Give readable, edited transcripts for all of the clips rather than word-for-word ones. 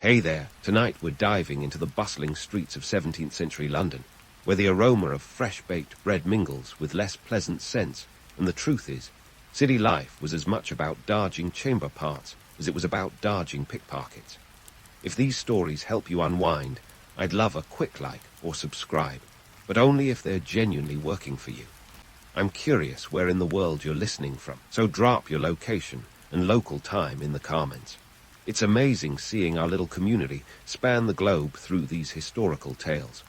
Hey there, tonight we're diving into the bustling streets of 17th century London, where the aroma of fresh-baked bread mingles with less pleasant scents, and the truth is, city life was as much about dodging chamber parts as it was about dodging pickpockets. If these stories help you unwind, I'd love a quick like or subscribe, but only if they're genuinely working for you. I'm curious where in the world you're listening from, so drop your location and local time in the comments. It's amazing seeing our little community span the globe through these historical tales.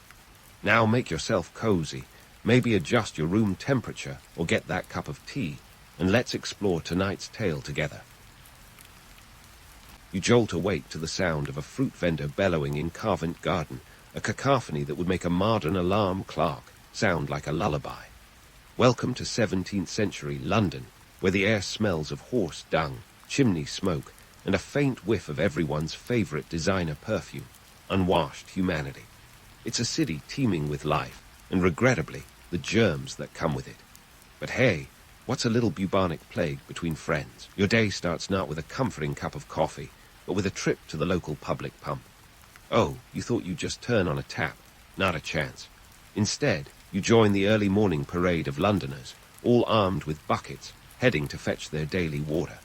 Now make yourself cozy, maybe adjust your room temperature or get that cup of tea, and let's explore tonight's tale together. You jolt awake to the sound of a fruit vendor bellowing in Covent Garden, a cacophony that would make a modern alarm clock sound like a lullaby. Welcome to 17th century London, where the air smells of horse dung, chimney smoke, and a faint whiff of everyone's favorite designer perfume, unwashed humanity. It's a city teeming with life, and regrettably, the germs that come with it. But hey, what's a little bubonic plague between friends? Your day starts not with a comforting cup of coffee, but with a trip to the local public pump. Oh, you thought you'd just turn on a tap? Not a chance. Instead, you join the early morning parade of Londoners, all armed with buckets, heading to fetch their daily water.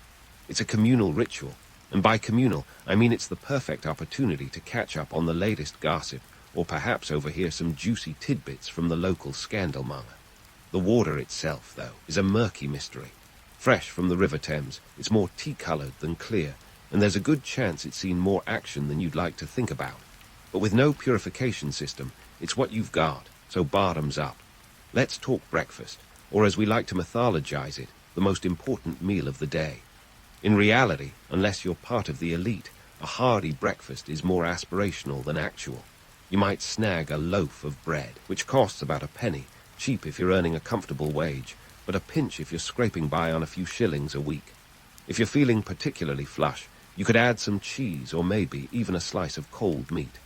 It's a communal ritual, and by communal, I mean it's the perfect opportunity to catch up on the latest gossip, or perhaps overhear some juicy tidbits from the local scandalmonger. The water itself, though, is a murky mystery. Fresh from the River Thames, it's more tea-coloured than clear, and there's a good chance it's seen more action than you'd like to think about. But with no purification system, it's what you've got, so bottoms up. Let's talk breakfast, or as we like to mythologize it, the most important meal of the day. In reality, unless you're part of the elite, a hearty breakfast is more aspirational than actual. You might snag a loaf of bread, which costs about a penny, cheap if you're earning a comfortable wage, but a pinch if you're scraping by on a few shillings a week. If you're feeling particularly flush, you could add some cheese or maybe even a slice of cold meat.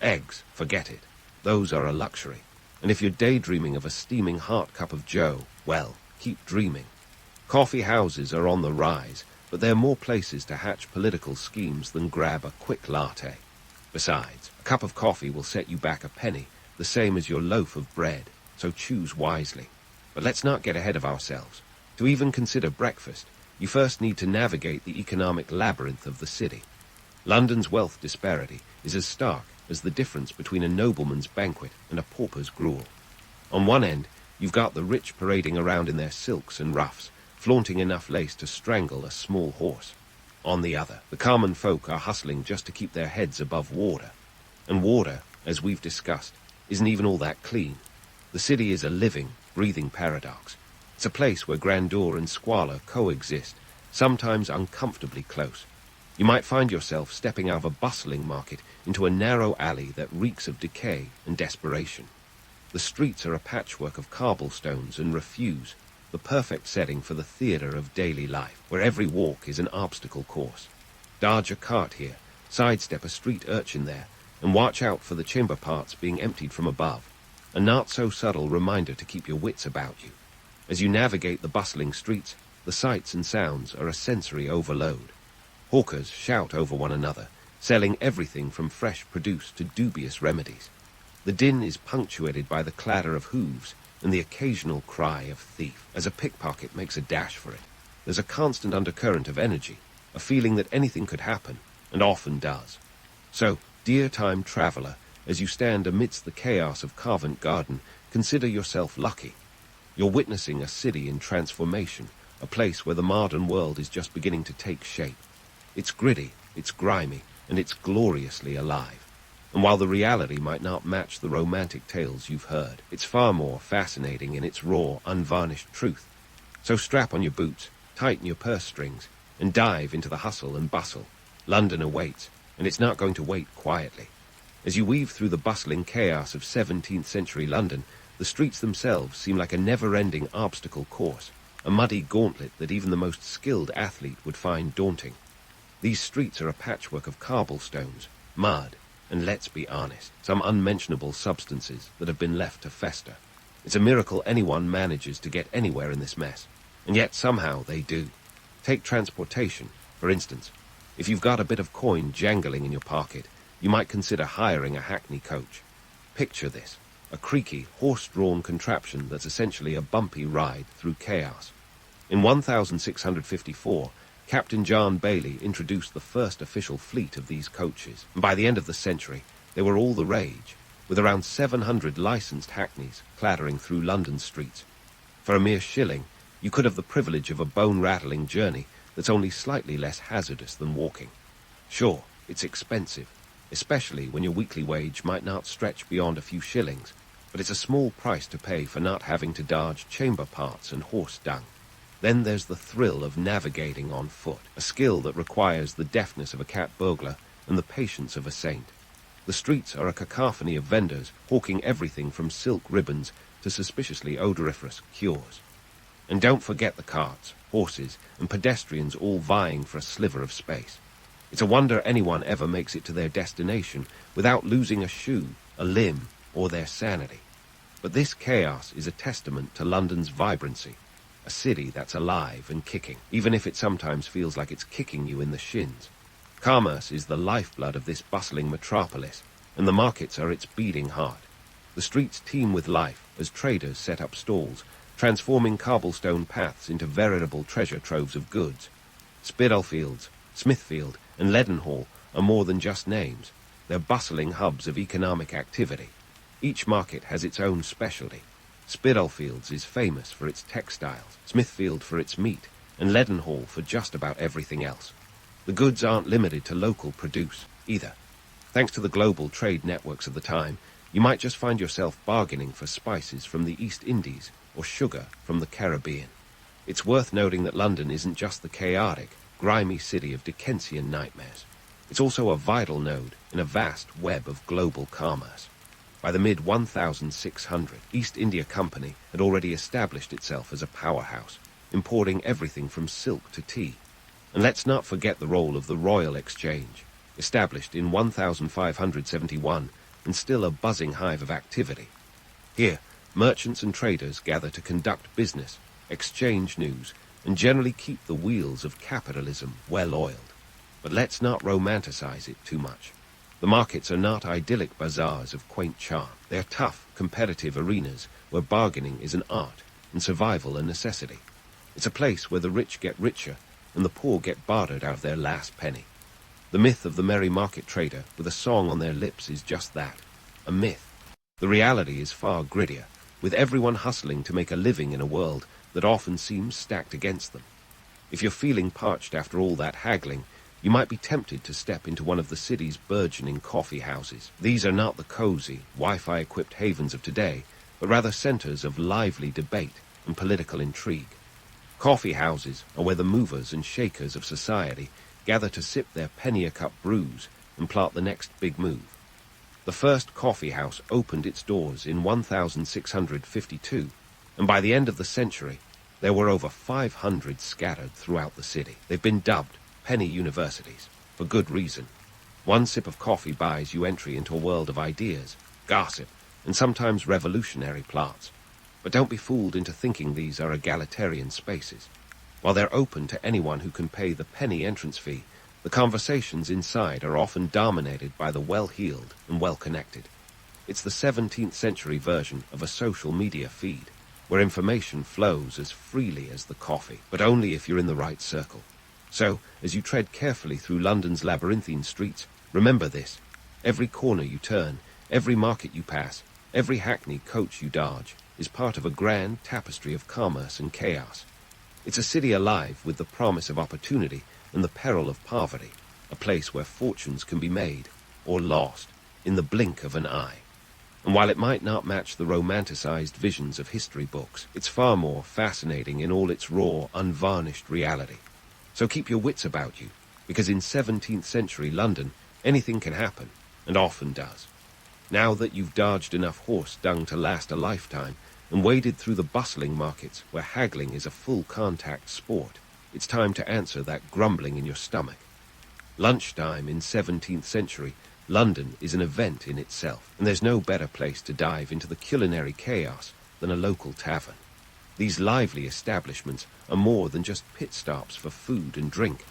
Eggs, forget it. Those are a luxury. And if you're daydreaming of a steaming hot cup of joe, well, keep dreaming. Coffee houses are on the rise, but there are more places to hatch political schemes than grab a quick latte. Besides, a cup of coffee will set you back a penny, the same as your loaf of bread, so choose wisely. But let's not get ahead of ourselves. To even consider breakfast, you first need to navigate the economic labyrinth of the city. London's wealth disparity is as stark as the difference between a nobleman's banquet and a pauper's gruel. On one end, you've got the rich parading around in their silks and ruffs, flaunting enough lace to strangle a small horse. On the other, the common folk are hustling just to keep their heads above water. And water, as we've discussed, isn't even all that clean. The city is a living, breathing paradox. It's a place where grandeur and squalor coexist, sometimes uncomfortably close. You might find yourself stepping out of a bustling market into a narrow alley that reeks of decay and desperation. The streets are a patchwork of cobblestones and refuse, the perfect setting for the theatre of daily life, where every walk is an obstacle course. Dodge a cart here, sidestep a street urchin there, and watch out for the chamber parts being emptied from above, a not-so-subtle reminder to keep your wits about you. As you navigate the bustling streets, the sights and sounds are a sensory overload. Hawkers shout over one another, selling everything from fresh produce to dubious remedies. The din is punctuated by the clatter of hooves and the occasional cry of thief, as a pickpocket makes a dash for it. There's a constant undercurrent of energy, a feeling that anything could happen, and often does. So, dear time traveller, as you stand amidst the chaos of Covent Garden, consider yourself lucky. You're witnessing a city in transformation, a place where the modern world is just beginning to take shape. It's gritty, it's grimy, and it's gloriously alive. And while the reality might not match the romantic tales you've heard, it's far more fascinating in its raw, unvarnished truth. So strap on your boots, tighten your purse strings, and dive into the hustle and bustle. London awaits, and it's not going to wait quietly. As you weave through the bustling chaos of 17th century London, the streets themselves seem like a never-ending obstacle course, a muddy gauntlet that even the most skilled athlete would find daunting. These streets are a patchwork of cobblestones, mud, and let's be honest, some unmentionable substances that have been left to fester. It's a miracle anyone manages to get anywhere in this mess, and yet somehow they do. Take transportation, for instance. If you've got a bit of coin jangling in your pocket, you might consider hiring a hackney coach. Picture this, a creaky, horse-drawn contraption that's essentially a bumpy ride through chaos. In 1654, Captain John Bailey introduced the first official fleet of these coaches, and by the end of the century, they were all the rage, with around 700 licensed hackneys clattering through London streets. For a mere shilling, you could have the privilege of a bone-rattling journey that's only slightly less hazardous than walking. Sure, it's expensive, especially when your weekly wage might not stretch beyond a few shillings, but it's a small price to pay for not having to dodge chamber parts and horse dung. Then there's the thrill of navigating on foot, a skill that requires the deftness of a cat burglar and the patience of a saint. The streets are a cacophony of vendors hawking everything from silk ribbons to suspiciously odoriferous cures. And don't forget the carts, horses, and pedestrians all vying for a sliver of space. It's a wonder anyone ever makes it to their destination without losing a shoe, a limb, or their sanity. But this chaos is a testament to London's vibrancy, a city that's alive and kicking, even if it sometimes feels like it's kicking you in the shins. Commerce is the lifeblood of this bustling metropolis, and the markets are its beating heart. The streets teem with life as traders set up stalls, transforming cobblestone paths into veritable treasure troves of goods. Spitalfields, Smithfield, and Leadenhall are more than just names. They're bustling hubs of economic activity. Each market has its own specialty. Spitalfields is famous for its textiles, Smithfield for its meat, and Leadenhall for just about everything else. The goods aren't limited to local produce, either. Thanks to the global trade networks of the time, you might just find yourself bargaining for spices from the East Indies or sugar from the Caribbean. It's worth noting that London isn't just the chaotic, grimy city of Dickensian nightmares. It's also a vital node in a vast web of global commerce. By the mid-1600, East India Company had already established itself as a powerhouse, importing everything from silk to tea. And let's not forget the role of the Royal Exchange, established in 1571 and still a buzzing hive of activity. Here, merchants and traders gather to conduct business, exchange news, and generally keep the wheels of capitalism well-oiled. But let's not romanticize it too much. The markets are not idyllic bazaars of quaint charm. They're tough, competitive arenas where bargaining is an art and survival a necessity. It's a place where the rich get richer and the poor get bartered out of their last penny. The myth of the merry market trader with a song on their lips is just that, a myth. The reality is far grittier, with everyone hustling to make a living in a world that often seems stacked against them. If you're feeling parched after all that haggling, you might be tempted to step into one of the city's burgeoning coffee houses. These are not the cozy, Wi-Fi-equipped havens of today, but rather centers of lively debate and political intrigue. Coffee houses are where the movers and shakers of society gather to sip their penny-a-cup brews and plot the next big move. The first coffee house opened its doors in 1652, and by the end of the century, there were over 500 scattered throughout the city. They've been dubbed penny universities, for good reason. One sip of coffee buys you entry into a world of ideas, gossip, and sometimes revolutionary plots. But don't be fooled into thinking these are egalitarian spaces. While they're open to anyone who can pay the penny entrance fee, the conversations inside are often dominated by the well-heeled and well-connected. It's the 17th century version of a social media feed, where information flows as freely as the coffee, but only if you're in the right circle. So, as you tread carefully through London's labyrinthine streets, remember this. Every corner you turn, every market you pass, every hackney coach you dodge, is part of a grand tapestry of commerce and chaos. It's a city alive with the promise of opportunity and the peril of poverty, a place where fortunes can be made, or lost, in the blink of an eye. And while it might not match the romanticized visions of history books, it's far more fascinating in all its raw, unvarnished reality. So keep your wits about you, because in 17th century London, anything can happen, and often does. Now that you've dodged enough horse dung to last a lifetime, and waded through the bustling markets where haggling is a full-contact sport, it's time to answer that grumbling in your stomach. Lunchtime in 17th century London is an event in itself, and there's no better place to dive into the culinary chaos than a local tavern. These lively establishments are more than just pit stops for food and drink.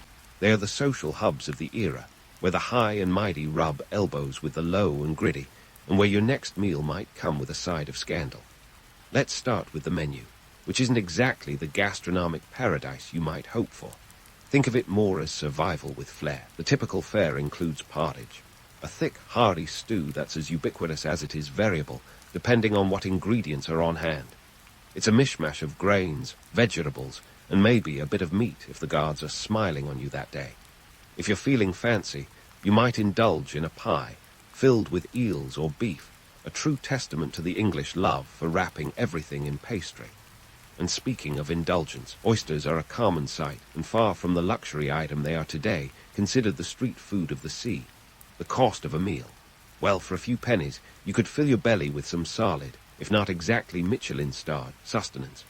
They are the social hubs of the era, where the high and mighty rub elbows with the low and gritty, and where your next meal might come with a side of scandal. Let's start with the menu, which isn't exactly the gastronomic paradise you might hope for. Think of it more as survival with flair. The typical fare includes pottage, a thick, hearty stew that's as ubiquitous as it is variable, depending on what ingredients are on hand. It's a mishmash of grains, vegetables, and maybe a bit of meat if the gods are smiling on you that day. If you're feeling fancy, you might indulge in a pie, filled with eels or beef, a true testament to the English love for wrapping everything in pastry. And speaking of indulgence, oysters are a common sight, and far from the luxury item they are today, considered the street food of the sea. The cost of a meal. Well, for a few pennies, you could fill your belly with some solid, if not exactly Michelin-starred, sustenance.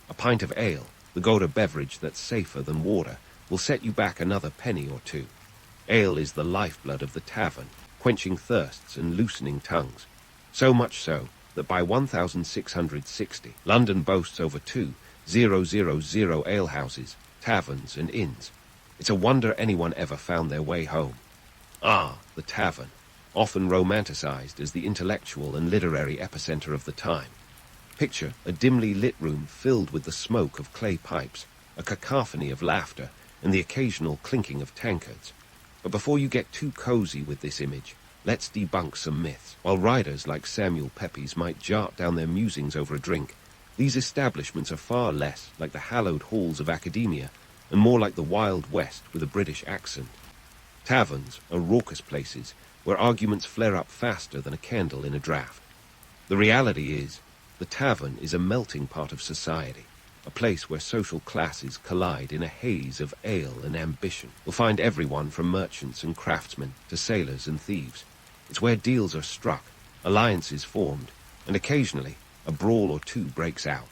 A pint of ale, the go-to beverage that's safer than water, will set you back another penny or two. Ale is the lifeblood of the tavern, quenching thirsts and loosening tongues. So much so that by 1660, London boasts over 2,000 alehouses, taverns and inns. It's a wonder anyone ever found their way home. Ah, the tavern, often romanticized as the intellectual and literary epicenter of the time. Picture a dimly lit room filled with the smoke of clay pipes, a cacophony of laughter, and the occasional clinking of tankards. But before you get too cozy with this image, let's debunk some myths. While writers like Samuel Pepys might jot down their musings over a drink, these establishments are far less like the hallowed halls of academia and more like the Wild West with a British accent. Taverns are raucous places where arguments flare up faster than a candle in a draught. The reality is, the tavern is a melting pot of society, a place where social classes collide in a haze of ale and ambition. You'll find everyone from merchants and craftsmen to sailors and thieves. It's where deals are struck, alliances formed, and occasionally a brawl or two breaks out.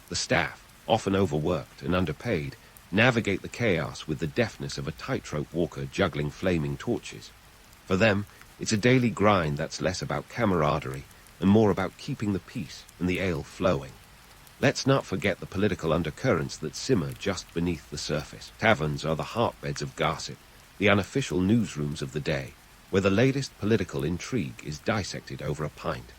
The staff, often overworked and underpaid, navigate the chaos with the deftness of a tightrope walker juggling flaming torches. For them, it's a daily grind that's less about camaraderie and more about keeping the peace and the ale flowing. Let's not forget the political undercurrents that simmer just beneath the surface. Taverns are the heartbeds of gossip, the unofficial newsrooms of the day, where the latest political intrigue is dissected over a pint.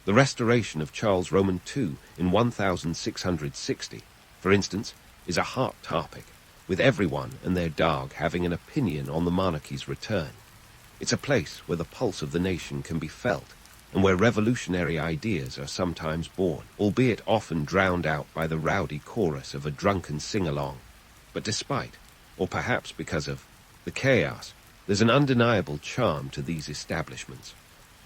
The restoration of Charles Roman II in 1660, for instance, is a hot topic, with everyone and their dog having an opinion on the monarchy's return. It's a place where the pulse of the nation can be felt, and where revolutionary ideas are sometimes born, albeit often drowned out by the rowdy chorus of a drunken sing-along. But despite, or perhaps because of, the chaos, there's an undeniable charm to these establishments.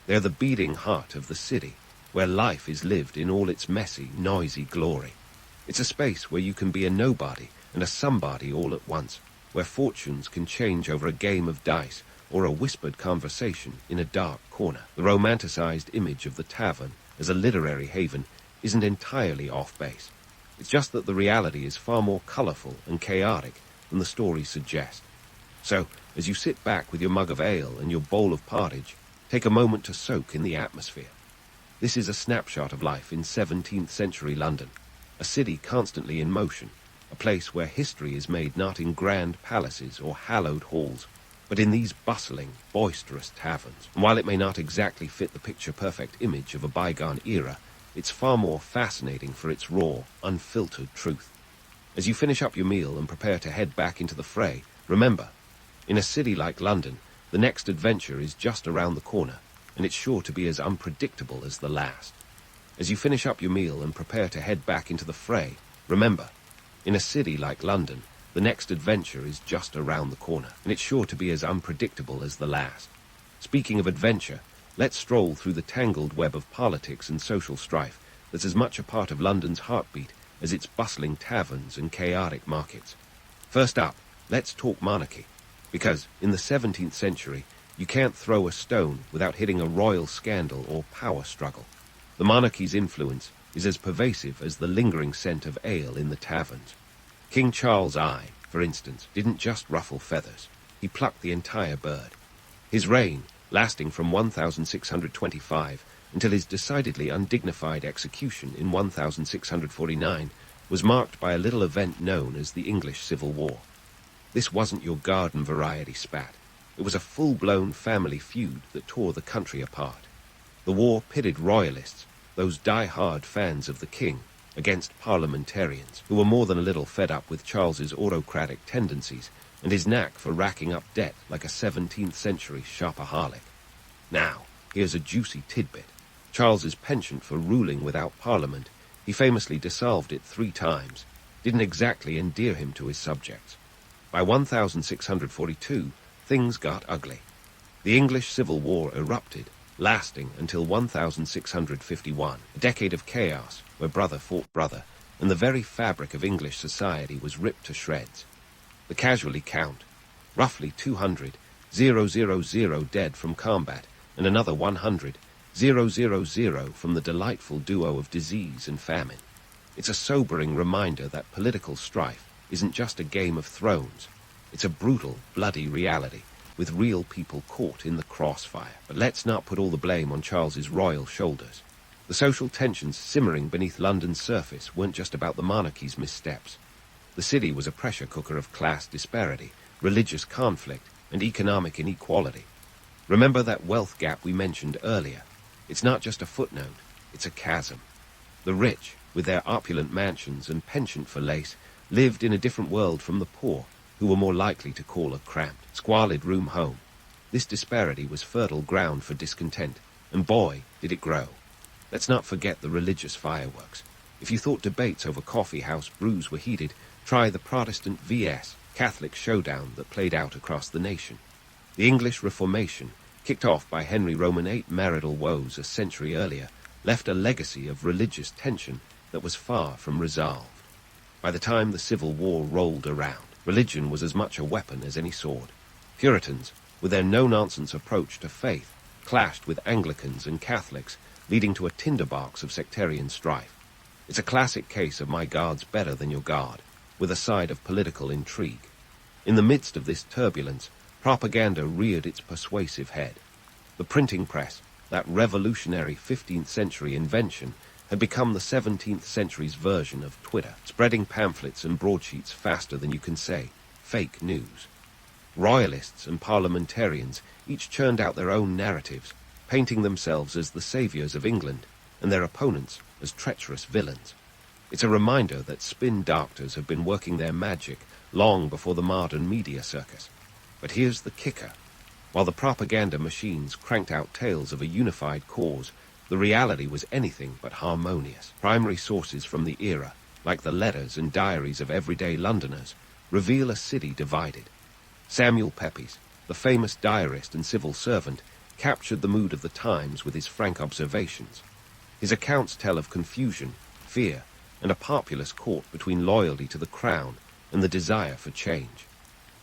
They're the beating heart of the city, where life is lived in all its messy, noisy glory. It's a space where you can be a nobody and a somebody all at once, where fortunes can change over a game of dice or a whispered conversation in a dark corner. The romanticized image of the tavern as a literary haven isn't entirely off base. It's just that the reality is far more colorful and chaotic than the stories suggest. So, as you sit back with your mug of ale and your bowl of pottage, take a moment to soak in the atmosphere. This is a snapshot of life in 17th century London, a city constantly in motion, a place where history is made not in grand palaces or hallowed halls, but in these bustling, boisterous taverns. And while it may not exactly fit the picture-perfect image of a bygone era, it's far more fascinating for its raw, unfiltered truth. As you finish up your meal and prepare to head back into the fray, remember, in a city like London, the next adventure is just around the corner, and it's sure to be as unpredictable as the last. As you finish up your meal and prepare to head back into the fray, remember, in a city like London, the next adventure is just around the corner, and it's sure to be as unpredictable as the last. Speaking of adventure, let's stroll through the tangled web of politics and social strife that's as much a part of London's heartbeat as its bustling taverns and chaotic markets. First up, let's talk monarchy, because in the 17th century, you can't throw a stone without hitting a royal scandal or power struggle. The monarchy's influence is as pervasive as the lingering scent of ale in the taverns. King Charles I, for instance, didn't just ruffle feathers. He plucked the entire bird. His reign, lasting from 1625 until his decidedly undignified execution in 1649, was marked by a little event known as the English Civil War. This wasn't your garden variety spat. It was a full-blown family feud that tore the country apart. The war pitted royalists, those die-hard fans of the king, against parliamentarians, who were more than a little fed up with Charles's autocratic tendencies and his knack for racking up debt like a 17th century shopaholic. Now, here's a juicy tidbit. Charles's penchant for ruling without parliament, he famously dissolved it 3 times, didn't exactly endear him to his subjects. By 1642, things got ugly. The English Civil War erupted, lasting until 1651, a decade of chaos where brother fought brother, and the very fabric of English society was ripped to shreds. The casualty count, roughly 200, dead from combat, and another 100, from the delightful duo of disease and famine. It's a sobering reminder that political strife isn't just a Game of Thrones. It's a brutal, bloody reality, with real people caught in the crossfire. But let's not put all the blame on Charles's royal shoulders. The social tensions simmering beneath London's surface weren't just about the monarchy's missteps. The city was a pressure cooker of class disparity, religious conflict, and economic inequality. Remember that wealth gap we mentioned earlier? It's not just a footnote, it's a chasm. The rich, with their opulent mansions and penchant for lace, lived in a different world from the poor, who were more likely to call a cramped, squalid room home. This disparity was fertile ground for discontent, and boy, did it grow. Let's not forget the religious fireworks. If you thought debates over coffee house brews were heated, try the Protestant vs. Catholic showdown that played out across the nation. The English Reformation, kicked off by Henry Roman VIII marital woes a century earlier, left a legacy of religious tension that was far from resolved. By the time the Civil War rolled around, religion was as much a weapon as any sword. Puritans, with their no-nonsense approach to faith, clashed with Anglicans and Catholics, leading to a tinderbox of sectarian strife. It's a classic case of my God's better than your God, with a side of political intrigue. In the midst of this turbulence, propaganda reared its persuasive head. The printing press, that revolutionary 15th century invention, had become the 17th century's version of Twitter, spreading pamphlets and broadsheets faster than you can say fake news. Royalists and parliamentarians each churned out their own narratives, painting themselves as the saviors of England and their opponents as treacherous villains. It's a reminder that spin doctors have been working their magic long before the modern media circus. But here's the kicker. While the propaganda machines cranked out tales of a unified cause, the reality was anything but harmonious. Primary sources from the era, like the letters and diaries of everyday Londoners, reveal a city divided. Samuel Pepys, the famous diarist and civil servant, captured the mood of the times with his frank observations. His accounts tell of confusion, fear, and a populace caught between loyalty to the crown and the desire for change.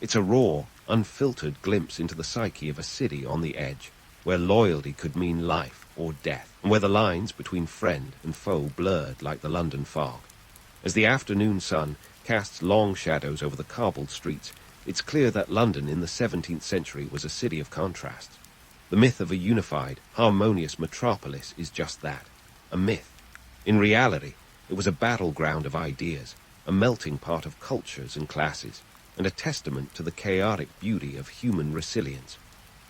It's a raw, unfiltered glimpse into the psyche of a city on the edge, where loyalty could mean life or death, and where the lines between friend and foe blurred like the London fog. As the afternoon sun casts long shadows over the cobbled streets, it's clear that London in the 17th century was a city of contrasts. The myth of a unified, harmonious metropolis is just that, a myth. In reality, it was a battleground of ideas, a melting pot of cultures and classes, and a testament to the chaotic beauty of human resilience.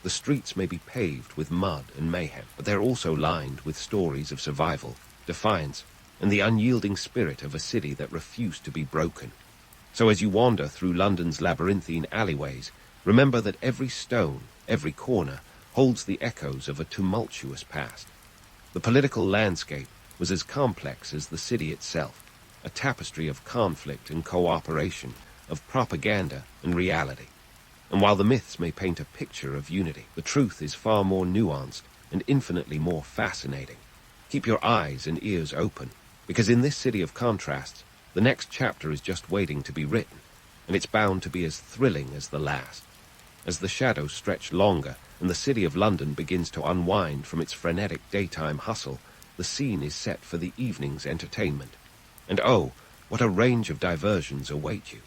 The streets may be paved with mud and mayhem, but they're also lined with stories of survival, defiance, and the unyielding spirit of a city that refused to be broken. So as you wander through London's labyrinthine alleyways, remember that every stone, every corner, holds the echoes of a tumultuous past. The political landscape was as complex as the city itself, a tapestry of conflict and cooperation, of propaganda and reality. And while the myths may paint a picture of unity, the truth is far more nuanced and infinitely more fascinating. Keep your eyes and ears open, because in this city of contrasts, the next chapter is just waiting to be written, and it's bound to be as thrilling as the last. As the shadows stretch longer and the city of London begins to unwind from its frenetic daytime hustle, the scene is set for the evening's entertainment. And oh, what a range of diversions await you.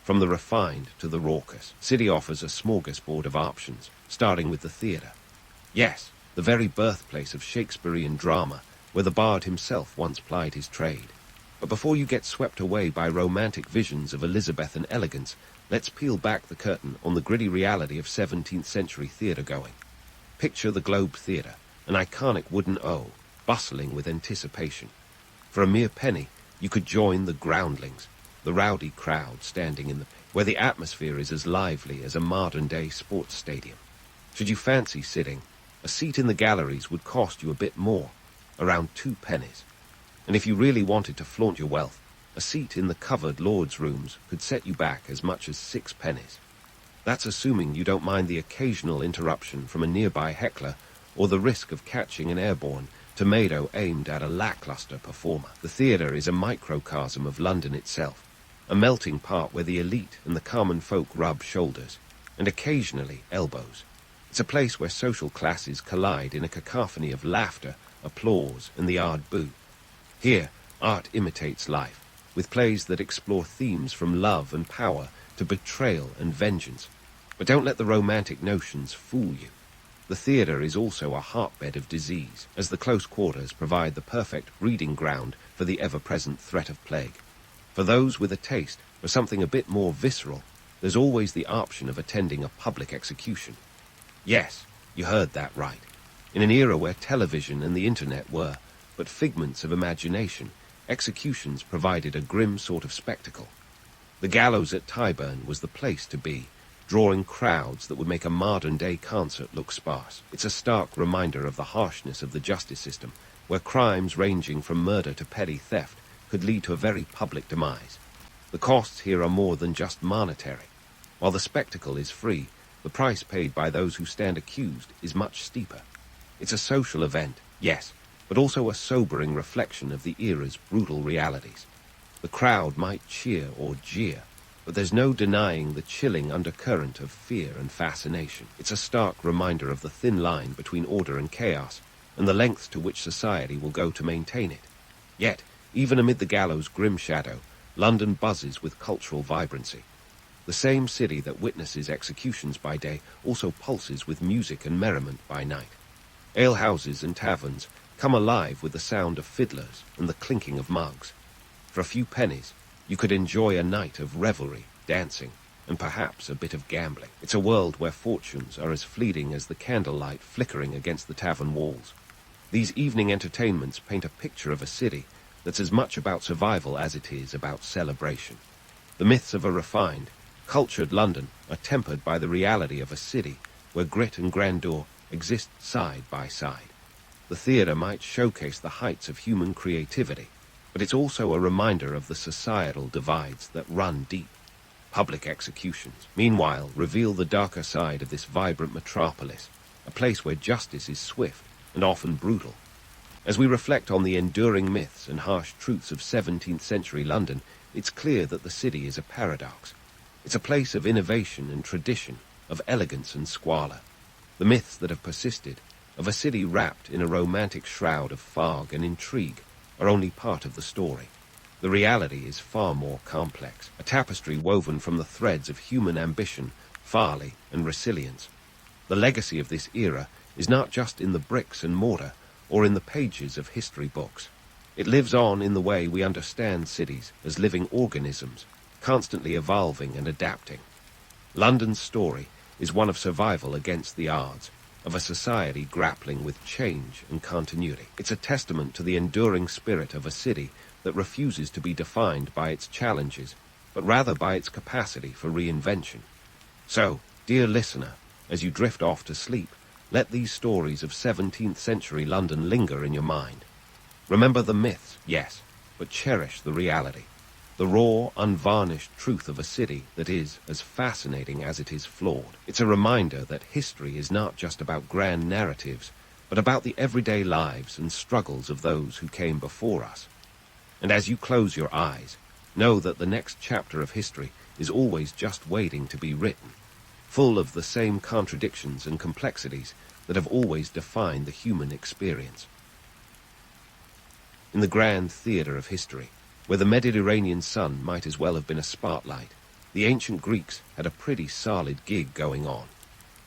From the refined to the raucous, city offers a smorgasbord of options, starting with the theatre. Yes, the very birthplace of Shakespearean drama, where the bard himself once plied his trade. But before you get swept away by romantic visions of Elizabethan elegance, Let's peel back the curtain on the gritty reality of 17th century theatre going. Picture the Globe Theatre, an iconic wooden O, bustling with anticipation. For a mere penny, you could join the groundlings, the rowdy crowd standing in the pit, where the atmosphere is as lively as a modern-day sports stadium. Should you fancy sitting, a seat in the galleries would cost you a bit more, around 2 pennies. And if you really wanted to flaunt your wealth, a seat in the covered lords' rooms could set you back as much as 6 pennies. That's assuming you don't mind the occasional interruption from a nearby heckler or the risk of catching an airborne tomato aimed at a lackluster performer. The theatre is a microcosm of London itself, a melting pot where the elite and the common folk rub shoulders, and occasionally elbows. It's a place where social classes collide in a cacophony of laughter, applause, and the odd boo. Here, art imitates life, with plays that explore themes from love and power to betrayal and vengeance. But don't let the romantic notions fool you. The theatre is also a hotbed of disease, as the close quarters provide the perfect breeding ground for the ever-present threat of plague. For those with a taste for something a bit more visceral, there's always the option of attending a public execution. Yes, you heard that right. In an era where television and the internet were but figments of imagination, executions provided a grim sort of spectacle. The gallows at Tyburn was the place to be, drawing crowds that would make a modern-day concert look sparse. It's a stark reminder of the harshness of the justice system, where crimes ranging from murder to petty theft could lead to a very public demise. The costs here are more than just monetary. While the spectacle is free, the price paid by those who stand accused is much steeper. It's a social event, yes, but also a sobering reflection of the era's brutal realities. The crowd might cheer or jeer, but there's no denying the chilling undercurrent of fear and fascination. It's a stark reminder of the thin line between order and chaos, and the lengths to which society will go to maintain it. Yet, even amid the gallows' grim shadow, London buzzes with cultural vibrancy. The same city that witnesses executions by day also pulses with music and merriment by night. Alehouses and taverns come alive with the sound of fiddlers and the clinking of mugs. For a few pennies, you could enjoy a night of revelry, dancing, and perhaps a bit of gambling. It's a world where fortunes are as fleeting as the candlelight flickering against the tavern walls. These evening entertainments paint a picture of a city that's as much about survival as it is about celebration. The myths of a refined, cultured London are tempered by the reality of a city where grit and grandeur exist side by side. The theatre might showcase the heights of human creativity, but it's also a reminder of the societal divides that run deep. Public executions, meanwhile, reveal the darker side of this vibrant metropolis, a place where justice is swift and often brutal. As we reflect on the enduring myths and harsh truths of 17th century London, it's clear that the city is a paradox. It's a place of innovation and tradition, of elegance and squalor. The myths that have persisted, of a city wrapped in a romantic shroud of fog and intrigue, are only part of the story. The reality is far more complex, a tapestry woven from the threads of human ambition, folly, and resilience. The legacy of this era is not just in the bricks and mortar or in the pages of history books. It lives on in the way we understand cities as living organisms, constantly evolving and adapting. London's story is one of survival against the odds, of a society grappling with change and continuity. It's a testament to the enduring spirit of a city that refuses to be defined by its challenges, but rather by its capacity for reinvention. So, dear listener, as you drift off to sleep, let these stories of 17th century London linger in your mind. Remember the myths, yes, but cherish the reality. The raw, unvarnished truth of a city that is as fascinating as it is flawed. It's a reminder that history is not just about grand narratives, but about the everyday lives and struggles of those who came before us. And as you close your eyes, know that the next chapter of history is always just waiting to be written, full of the same contradictions and complexities that have always defined the human experience. In the grand theatre of history, where the Mediterranean sun might as well have been a spotlight, the ancient Greeks had a pretty solid gig going on.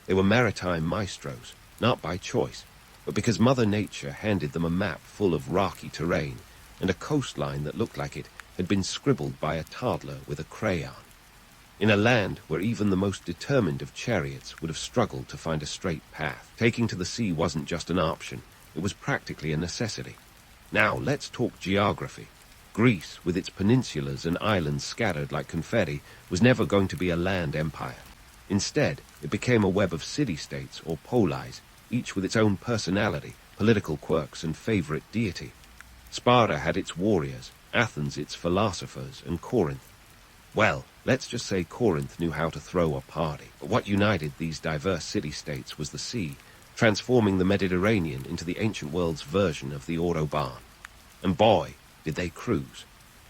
They were maritime maestros, not by choice, but because Mother Nature handed them a map full of rocky terrain and a coastline that looked like it had been scribbled by a toddler with a crayon. in a land where even the most determined of chariots would have struggled to find a straight path. Taking to the sea wasn't just an option, it was practically a necessity. Now let's talk geography. Greece, with its peninsulas and islands scattered like confetti, was never going to be a land empire. Instead, it became a web of city-states or polis, each with its own personality, political quirks, and favorite deity. Sparta had its warriors, Athens its philosophers, and Corinth. Well, let's just say Corinth knew how to throw a party. But what united these diverse city-states was the sea, transforming the Mediterranean into the ancient world's version of the Autobahn. And boy, did they cruise.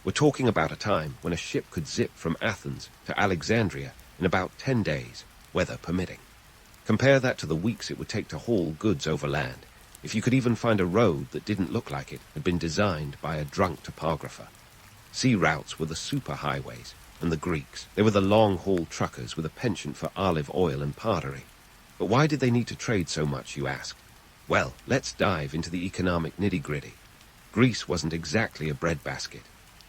We're talking about a time when a ship could zip from Athens to Alexandria in about 10 days, weather permitting. Compare that to the weeks it would take to haul goods over land, if you could even find a road that didn't look like it had been designed by a drunk topographer. Sea routes were the superhighways, and the Greeks. They were the long-haul truckers with a penchant for olive oil and pottery. But why did they need to trade so much, you ask? Well, let's dive into the economic nitty-gritty. Greece wasn't exactly a breadbasket.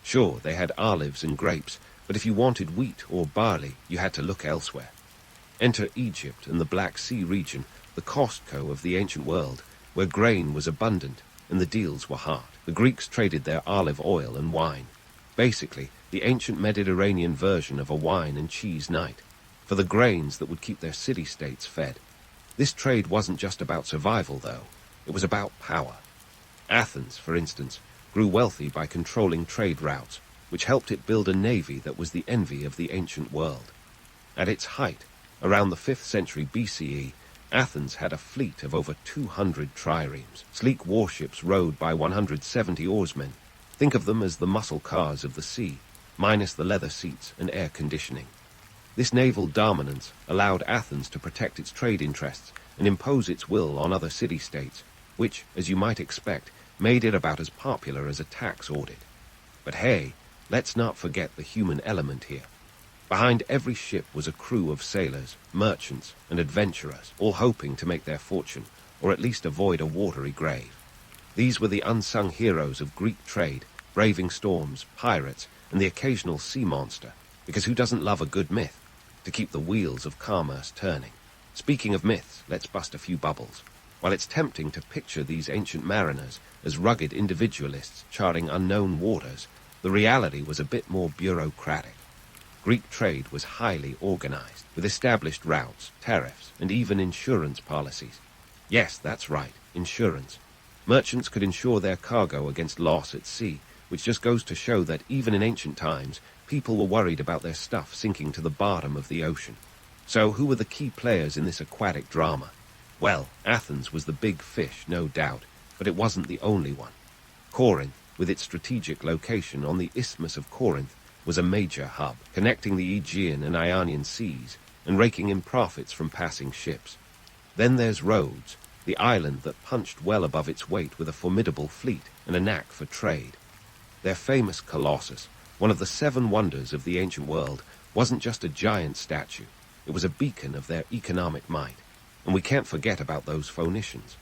Sure, they had olives and grapes, but if you wanted wheat or barley, you had to look elsewhere. Enter Egypt and the Black Sea region, the Costco of the ancient world, where grain was abundant and the deals were hard. The Greeks traded their olive oil and wine. Basically, the ancient Mediterranean version of a wine and cheese night, for the grains that would keep their city-states fed. This trade wasn't just about survival, though. It was about power. Athens, for instance, grew wealthy by controlling trade routes, which helped it build a navy that was the envy of the ancient world. At its height, around the 5th century BCE, Athens had a fleet of over 200 triremes, sleek warships rowed by 170 oarsmen. Think of them as the muscle cars of the sea, minus the leather seats and air conditioning. This naval dominance allowed Athens to protect its trade interests and impose its will on other city-states, which, as you might expect, made it about as popular as a tax audit. But hey, let's not forget the human element here. Behind every ship was a crew of sailors, merchants, and adventurers, all hoping to make their fortune, or at least avoid a watery grave. These were the unsung heroes of Greek trade, braving storms, pirates, and the occasional sea monster, because who doesn't love a good myth, to keep the wheels of commerce turning? Speaking of myths, let's bust a few bubbles. While it's tempting to picture these ancient mariners as rugged individualists charting unknown waters, the reality was a bit more bureaucratic. Greek trade was highly organized, with established routes, tariffs, and even insurance policies. Yes, that's right, insurance. Merchants could insure their cargo against loss at sea, which just goes to show that even in ancient times, people were worried about their stuff sinking to the bottom of the ocean. So who were the key players in this aquatic drama? Well, Athens was the big fish, no doubt, but it wasn't the only one. Corinth, with its strategic location on the Isthmus of Corinth, was a major hub, connecting the Aegean and Ionian seas and raking in profits from passing ships. Then there's Rhodes, the island that punched well above its weight with a formidable fleet and a knack for trade. Their famous Colossus, one of the 7 wonders of the ancient world, wasn't just a giant statue. It was a beacon of their economic might. And we can't forget about those Phoenicians.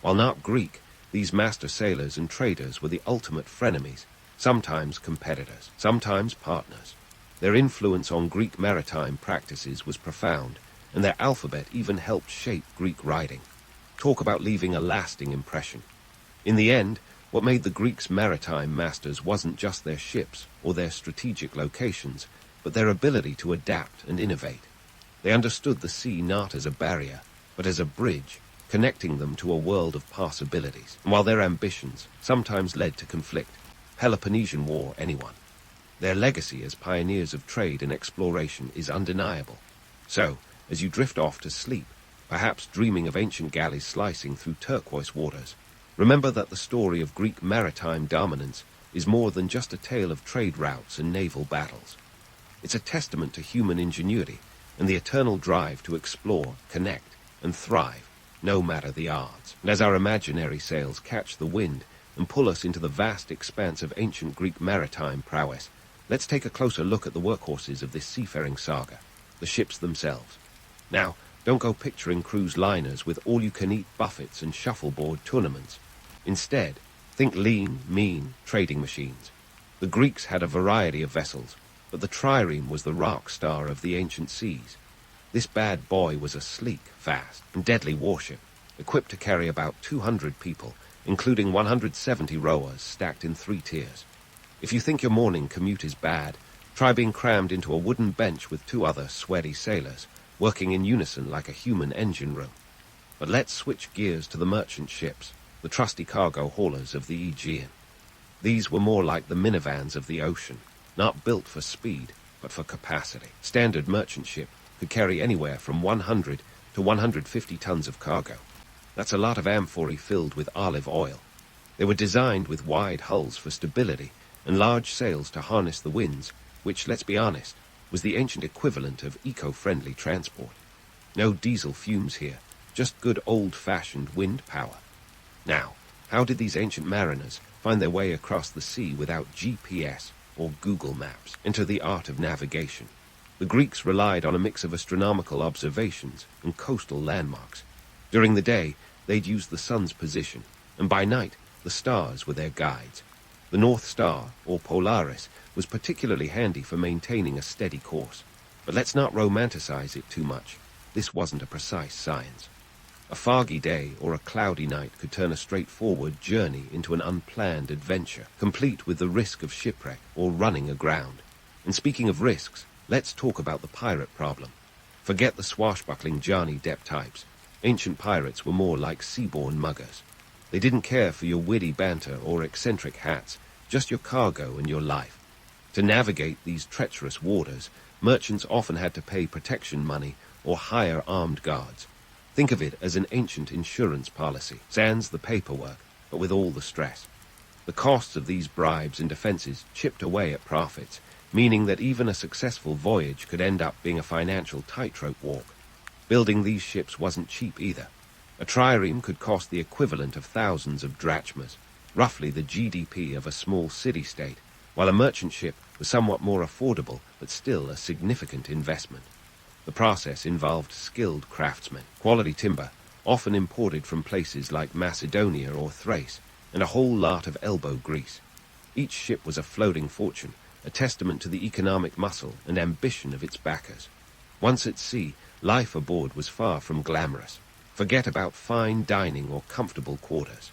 While not Greek, these master sailors and traders were the ultimate frenemies, sometimes competitors, sometimes partners. Their influence on Greek maritime practices was profound, and their alphabet even helped shape Greek writing. Talk about leaving a lasting impression. In the end, what made the Greeks' maritime masters wasn't just their ships or their strategic locations, but their ability to adapt and innovate. They understood the sea not as a barrier, but as a bridge, connecting them to a world of possibilities. And while their ambitions sometimes led to conflict, Peloponnesian War anyone, their legacy as pioneers of trade and exploration is undeniable. So, as you drift off to sleep, perhaps dreaming of ancient galleys slicing through turquoise waters, remember that the story of Greek maritime dominance is more than just a tale of trade routes and naval battles. It's a testament to human ingenuity and the eternal drive to explore, connect, and thrive, no matter the odds. And as our imaginary sails catch the wind and pull us into the vast expanse of ancient Greek maritime prowess, let's take a closer look at the workhorses of this seafaring saga, the ships themselves. Now, don't go picturing cruise liners with all-you-can-eat buffets and shuffleboard tournaments. Instead, think lean, mean trading machines. The Greeks had a variety of vessels, but the trireme was the rock star of the ancient seas. This bad boy was a sleek, fast, and deadly warship, equipped to carry about 200 people, including 170 rowers stacked in 3 tiers. If you think your morning commute is bad, try being crammed into a wooden bench with 2 other sweaty sailors, working in unison like a human engine room. But let's switch gears to the merchant ships, the trusty cargo haulers of the Aegean. These were more like the minivans of the ocean, not built for speed, but for capacity. Standard merchant ship could carry anywhere from 100 to 150 tons of cargo. That's a lot of amphorae filled with olive oil. They were designed with wide hulls for stability and large sails to harness the winds, which, let's be honest, was the ancient equivalent of eco-friendly transport. No diesel fumes here, just good old-fashioned wind power. Now, how did these ancient mariners find their way across the sea without GPS or Google Maps? Enter the art of navigation. The Greeks relied on a mix of astronomical observations and coastal landmarks. During the day, they'd use the sun's position, and by night, the stars were their guides. The North Star, or Polaris, was particularly handy for maintaining a steady course. But let's not romanticize it too much. This wasn't a precise science. A foggy day or a cloudy night could turn a straightforward journey into an unplanned adventure, complete with the risk of shipwreck or running aground. And speaking of risks, let's talk about the pirate problem. Forget the swashbuckling Johnny Depp types. Ancient pirates were more like seaborne muggers. They didn't care for your witty banter or eccentric hats, just your cargo and your life. To navigate these treacherous waters, merchants often had to pay protection money or hire armed guards. Think of it as an ancient insurance policy, sans the paperwork, but with all the stress. The costs of these bribes and defenses chipped away at profits, meaning that even a successful voyage could end up being a financial tightrope walk. Building these ships wasn't cheap either. A trireme could cost the equivalent of thousands of drachmas, roughly the GDP of a small city-state, while a merchant ship was somewhat more affordable but still a significant investment. The process involved skilled craftsmen, quality timber, often imported from places like Macedonia or Thrace, and a whole lot of elbow grease. Each ship was a floating fortune, a testament to the economic muscle and ambition of its backers. Once at sea, life aboard was far from glamorous. Forget about fine dining or comfortable quarters.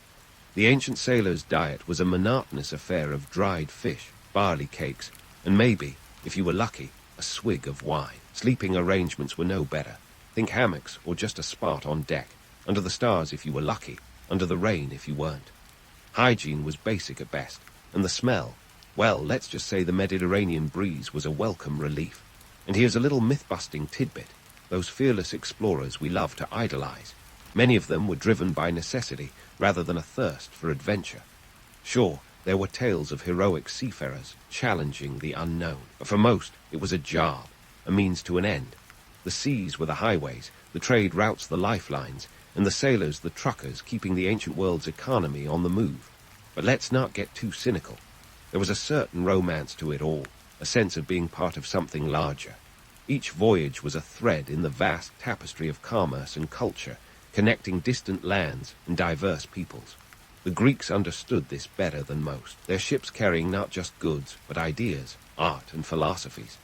The ancient sailor's diet was a monotonous affair of dried fish, barley cakes, and maybe, if you were lucky, a swig of wine. Sleeping arrangements were no better. Think hammocks or just a spot on deck, under the stars if you were lucky, under the rain if you weren't. Hygiene was basic at best, and the smell, well, let's just say the Mediterranean breeze was a welcome relief. And here's a little myth-busting tidbit. Those fearless explorers we love to idolize. Many of them were driven by necessity rather than a thirst for adventure. Sure, there were tales of heroic seafarers challenging the unknown, but for most it was a job, a means to an end. The seas were the highways, the trade routes the lifelines, and the sailors the truckers keeping the ancient world's economy on the move. But let's not get too cynical. There was a certain romance to it all, a sense of being part of something larger. Each voyage was a thread in the vast tapestry of commerce and culture, connecting distant lands and diverse peoples. The Greeks understood this better than most, their ships carrying not just goods, but ideas, art, and philosophies.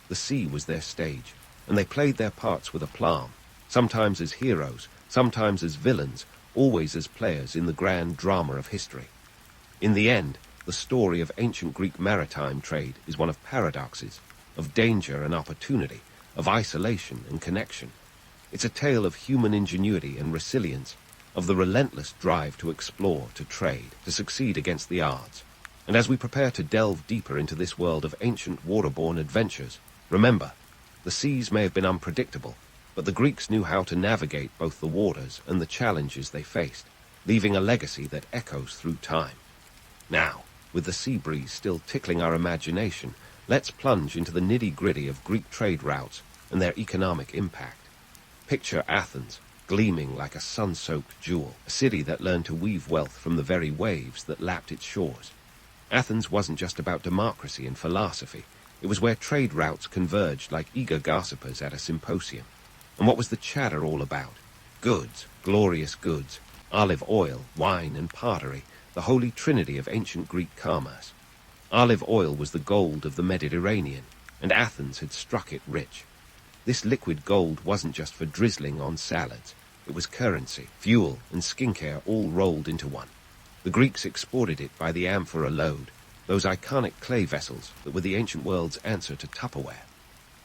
The sea was their stage, and they played their parts with aplomb, sometimes as heroes, sometimes as villains, always as players in the grand drama of history. In the end, the story of ancient Greek maritime trade is one of paradoxes, of danger and opportunity, of isolation and connection. It's a tale of human ingenuity and resilience, of the relentless drive to explore, to trade, to succeed against the odds. And as we prepare to delve deeper into this world of ancient waterborne adventures, remember, the seas may have been unpredictable, but the Greeks knew how to navigate both the waters and the challenges they faced, leaving a legacy that echoes through time. Now, with the sea breeze still tickling our imagination, let's plunge into the nitty-gritty of Greek trade routes and their economic impact. Picture Athens, gleaming like a sun-soaked jewel, a city that learned to weave wealth from the very waves that lapped its shores. Athens wasn't just about democracy and philosophy. It was where trade routes converged like eager gossipers at a symposium. And what was the chatter all about? Goods, glorious goods, olive oil, wine, and pottery, the holy trinity of ancient Greek commerce. Olive oil was the gold of the Mediterranean, and Athens had struck it rich. This liquid gold wasn't just for drizzling on salads. It was currency, fuel, and skincare all rolled into one. The Greeks exported it by the amphora load, those iconic clay vessels that were the ancient world's answer to Tupperware.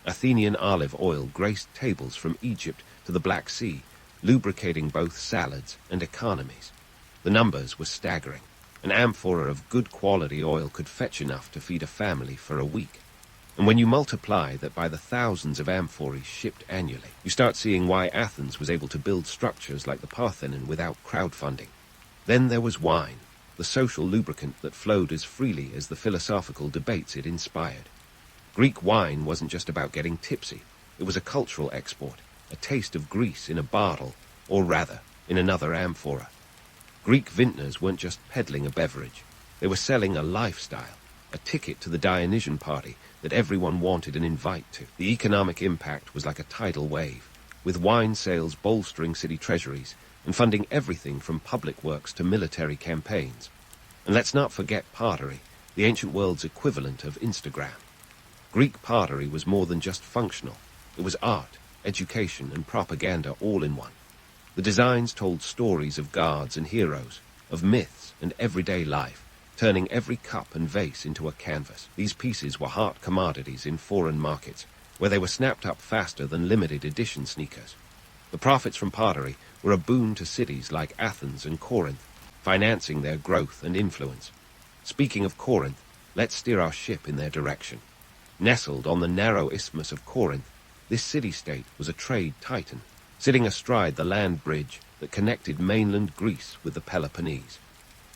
Athenian olive oil graced tables from Egypt to the Black Sea, lubricating both salads and economies. The numbers were staggering. An amphora of good quality oil could fetch enough to feed a family for a week. And when you multiply that by the thousands of amphorae shipped annually, you start seeing why Athens was able to build structures like the Parthenon without crowdfunding. Then there was wine, the social lubricant that flowed as freely as the philosophical debates it inspired. Greek wine wasn't just about getting tipsy. It was a cultural export, a taste of Greece in a bottle, or rather, in another amphora. Greek vintners weren't just peddling a beverage. They were selling a lifestyle, a ticket to the Dionysian party that everyone wanted an invite to. The economic impact was like a tidal wave, with wine sales bolstering city treasuries and funding everything from public works to military campaigns. And let's not forget pottery, the ancient world's equivalent of Instagram. Greek pottery was more than just functional. It was art, education, and propaganda all in one. The designs told stories of gods and heroes, of myths and everyday life, turning every cup and vase into a canvas. These pieces were hot commodities in foreign markets, where they were snapped up faster than limited edition sneakers. The profits from pottery were a boon to cities like Athens and Corinth, financing their growth and influence. Speaking of Corinth, let's steer our ship in their direction. Nestled on the narrow isthmus of Corinth, this city-state was a trade titan, sitting astride the land bridge that connected mainland Greece with the Peloponnese.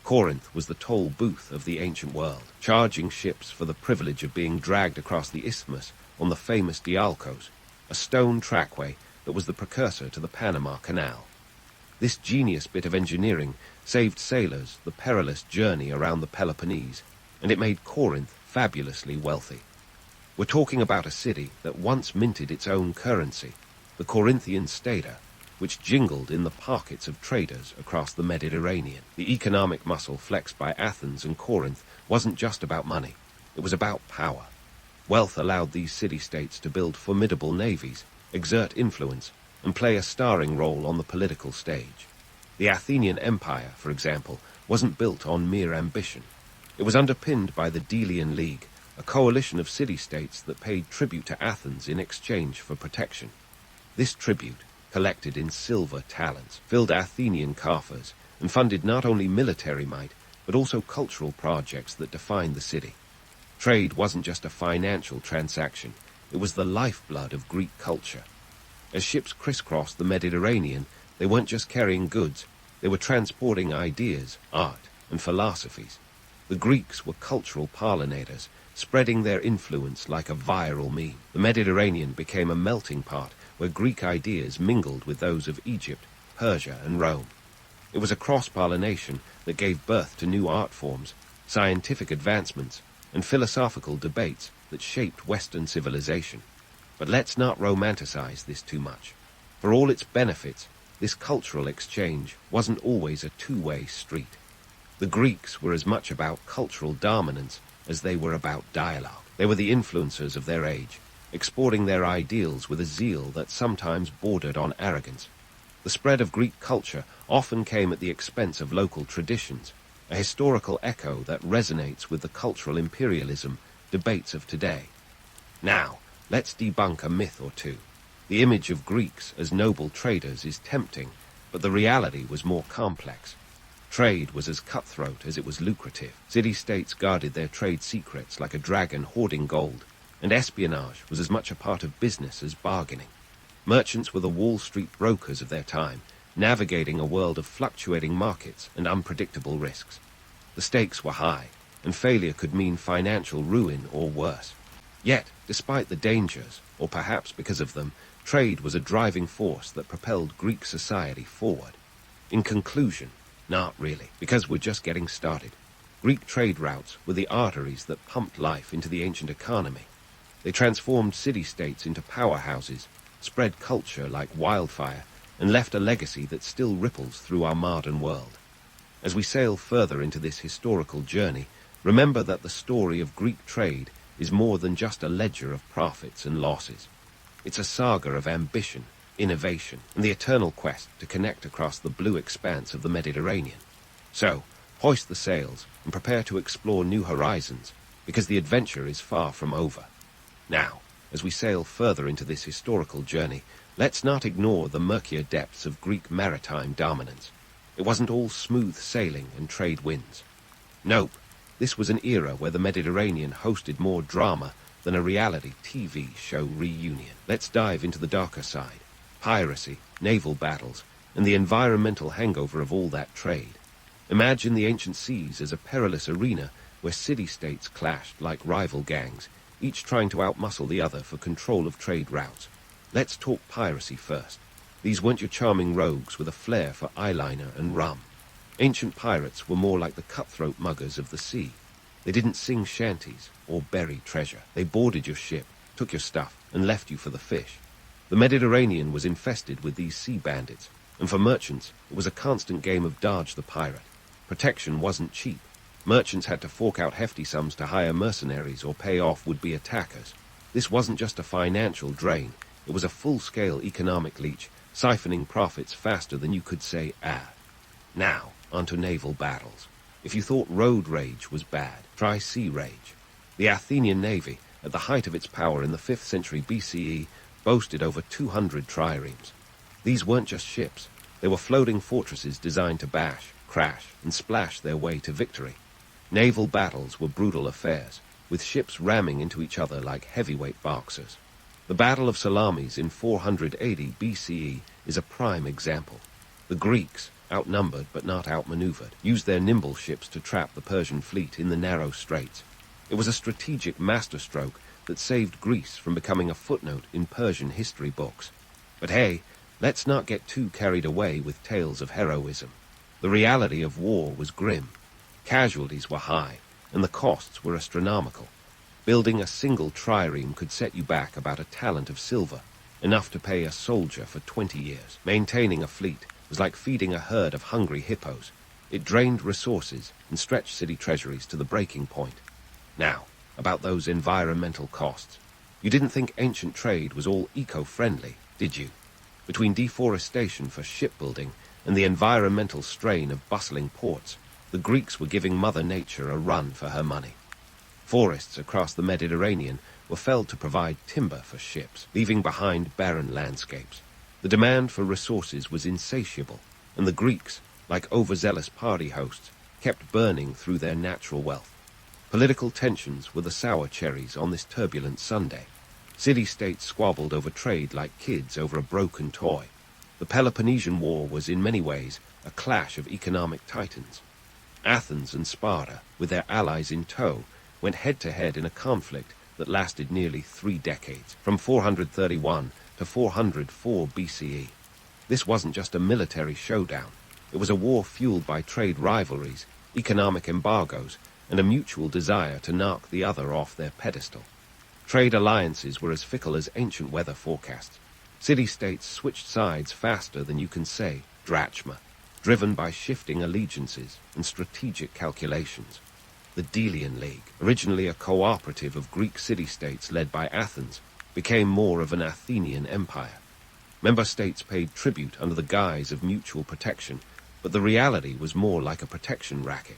Corinth was the toll booth of the ancient world, charging ships for the privilege of being dragged across the isthmus on the famous Dialkos, a stone trackway that was the precursor to the Panama Canal. This genius bit of engineering saved sailors the perilous journey around the Peloponnese, and it made Corinth fabulously wealthy. We're talking about a city that once minted its own currency, the Corinthian stater, which jingled in the pockets of traders across the Mediterranean. The economic muscle flexed by Athens and Corinth wasn't just about money. It was about power. Wealth allowed these city-states to build formidable navies, exert influence, and play a starring role on the political stage. The Athenian Empire, for example, wasn't built on mere ambition. It was underpinned by the Delian League, a coalition of city-states that paid tribute to Athens in exchange for protection. This tribute, collected in silver talents, filled Athenian coffers and funded not only military might, but also cultural projects that defined the city. Trade wasn't just a financial transaction, it was the lifeblood of Greek culture. As ships crisscrossed the Mediterranean, they weren't just carrying goods, they were transporting ideas, art, and philosophies. The Greeks were cultural pollinators, spreading their influence like a viral meme. The Mediterranean became a melting pot where Greek ideas mingled with those of Egypt, Persia, and Rome. It was a cross-pollination that gave birth to new art forms, scientific advancements, and philosophical debates that shaped Western civilization. But let's not romanticize this too much. For all its benefits, this cultural exchange wasn't always a two-way street. The Greeks were as much about cultural dominance as they were about dialogue. They were the influencers of their age, exporting their ideals with a zeal that sometimes bordered on arrogance. The spread of Greek culture often came at the expense of local traditions, a historical echo that resonates with the cultural imperialism debates of today. Now, let's debunk a myth or two. The image of Greeks as noble traders is tempting, but the reality was more complex. Trade was as cutthroat as it was lucrative. City-states guarded their trade secrets like a dragon hoarding gold, and espionage was as much a part of business as bargaining. Merchants were the Wall Street brokers of their time, navigating a world of fluctuating markets and unpredictable risks. The stakes were high, and failure could mean financial ruin or worse. Yet, despite the dangers, or perhaps because of them, trade was a driving force that propelled Greek society forward. In conclusion, not really, because we're just getting started. Greek trade routes were the arteries that pumped life into the ancient economy. They transformed city-states into powerhouses, spread culture like wildfire, and left a legacy that still ripples through our modern world. As we sail further into this historical journey, remember that the story of Greek trade is more than just a ledger of profits and losses. It's a saga of ambition, innovation, and the eternal quest to connect across the blue expanse of the Mediterranean. So, hoist the sails and prepare to explore new horizons, because the adventure is far from over. Now, as we sail further into this historical journey, let's not ignore the murkier depths of Greek maritime dominance. It wasn't all smooth sailing and trade winds. Nope, this was an era where the Mediterranean hosted more drama than a reality TV show reunion. Let's dive into the darker side: piracy, naval battles, and the environmental hangover of all that trade. Imagine the ancient seas as a perilous arena where city-states clashed like rival gangs, each trying to outmuscle the other for control of trade routes. Let's talk piracy first. These weren't your charming rogues with a flair for eyeliner and rum. Ancient pirates were more like the cutthroat muggers of the sea. They didn't sing shanties or bury treasure. They boarded your ship, took your stuff, and left you for the fish. The Mediterranean was infested with these sea bandits, and for merchants, it was a constant game of dodge the pirate. Protection wasn't cheap. Merchants had to fork out hefty sums to hire mercenaries or pay off would-be attackers. This wasn't just a financial drain. It was a full-scale economic leech, siphoning profits faster than you could say ah. Now, onto naval battles. If you thought road rage was bad, try sea rage. The Athenian navy, at the height of its power in the 5th century BCE, boasted over 200 triremes. These weren't just ships. They were floating fortresses designed to bash, crash, and splash their way to victory. Naval battles were brutal affairs, with ships ramming into each other like heavyweight boxers. The Battle of Salamis in 480 BCE is a prime example. The Greeks, outnumbered but not outmaneuvered, used their nimble ships to trap the Persian fleet in the narrow straits. It was a strategic masterstroke that saved Greece from becoming a footnote in Persian history books. But hey, let's not get too carried away with tales of heroism. The reality of war was grim. Casualties were high, and the costs were astronomical. Building a single trireme could set you back about a talent of silver, enough to pay a soldier for 20 years. Maintaining a fleet was like feeding a herd of hungry hippos. It drained resources and stretched city treasuries to the breaking point. Now, about those environmental costs. You didn't think ancient trade was all eco-friendly, did you? Between deforestation for shipbuilding and the environmental strain of bustling ports, the Greeks were giving Mother Nature a run for her money. Forests across the Mediterranean were felled to provide timber for ships, leaving behind barren landscapes. The demand for resources was insatiable, and the Greeks, like overzealous party hosts, kept burning through their natural wealth. Political tensions were the sour cherries on this turbulent Sunday. City-states squabbled over trade like kids over a broken toy. The Peloponnesian War was in many ways a clash of economic titans. Athens and Sparta, with their allies in tow, went head-to-head in a conflict that lasted nearly 3 decades, from 431 to 404 BCE. This wasn't just a military showdown. It was a war fueled by trade rivalries, economic embargoes, and a mutual desire to knock the other off their pedestal. Trade alliances were as fickle as ancient weather forecasts. City-states switched sides faster than you can say drachma, driven by shifting allegiances and strategic calculations. The Delian League, originally a cooperative of Greek city-states led by Athens, became more of an Athenian empire. Member states paid tribute under the guise of mutual protection, but the reality was more like a protection racket.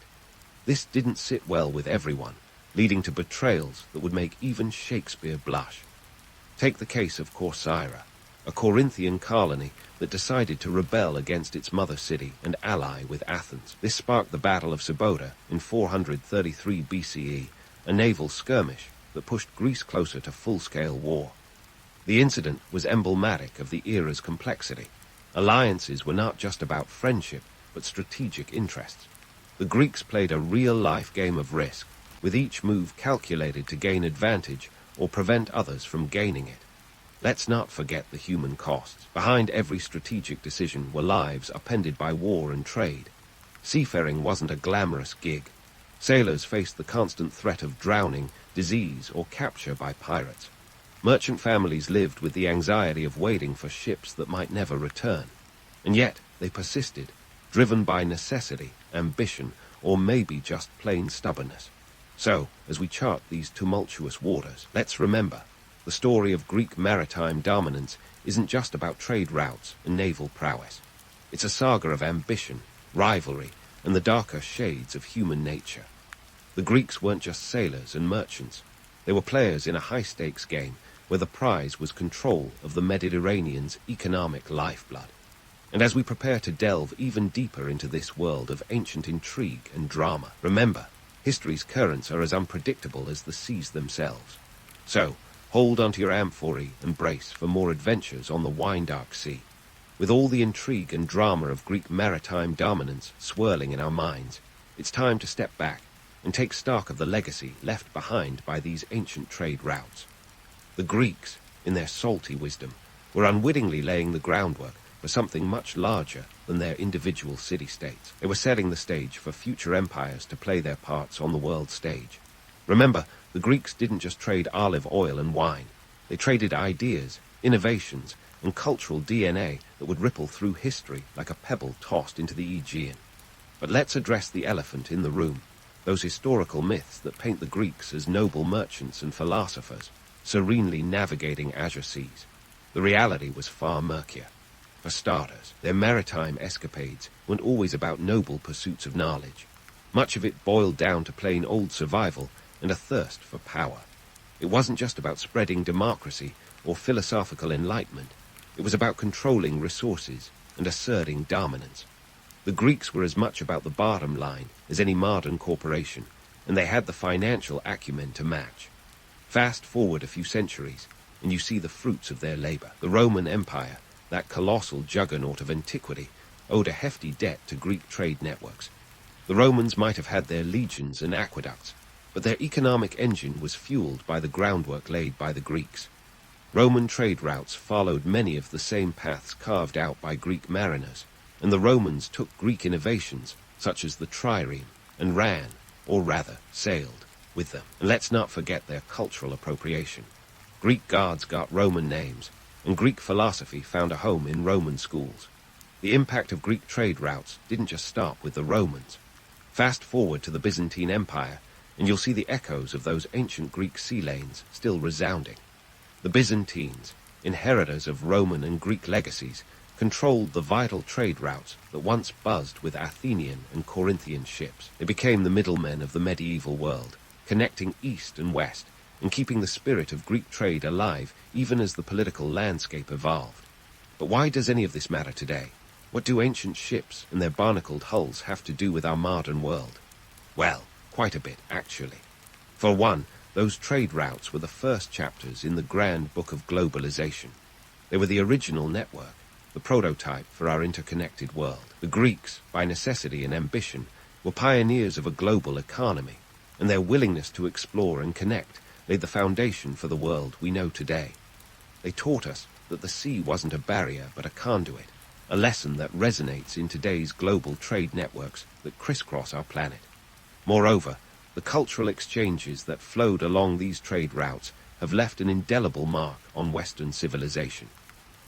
This didn't sit well with everyone, leading to betrayals that would make even Shakespeare blush. Take the case of Corcyra, a Corinthian colony that decided to rebel against its mother city and ally with Athens. This sparked the Battle of Sybota in 433 BCE, a naval skirmish that pushed Greece closer to full-scale war. The incident was emblematic of the era's complexity. Alliances were not just about friendship, but strategic interests. The Greeks played a real-life game of risk, with each move calculated to gain advantage or prevent others from gaining it. Let's not forget the human costs. Behind every strategic decision were lives upended by war and trade. Seafaring wasn't a glamorous gig. Sailors faced the constant threat of drowning, disease, or capture by pirates. Merchant families lived with the anxiety of waiting for ships that might never return. And yet they persisted, driven by necessity, ambition, or maybe just plain stubbornness. So, as we chart these tumultuous waters, let's remember, the story of Greek maritime dominance isn't just about trade routes and naval prowess. It's a saga of ambition, rivalry, and the darker shades of human nature. The Greeks weren't just sailors and merchants. They were players in a high-stakes game where the prize was control of the Mediterranean's economic lifeblood. And as we prepare to delve even deeper into this world of ancient intrigue and drama, remember, history's currents are as unpredictable as the seas themselves. So, hold onto your amphorae and brace for more adventures on the wine-dark sea. With all the intrigue and drama of Greek maritime dominance swirling in our minds, it's time to step back and take stock of the legacy left behind by these ancient trade routes. The Greeks, in their salty wisdom, were unwittingly laying the groundwork for something much larger than their individual city-states. They were setting the stage for future empires to play their parts on the world stage. Remember, the Greeks didn't just trade olive oil and wine. They traded ideas, innovations, and cultural DNA that would ripple through history like a pebble tossed into the Aegean. But let's address the elephant in the room, those historical myths that paint the Greeks as noble merchants and philosophers, serenely navigating azure seas. The reality was far murkier. For starters, their maritime escapades weren't always about noble pursuits of knowledge. Much of it boiled down to plain old survival and a thirst for power. It wasn't just about spreading democracy or philosophical enlightenment. It was about controlling resources and asserting dominance. The Greeks were as much about the bottom line as any modern corporation, and they had the financial acumen to match. Fast forward a few centuries, and you see the fruits of their labor. The Roman Empire, that colossal juggernaut of antiquity, owed a hefty debt to Greek trade networks. The Romans might have had their legions and aqueducts, but their economic engine was fueled by the groundwork laid by the Greeks. Roman trade routes followed many of the same paths carved out by Greek mariners, and the Romans took Greek innovations, such as the trireme, and ran, or rather, sailed, with them. And let's not forget their cultural appropriation. Greek gods got Roman names, and Greek philosophy found a home in Roman schools. The impact of Greek trade routes didn't just stop with the Romans. Fast forward to the Byzantine Empire, and you'll see the echoes of those ancient Greek sea lanes still resounding. The Byzantines, inheritors of Roman and Greek legacies, controlled the vital trade routes that once buzzed with Athenian and Corinthian ships. They became the middlemen of the medieval world, connecting east and west, and keeping the spirit of Greek trade alive even as the political landscape evolved. But why does any of this matter today? What do ancient ships and their barnacled hulls have to do with our modern world? Well, quite a bit, actually. For one, those trade routes were the first chapters in the grand book of globalization. They were the original network, the prototype for our interconnected world. The Greeks, by necessity and ambition, were pioneers of a global economy, and their willingness to explore and connect laid the foundation for the world we know today. They taught us that the sea wasn't a barrier but a conduit, a lesson that resonates in today's global trade networks that crisscross our planet. Moreover, the cultural exchanges that flowed along these trade routes have left an indelible mark on Western civilization.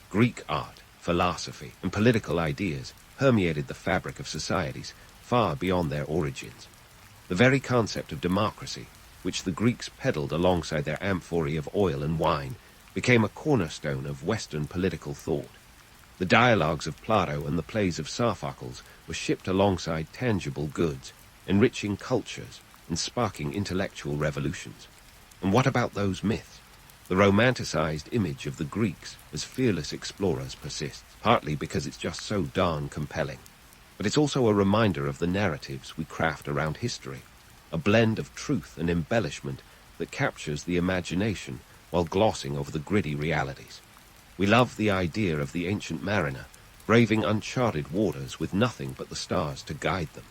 Greek art, philosophy, and political ideas permeated the fabric of societies far beyond their origins. The very concept of democracy, which the Greeks peddled alongside their amphorae of oil and wine, became a cornerstone of Western political thought. The dialogues of Plato and the plays of Sophocles were shipped alongside tangible goods, enriching cultures and sparking intellectual revolutions. And what about those myths? The romanticized image of the Greeks as fearless explorers persists, partly because it's just so darn compelling. But it's also a reminder of the narratives we craft around history, a blend of truth and embellishment that captures the imagination while glossing over the gritty realities. We love the idea of the ancient mariner, braving uncharted waters with nothing but the stars to guide them.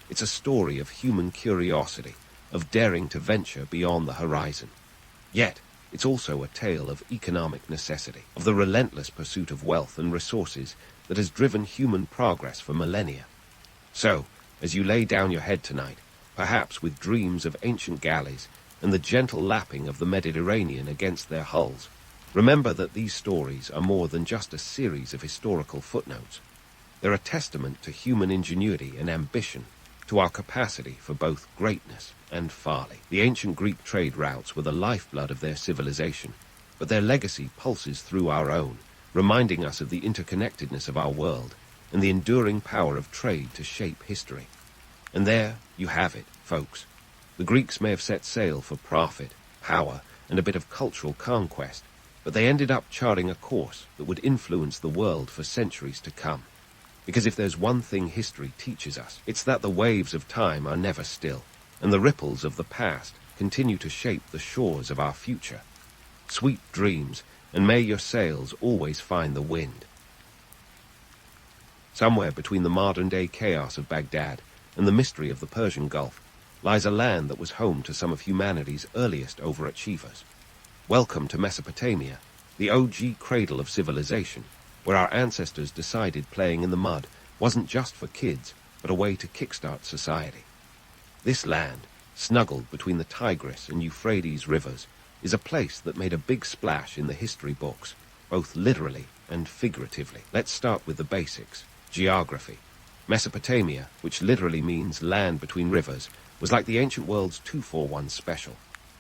It's a story of human curiosity, of daring to venture beyond the horizon. Yet, it's also a tale of economic necessity, of the relentless pursuit of wealth and resources that has driven human progress for millennia. So, as you lay down your head tonight, perhaps with dreams of ancient galleys and the gentle lapping of the Mediterranean against their hulls, remember that these stories are more than just a series of historical footnotes. They're a testament to human ingenuity and ambition, to our capacity for both greatness and Farley. The ancient Greek trade routes were the lifeblood of their civilization, but their legacy pulses through our own, reminding us of the interconnectedness of our world and the enduring power of trade to shape history. And there you have it, folks. The Greeks may have set sail for profit, power, and a bit of cultural conquest, but they ended up charting a course that would influence the world for centuries to come. Because if there's one thing history teaches us, it's that the waves of time are never still, and the ripples of the past continue to shape the shores of our future. Sweet dreams, and may your sails always find the wind. Somewhere between the modern-day chaos of Baghdad and the mystery of the Persian Gulf lies a land that was home to some of humanity's earliest overachievers. Welcome to Mesopotamia, the OG cradle of civilization, where our ancestors decided playing in the mud wasn't just for kids, but a way to kickstart society. This land, snuggled between the Tigris and Euphrates rivers, is a place that made a big splash in the history books, both literally and figuratively. Let's start with the basics. Geography. Mesopotamia, which literally means land between rivers, was like the ancient world's 2-4-1 special.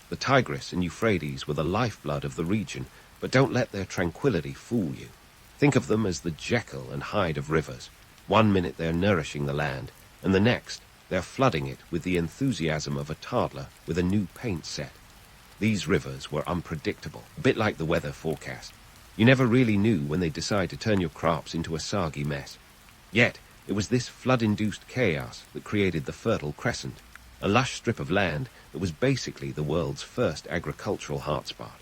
The Tigris and Euphrates were the lifeblood of the region, but don't let their tranquility fool you. Think of them as the Jekyll and Hyde of rivers. One minute they're nourishing the land, and the next they're flooding it with the enthusiasm of a toddler with a new paint set. These rivers were unpredictable, a bit like the weather forecast. You never really knew when they'd decide to turn your crops into a soggy mess. Yet, it was this flood-induced chaos that created the Fertile Crescent, a lush strip of land that was basically the world's first agricultural hotspot.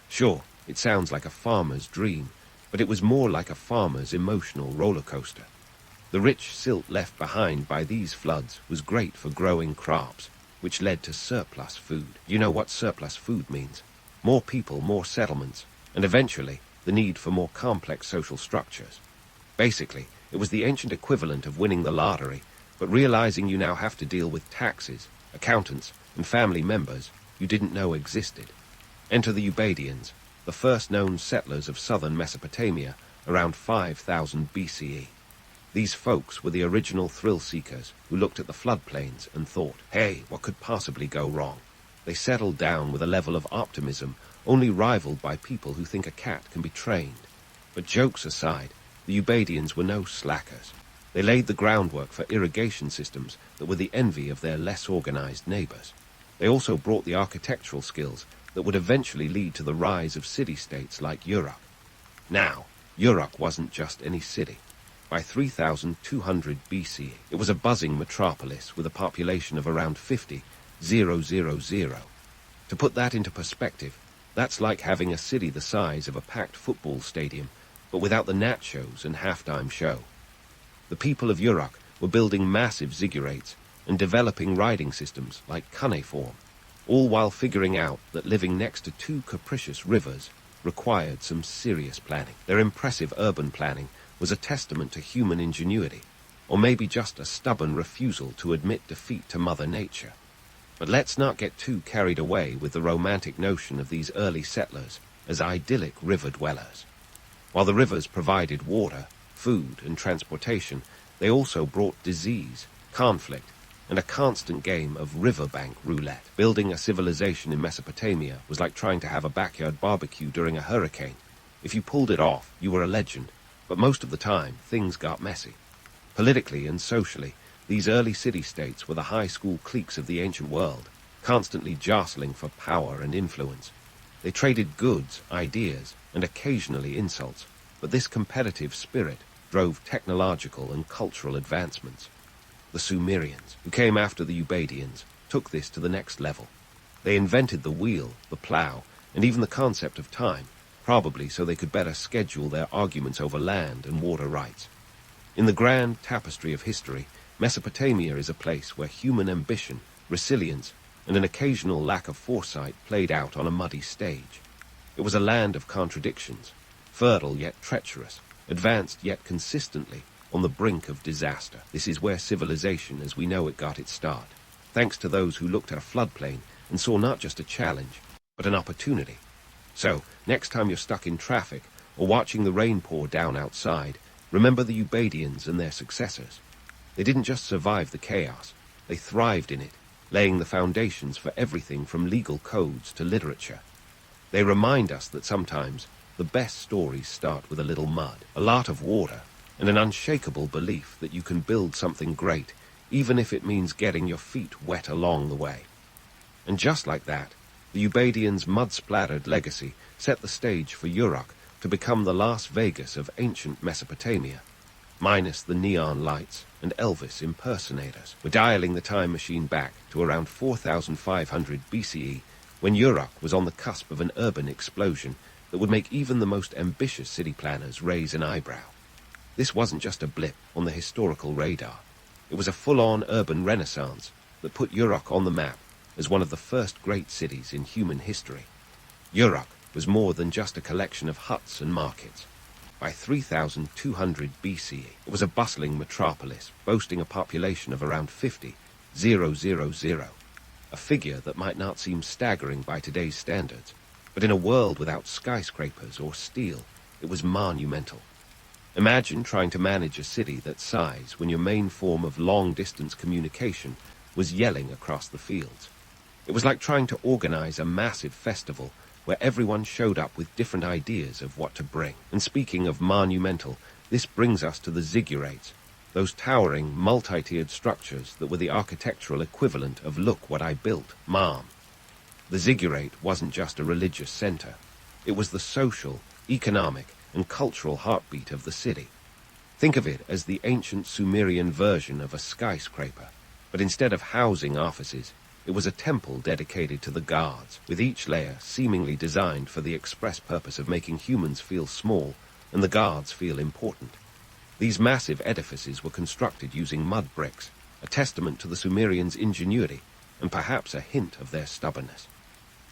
Sure, it sounds like a farmer's dream, but it was more like a farmer's emotional roller coaster. The rich silt left behind by these floods was great for growing crops, which led to surplus food. You know what surplus food means. More people, more settlements, and eventually the need for more complex social structures. Basically, it was the ancient equivalent of winning the lottery, but realizing you now have to deal with taxes, accountants, and family members you didn't know existed. Enter the Ubaidians, the first known settlers of southern Mesopotamia, around 5000 BCE. These folks were the original thrill-seekers who looked at the floodplains and thought, hey, what could possibly go wrong? They settled down with a level of optimism only rivaled by people who think a cat can be trained. But jokes aside, the Ubaidians were no slackers. They laid the groundwork for irrigation systems that were the envy of their less organized neighbors. They also brought the architectural skills that would eventually lead to the rise of city-states like Uruk. Now, Uruk wasn't just any city. By 3200 BCE, it was a buzzing metropolis with a population of around 50,000. To put that into perspective, that's like having a city the size of a packed football stadium, but without the nachos and halftime show. The people of Uruk were building massive ziggurats and developing riding systems like cuneiform, all while figuring out that living next to two capricious rivers required some serious planning. Their impressive urban planning was a testament to human ingenuity, or maybe just a stubborn refusal to admit defeat to Mother Nature. But let's not get too carried away with the romantic notion of these early settlers as idyllic river dwellers. While the rivers provided water, food, and transportation, they also brought disease, conflict, and a constant game of riverbank roulette. Building a civilization in Mesopotamia was like trying to have a backyard barbecue during a hurricane. If you pulled it off, you were a legend, but most of the time, things got messy. Politically and socially, these early city-states were the high school cliques of the ancient world, constantly jostling for power and influence. They traded goods, ideas, and occasionally insults, but this competitive spirit drove technological and cultural advancements. The Sumerians, who came after the Ubaidians, took this to the next level. They invented the wheel, the plow, and even the concept of time, probably so they could better schedule their arguments over land and water rights. In the grand tapestry of history, Mesopotamia is a place where human ambition, resilience, and an occasional lack of foresight played out on a muddy stage. It was a land of contradictions, fertile yet treacherous, advanced yet consistently on the brink of disaster. This is where civilization as we know it got its start, thanks to those who looked at a floodplain and saw not just a challenge, but an opportunity. So, next time you're stuck in traffic or watching the rain pour down outside, remember the Ubaidians and their successors. They didn't just survive the chaos, they thrived in it, laying the foundations for everything from legal codes to literature. They remind us that sometimes the best stories start with a little mud, a lot of water, and an unshakable belief that you can build something great, even if it means getting your feet wet along the way. And just like that, the Ubaidians' mud-splattered legacy set the stage for Uruk to become the Las Vegas of ancient Mesopotamia. Minus the neon lights and Elvis impersonators. We're dialing the time machine back to around 4500 BCE, when Uruk was on the cusp of an urban explosion that would make even the most ambitious city planners raise an eyebrow. This wasn't just a blip on the historical radar. It was a full-on urban renaissance that put Uruk on the map as one of the first great cities in human history. Uruk was more than just a collection of huts and markets. By 3200 BCE, it was a bustling metropolis boasting a population of around 50,000, a figure that might not seem staggering by today's standards, but in a world without skyscrapers or steel, it was monumental. Imagine trying to manage a city that size when your main form of long-distance communication was yelling across the fields. It was like trying to organize a massive festival where everyone showed up with different ideas of what to bring. And speaking of monumental, this brings us to the ziggurats, those towering, multi-tiered structures that were the architectural equivalent of "look what I built, Mom." The ziggurat wasn't just a religious center. It was the social, economic, and cultural heartbeat of the city. Think of it as the ancient Sumerian version of a skyscraper, but instead of housing offices, it was a temple dedicated to the gods, with each layer seemingly designed for the express purpose of making humans feel small and the gods feel important. These massive edifices were constructed using mud bricks, a testament to the Sumerians' ingenuity and perhaps a hint of their stubbornness.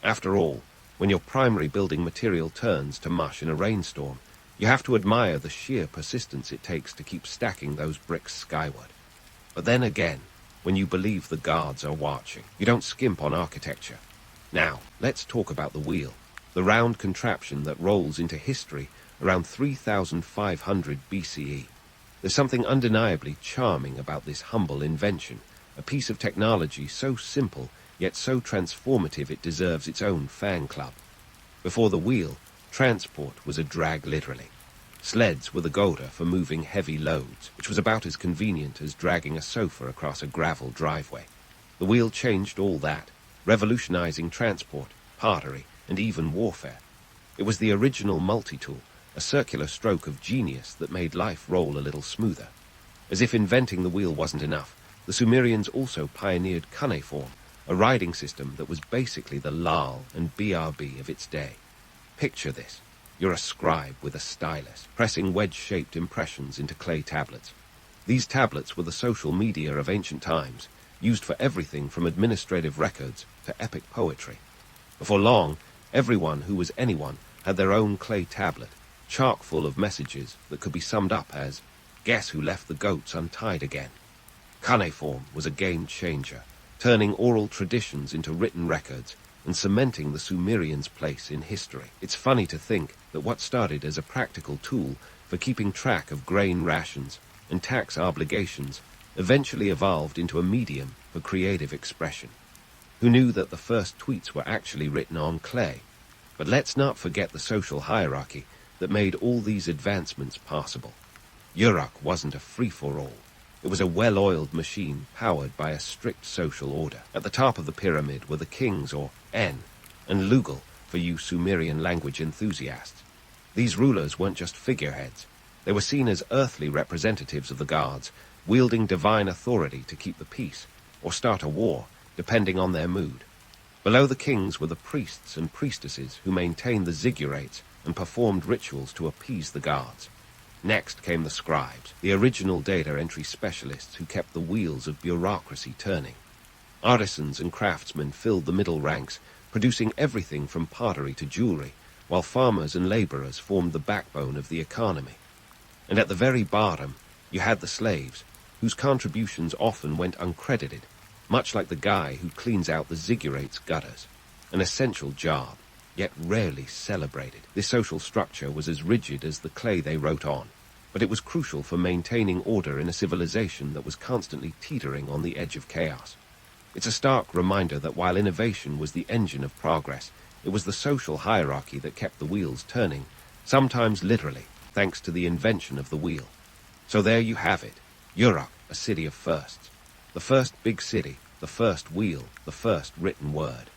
After all, when your primary building material turns to mush in a rainstorm, you have to admire the sheer persistence it takes to keep stacking those bricks skyward. But then again, when you believe the gods are watching, you don't skimp on architecture. Now, let's talk about the wheel, the round contraption that rolls into history around 3500 BCE. There's something undeniably charming about this humble invention, a piece of technology so simple yet so transformative it deserves its own fan club. Before the wheel, transport was a drag literally. Sleds were the goda for moving heavy loads, which was about as convenient as dragging a sofa across a gravel driveway. The wheel changed all that, revolutionizing transport, pottery, and even warfare. It was the original multi-tool, a circular stroke of genius that made life roll a little smoother. As if inventing the wheel wasn't enough, the Sumerians also pioneered cuneiform, a riding system that was basically the Lal and BRB of its day. Picture this. You're a scribe with a stylus, pressing wedge-shaped impressions into clay tablets. These tablets were the social media of ancient times, used for everything from administrative records to epic poetry. Before long, everyone who was anyone had their own clay tablet, chock full of messages that could be summed up as, "Guess who left the goats untied again?" Cuneiform was a game-changer, turning oral traditions into written records and cementing the Sumerians' place in history. It's funny to think that what started as a practical tool for keeping track of grain rations and tax obligations eventually evolved into a medium for creative expression. Who knew that the first tweets were actually written on clay? But let's not forget the social hierarchy that made all these advancements possible. Uruk wasn't a free-for-all. It was a well-oiled machine powered by a strict social order. At the top of the pyramid were the kings, or En, and Lugal, for you Sumerian language enthusiasts. These rulers weren't just figureheads. They were seen as earthly representatives of the gods, wielding divine authority to keep the peace, or start a war, depending on their mood. Below the kings were the priests and priestesses who maintained the ziggurats and performed rituals to appease the gods. Next came the scribes, the original data entry specialists who kept the wheels of bureaucracy turning. Artisans and craftsmen filled the middle ranks, producing everything from pottery to jewelry, while farmers and laborers formed the backbone of the economy. And at the very bottom, you had the slaves, whose contributions often went uncredited, much like the guy who cleans out the ziggurate's gutters. An essential job, yet rarely celebrated. This social structure was as rigid as the clay they wrote on, but it was crucial for maintaining order in a civilization that was constantly teetering on the edge of chaos. It's a stark reminder that while innovation was the engine of progress, it was the social hierarchy that kept the wheels turning, sometimes literally, thanks to the invention of the wheel. So there you have it, Uruk, a city of firsts. The first big city, the first wheel, the first written word.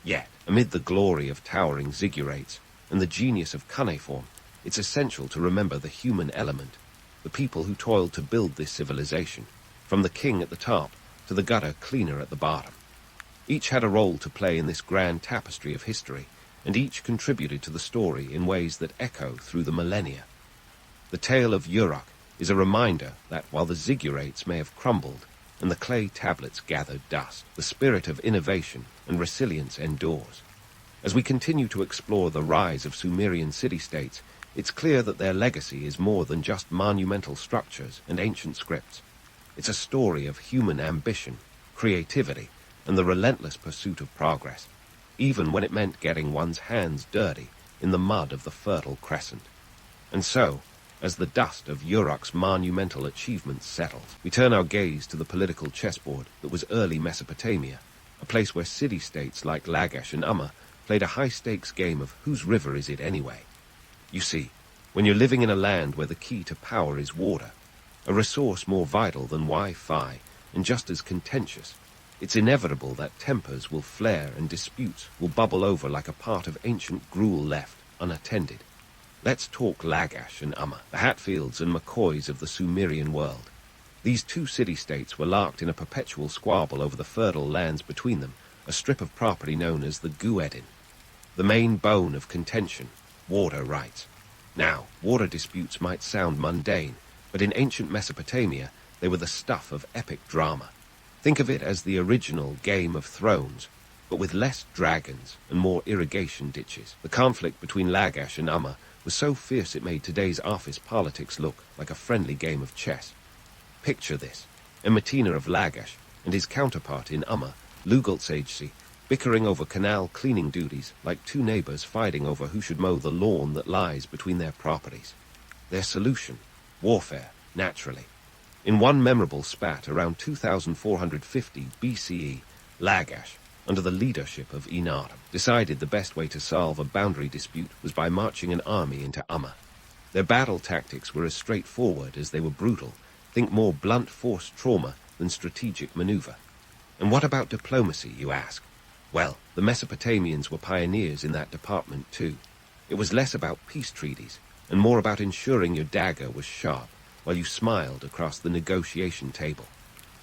Yet, amid the glory of towering ziggurats and the genius of cuneiform, it's essential to remember the human element, the people who toiled to build this civilization, from the king at the top to the gutter cleaner at the bottom. Each had a role to play in this grand tapestry of history, and each contributed to the story in ways that echo through the millennia. The tale of Uruk is a reminder that while the ziggurats may have crumbled and the clay tablets gathered dust, the spirit of innovation and resilience endures. As we continue to explore the rise of Sumerian city-states, it's clear that their legacy is more than just monumental structures and ancient scripts. It's a story of human ambition, creativity, and the relentless pursuit of progress, even when it meant getting one's hands dirty in the mud of the Fertile Crescent. And so, as the dust of Uruk's monumental achievements settles, we turn our gaze to the political chessboard that was early Mesopotamia, a place where city-states like Lagash and Umma played a high-stakes game of whose river is it anyway. You see, when you're living in a land where the key to power is water, a resource more vital than Wi-Fi and just as contentious, it's inevitable that tempers will flare and disputes will bubble over like a part of ancient gruel left unattended. Let's talk Lagash and Umma, the Hatfields and McCoys of the Sumerian world. These two city-states were locked in a perpetual squabble over the fertile lands between them, a strip of property known as the Guedin. The main bone of contention, water rights. Now, water disputes might sound mundane, but in ancient Mesopotamia, they were the stuff of epic drama. Think of it as the original Game of Thrones, but with less dragons and more irrigation ditches. The conflict between Lagash and Umma was so fierce it made today's office politics look like a friendly game of chess. Picture this, Ematina of Lagash and his counterpart in Umma, Lugultsagesi, bickering over canal cleaning duties like two neighbors fighting over who should mow the lawn that lies between their properties. Their solution? Warfare, naturally. In one memorable spat around 2450 BCE, Lagash, under the leadership of Inartum, decided the best way to solve a boundary dispute was by marching an army into Umma. Their battle tactics were as straightforward as they were brutal. Think more blunt force trauma than strategic maneuver. And what about diplomacy, you ask? Well, the Mesopotamians were pioneers in that department too. It was less about peace treaties and more about ensuring your dagger was sharp while you smiled across the negotiation table.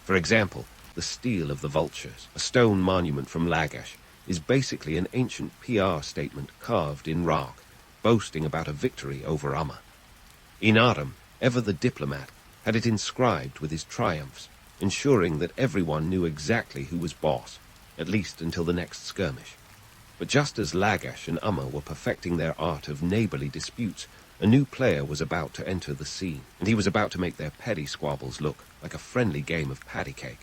For example, the Stele of the Vultures, a stone monument from Lagash, is basically an ancient PR statement carved in rock, boasting about a victory over Umma. Inartum, ever the diplomat, had it inscribed with his triumphs, ensuring that everyone knew exactly who was boss, at least until the next skirmish. But just as Lagash and Umma were perfecting their art of neighborly disputes, a new player was about to enter the scene, and he was about to make their petty squabbles look like a friendly game of patty cake.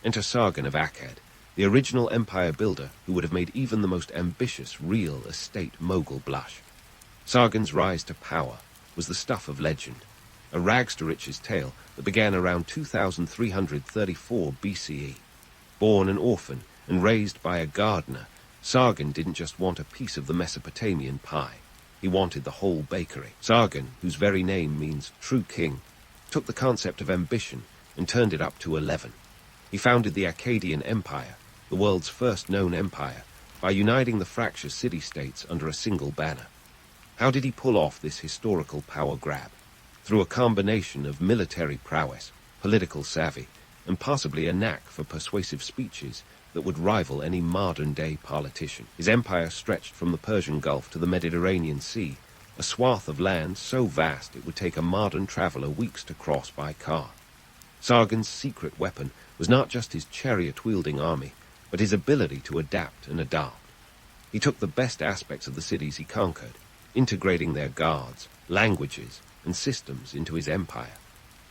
Enter Sargon of Akkad, the original empire builder who would have made even the most ambitious real estate mogul blush. Sargon's rise to power was the stuff of legend, a rags-to-riches tale that began around 2334 BCE. Born an orphan and raised by a gardener, Sargon didn't just want a piece of the Mesopotamian pie. He wanted the whole bakery. Sargon, whose very name means true king, took the concept of ambition and turned it up to 11. He founded the Akkadian Empire, the world's first known empire, by uniting the fractious city-states under a single banner. How did he pull off this historical power grab? Through a combination of military prowess, political savvy, and possibly a knack for persuasive speeches that would rival any modern-day politician. His empire stretched from the Persian Gulf to the Mediterranean Sea, a swath of land so vast it would take a modern traveler weeks to cross by car. Sargon's secret weapon was not just his chariot-wielding army, but his ability to adapt and adopt. He took the best aspects of the cities he conquered, integrating their gods, languages, and systems into his empire.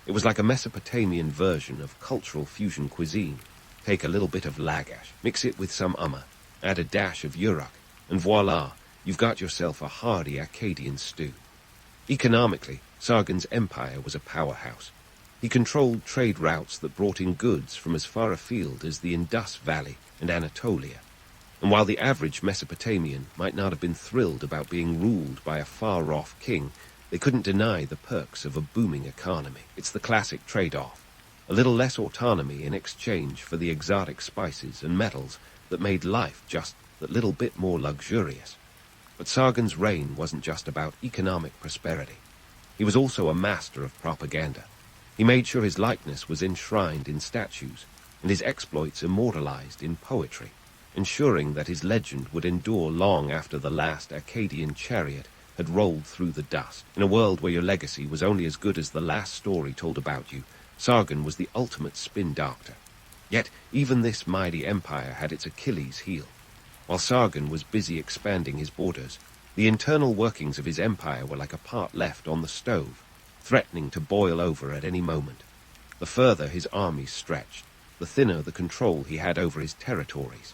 It was like a Mesopotamian version of cultural fusion cuisine. Take a little bit of Lagash, mix it with some Umma, add a dash of Uruk, and voila, you've got yourself a hearty Akkadian stew. Economically, Sargon's empire was a powerhouse. He controlled trade routes that brought in goods from as far afield as the Indus Valley and Anatolia. And while the average Mesopotamian might not have been thrilled about being ruled by a far-off king, they couldn't deny the perks of a booming economy. It's the classic trade-off. A little less autonomy in exchange for the exotic spices and metals that made life just that little bit more luxurious. But Sargon's reign wasn't just about economic prosperity. He was also a master of propaganda. He made sure his likeness was enshrined in statues and his exploits immortalized in poetry, ensuring that his legend would endure long after the last Akkadian chariot had rolled through the dust. In a world where your legacy was only as good as the last story told about you, Sargon was the ultimate spin doctor. Yet even this mighty empire had its Achilles heel. While Sargon was busy expanding his borders, the internal workings of his empire were like a part left on the stove, threatening to boil over at any moment. The further his armies stretched, the thinner the control he had over his territories.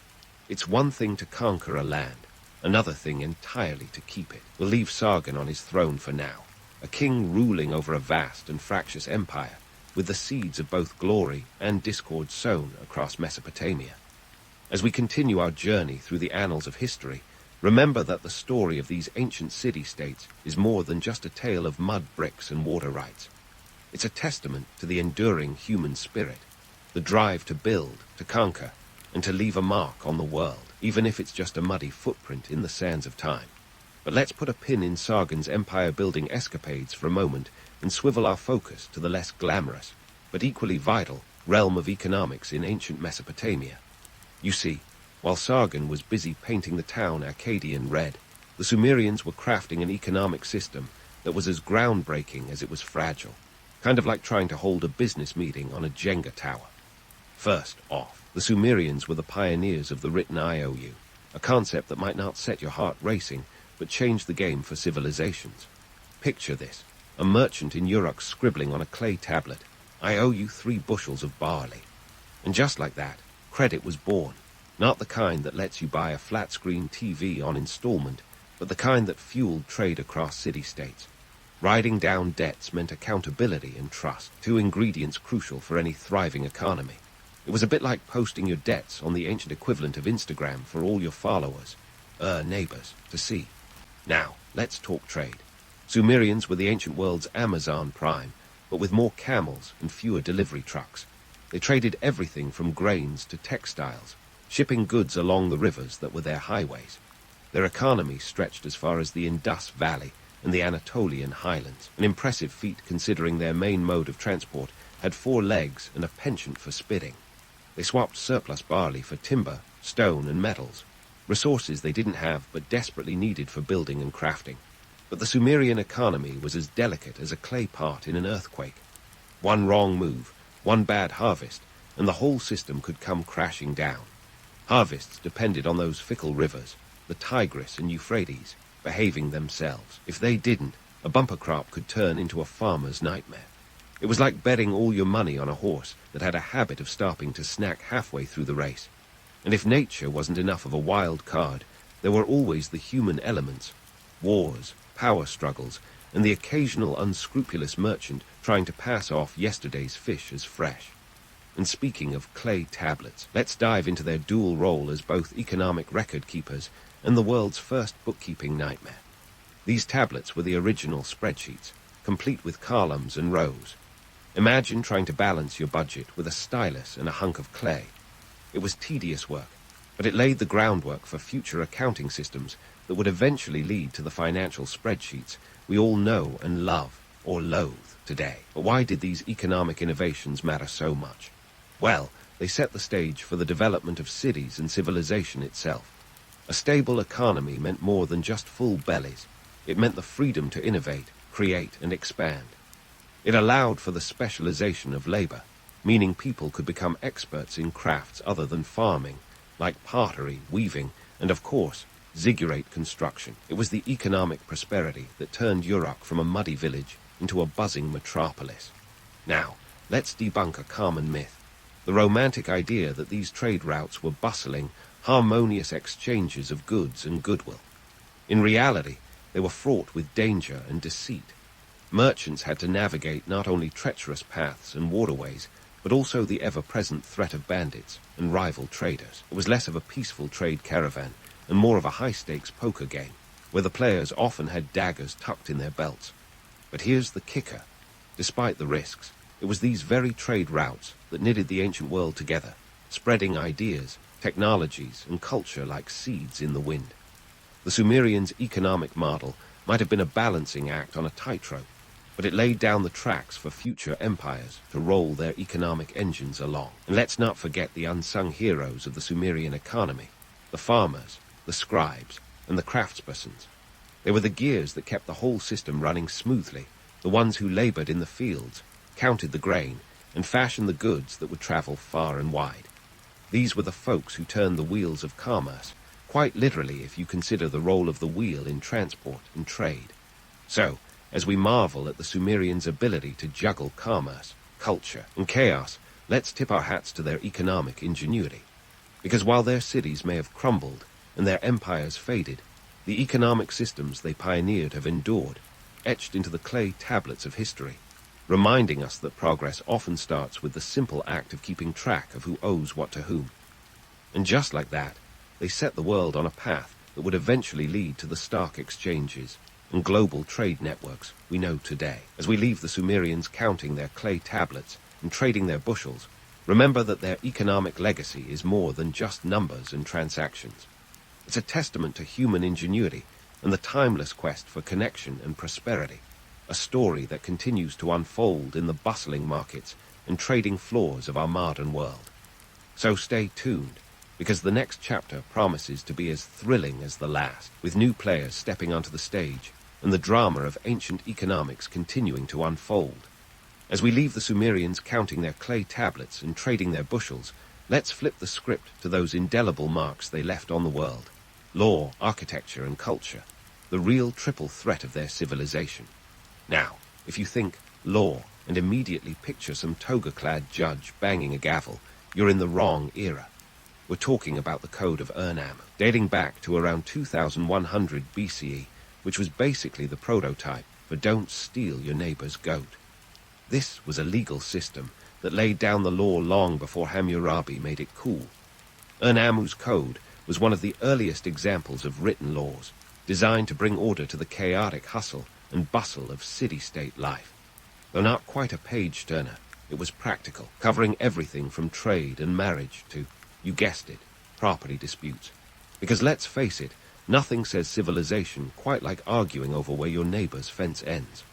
It's one thing to conquer a land, another thing entirely to keep it. We'll leave Sargon on his throne for now, a king ruling over a vast and fractious empire, with the seeds of both glory and discord sown across Mesopotamia. As we continue our journey through the annals of history, remember that the story of these ancient city-states is more than just a tale of mud bricks and water rights. It's a testament to the enduring human spirit, the drive to build, to conquer, and to leave a mark on the world, even if it's just a muddy footprint in the sands of time. But let's put a pin in Sargon's empire-building escapades for a moment and swivel our focus to the less glamorous, but equally vital, realm of economics in ancient Mesopotamia. You see, while Sargon was busy painting the town Akkadian red, the Sumerians were crafting an economic system that was as groundbreaking as it was fragile, kind of like trying to hold a business meeting on a Jenga tower. First off, the Sumerians were the pioneers of the written IOU, a concept that might not set your heart racing, but change the game for civilizations. Picture this, a merchant in Uruk scribbling on a clay tablet, "I owe you 3 bushels of barley." And just like that, credit was born, not the kind that lets you buy a flat-screen TV on installment, but the kind that fueled trade across city-states. Riding down debts meant accountability and trust, 2 ingredients crucial for any thriving economy. It was a bit like posting your debts on the ancient equivalent of Instagram for all your followers, neighbors, to see. Now, let's talk trade. Sumerians were the ancient world's Amazon Prime, but with more camels and fewer delivery trucks. They traded everything from grains to textiles, shipping goods along the rivers that were their highways. Their economy stretched as far as the Indus Valley and the Anatolian highlands, an impressive feat considering their main mode of transport had 4 legs and a penchant for spitting. They swapped surplus barley for timber, stone, and metals, resources they didn't have but desperately needed for building and crafting. But the Sumerian economy was as delicate as a clay pot in an earthquake. One wrong move, one bad harvest, and the whole system could come crashing down. Harvests depended on those fickle rivers, the Tigris and Euphrates, behaving themselves. If they didn't, a bumper crop could turn into a farmer's nightmare. It was like betting all your money on a horse that had a habit of stopping to snack halfway through the race. And if nature wasn't enough of a wild card, there were always the human elements, wars, power struggles, and the occasional unscrupulous merchant trying to pass off yesterday's fish as fresh. And speaking of clay tablets, let's dive into their dual role as both economic record keepers and the world's first bookkeeping nightmare. These tablets were the original spreadsheets, complete with columns and rows. Imagine trying to balance your budget with a stylus and a hunk of clay. It was tedious work, but it laid the groundwork for future accounting systems that would eventually lead to the financial spreadsheets we all know and love, or loathe, today. But why did these economic innovations matter so much? Well, they set the stage for the development of cities and civilization itself. A stable economy meant more than just full bellies. It meant the freedom to innovate, create, and expand. It allowed for the specialization of labor, meaning people could become experts in crafts other than farming, like pottery, weaving, and of course, ziggurat construction. It was the economic prosperity that turned Uruk from a muddy village into a buzzing metropolis. Now, let's debunk a common myth, the romantic idea that these trade routes were bustling, harmonious exchanges of goods and goodwill. In reality, they were fraught with danger and deceit. Merchants had to navigate not only treacherous paths and waterways, but also the ever-present threat of bandits and rival traders. It was less of a peaceful trade caravan and more of a high-stakes poker game, where the players often had daggers tucked in their belts. But here's the kicker. Despite the risks, it was these very trade routes that knitted the ancient world together, spreading ideas, technologies, and culture like seeds in the wind. The Sumerians' economic model might have been a balancing act on a tightrope, but it laid down the tracks for future empires to roll their economic engines along. And let's not forget the unsung heroes of the Sumerian economy, the farmers, the scribes, and the craftspersons. They were the gears that kept the whole system running smoothly, the ones who labored in the fields, counted the grain, and fashioned the goods that would travel far and wide. These were the folks who turned the wheels of commerce, quite literally if you consider the role of the wheel in transport and trade. So, as we marvel at the Sumerians' ability to juggle commerce, culture, and chaos, let's tip our hats to their economic ingenuity. Because while their cities may have crumbled and their empires faded, the economic systems they pioneered have endured, etched into the clay tablets of history, reminding us that progress often starts with the simple act of keeping track of who owes what to whom. And just like that, they set the world on a path that would eventually lead to the stock exchanges and global trade networks we know today. As we leave the Sumerians counting their clay tablets and trading their bushels, remember that their economic legacy is more than just numbers and transactions. It's a testament to human ingenuity and the timeless quest for connection and prosperity, a story that continues to unfold in the bustling markets and trading floors of our modern world. So stay tuned, because the next chapter promises to be as thrilling as the last, with new players stepping onto the stage and the drama of ancient economics continuing to unfold. As we leave the Sumerians counting their clay tablets and trading their bushels, let's flip the script to those indelible marks they left on the world: law, architecture, and culture, the real triple threat of their civilization. Now, if you think law and immediately picture some toga-clad judge banging a gavel, you're in the wrong era. We're talking about the Code of Urnam, dating back to around 2100 BCE, which was basically the prototype for don't steal your neighbor's goat. This was a legal system that laid down the law long before Hammurabi made it cool. Urnammu's code was one of the earliest examples of written laws, designed to bring order to the chaotic hustle and bustle of city-state life. Though not quite a page-turner, it was practical, covering everything from trade and marriage to, you guessed it, property disputes. Because let's face it, nothing says civilization quite like arguing over where your neighbor's fence ends.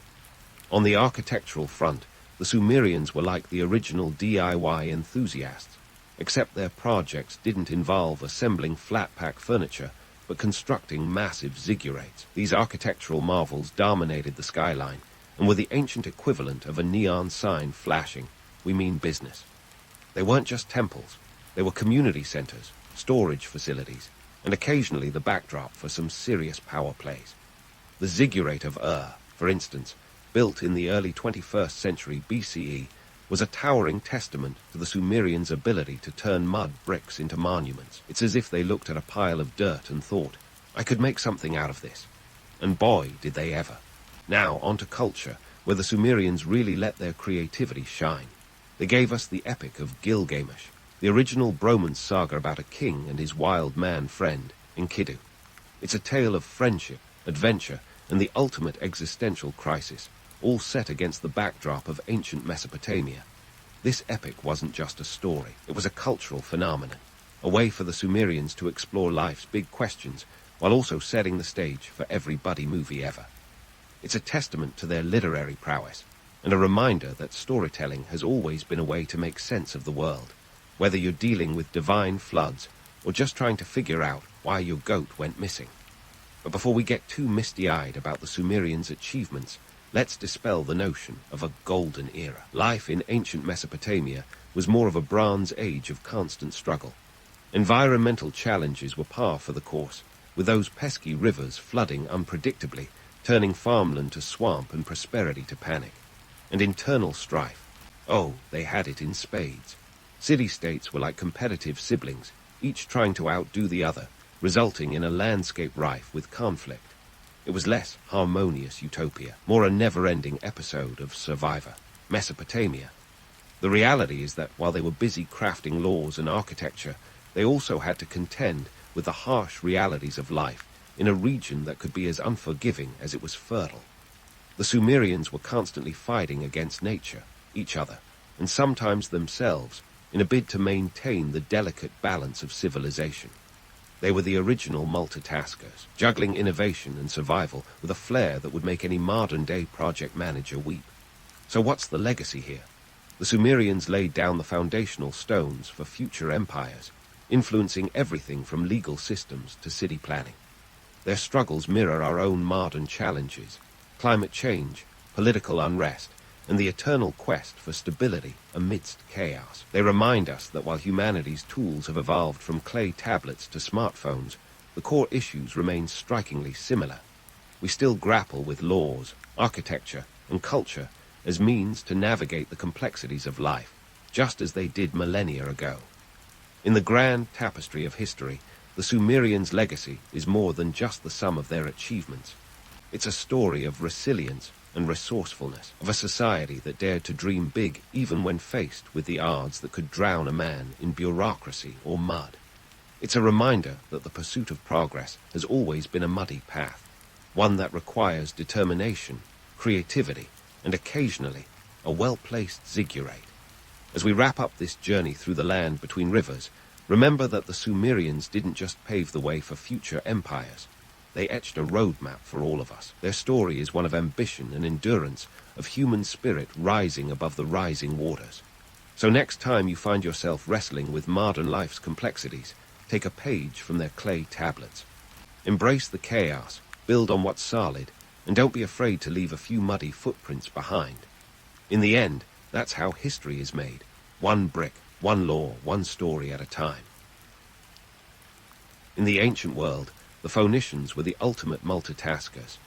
On the architectural front, the Sumerians were like the original DIY enthusiasts, except their projects didn't involve assembling flat-pack furniture, but constructing massive ziggurats. These architectural marvels dominated the skyline, and were the ancient equivalent of a neon sign flashing. We mean business. They weren't just temples. They were community centers, storage facilities, and occasionally the backdrop for some serious power plays. The ziggurat of Ur, for instance, built in the early 21st century BCE, was a towering testament to the Sumerians' ability to turn mud bricks into monuments. It's as if they looked at a pile of dirt and thought, I could make something out of this. And boy, did they ever. Now, on to culture, where the Sumerians really let their creativity shine. They gave us the epic of Gilgamesh, the original bromance saga about a king and his wild man friend, Enkidu. It's a tale of friendship, adventure, and the ultimate existential crisis, all set against the backdrop of ancient Mesopotamia. This epic wasn't just a story, it was a cultural phenomenon, a way for the Sumerians to explore life's big questions while also setting the stage for every buddy movie ever. It's a testament to their literary prowess, and a reminder that storytelling has always been a way to make sense of the world, whether you're dealing with divine floods or just trying to figure out why your goat went missing. But before we get too misty-eyed about the Sumerians' achievements, let's dispel the notion of a golden era. Life in ancient Mesopotamia was more of a Bronze Age of constant struggle. Environmental challenges were par for the course, with those pesky rivers flooding unpredictably, turning farmland to swamp and prosperity to panic. And internal strife, oh, they had it in spades. City-states were like competitive siblings, each trying to outdo the other, resulting in a landscape rife with conflict. It It was less harmonious utopia, more a never-ending episode of Survivor, Mesopotamia. The reality is that while they were busy crafting laws and architecture, they also had to contend with the harsh realities of life in a region that could be as unforgiving as it was fertile. The Sumerians were constantly fighting against nature, each other, and sometimes themselves, in a bid to maintain the delicate balance of civilization. They were the original multitaskers, juggling innovation and survival with a flair that would make any modern-day project manager weep. So what's the legacy here? The Sumerians laid down the foundational stones for future empires, influencing everything from legal systems to city planning. Their struggles mirror our own modern challenges: climate change, political unrest, and the eternal quest for stability amidst chaos. They remind us that while humanity's tools have evolved from clay tablets to smartphones, the core issues remain strikingly similar. We still grapple with laws, architecture, and culture as means to navigate the complexities of life, just as they did millennia ago. In the grand tapestry of history, the Sumerians' legacy is more than just the sum of their achievements. It's a story of resilience and resourcefulness, of a society that dared to dream big even when faced with the odds that could drown a man in bureaucracy or mud. It's a reminder that the pursuit of progress has always been a muddy path, one that requires determination, creativity, and occasionally a well-placed ziggurat. As we wrap up this journey through the land between rivers, remember that the Sumerians didn't just pave the way for future empires. They etched a roadmap for all of us. Their story is one of ambition and endurance, of human spirit rising above the rising waters. So next time you find yourself wrestling with modern life's complexities, take a page from their clay tablets. Embrace the chaos, build on what's solid, and don't be afraid to leave a few muddy footprints behind. In the end, that's how history is made. One brick, one law, one story at a time. In the ancient world, the Phoenicians were the ultimate multitaskers.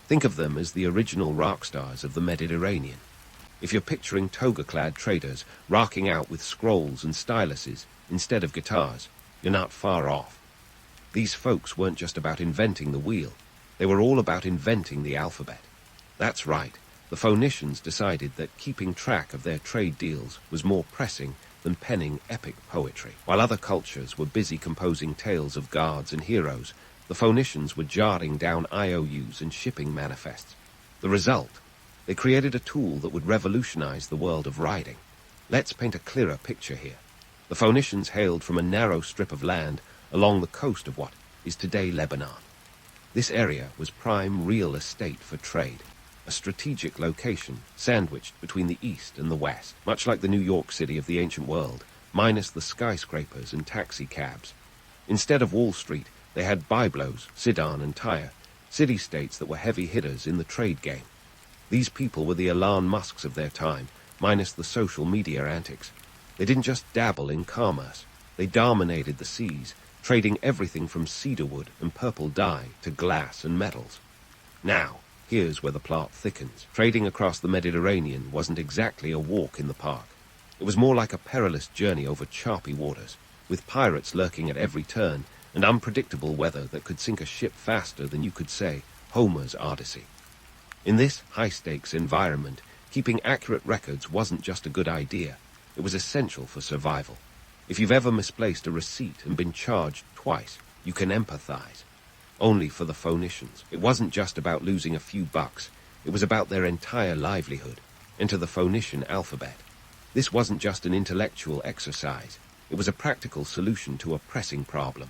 Think of them as the original rock stars of the Mediterranean. If you're picturing toga-clad traders rocking out with scrolls and styluses instead of guitars, you're not far off. These folks weren't just about inventing the wheel. They were all about inventing the alphabet. That's right. The Phoenicians decided that keeping track of their trade deals was more pressing than penning epic poetry. While other cultures were busy composing tales of gods and heroes, the Phoenicians were jotting down IOUs and shipping manifests. The result? They created a tool that would revolutionize the world of writing. Let's paint a clearer picture here. The Phoenicians hailed from a narrow strip of land along the coast of what is today Lebanon. This area was prime real estate for trade, a strategic location sandwiched between the east and the west, much like the New York City of the ancient world, minus the skyscrapers and taxi cabs. Instead of Wall Street, they had Byblos, Sidon, and Tyre, city-states that were heavy hitters in the trade game. These people were the Elon Musks of their time, minus the social media antics. They didn't just dabble in commerce. They dominated the seas, trading everything from cedarwood and purple dye to glass and metals. Now, here's where the plot thickens. Trading across the Mediterranean wasn't exactly a walk in the park. It was more like a perilous journey over choppy waters, with pirates lurking at every turn and unpredictable weather that could sink a ship faster than you could say Homer's Odyssey. In this high-stakes environment, keeping accurate records wasn't just a good idea. It was essential for survival. If you've ever misplaced a receipt and been charged twice, you can empathize. Only for the Phoenicians, it wasn't just about losing a few bucks. It was about their entire livelihood. Enter the Phoenician alphabet. This wasn't just an intellectual exercise. It was a practical solution to a pressing problem.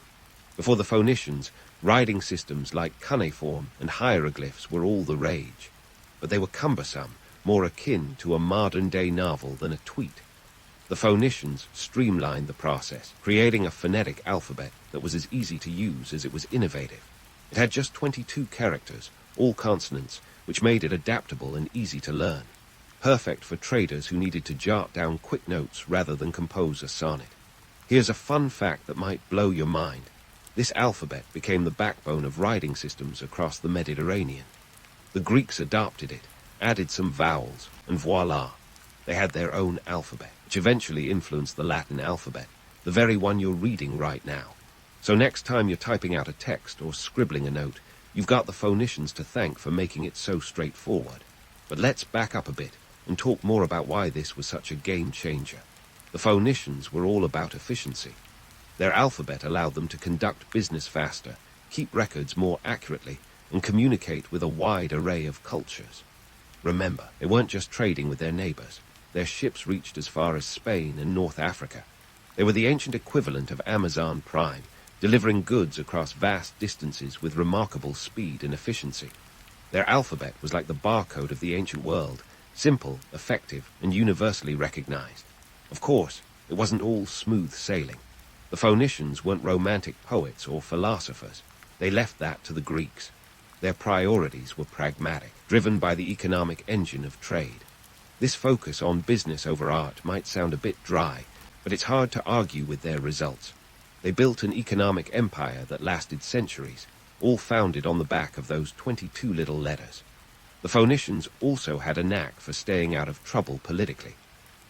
Before the Phoenicians, writing systems like cuneiform and hieroglyphs were all the rage. But they were cumbersome, more akin to a modern-day novel than a tweet. The Phoenicians streamlined the process, creating a phonetic alphabet that was as easy to use as it was innovative. It had just 22 characters, all consonants, which made it adaptable and easy to learn. Perfect for traders who needed to jot down quick notes rather than compose a sonnet. Here's a fun fact that might blow your mind. This alphabet became the backbone of writing systems across the Mediterranean. The Greeks adopted it, added some vowels, and voila, they had their own alphabet, which eventually influenced the Latin alphabet, the very one you're reading right now. So next time you're typing out a text or scribbling a note, You've got the Phoenicians to thank for making it so straightforward. But let's back up a bit and talk more about why this was such a game changer. The Phoenicians were all about efficiency. Their alphabet allowed them to conduct business faster, keep records more accurately, and communicate with a wide array of cultures. Remember, they weren't just trading with their neighbors. Their ships reached as far as Spain and North Africa. They were the ancient equivalent of Amazon Prime, delivering goods across vast distances with remarkable speed and efficiency. Their alphabet was like the barcode of the ancient world, simple, effective, and universally recognized. Of course, it wasn't all smooth sailing. The Phoenicians weren't romantic poets or philosophers. They left that to the Greeks. Their priorities were pragmatic, driven by the economic engine of trade. This focus on business over art might sound a bit dry, but it's hard to argue with their results. They built an economic empire that lasted centuries, all founded on the back of those 22 little letters. The Phoenicians also had a knack for staying out of trouble politically.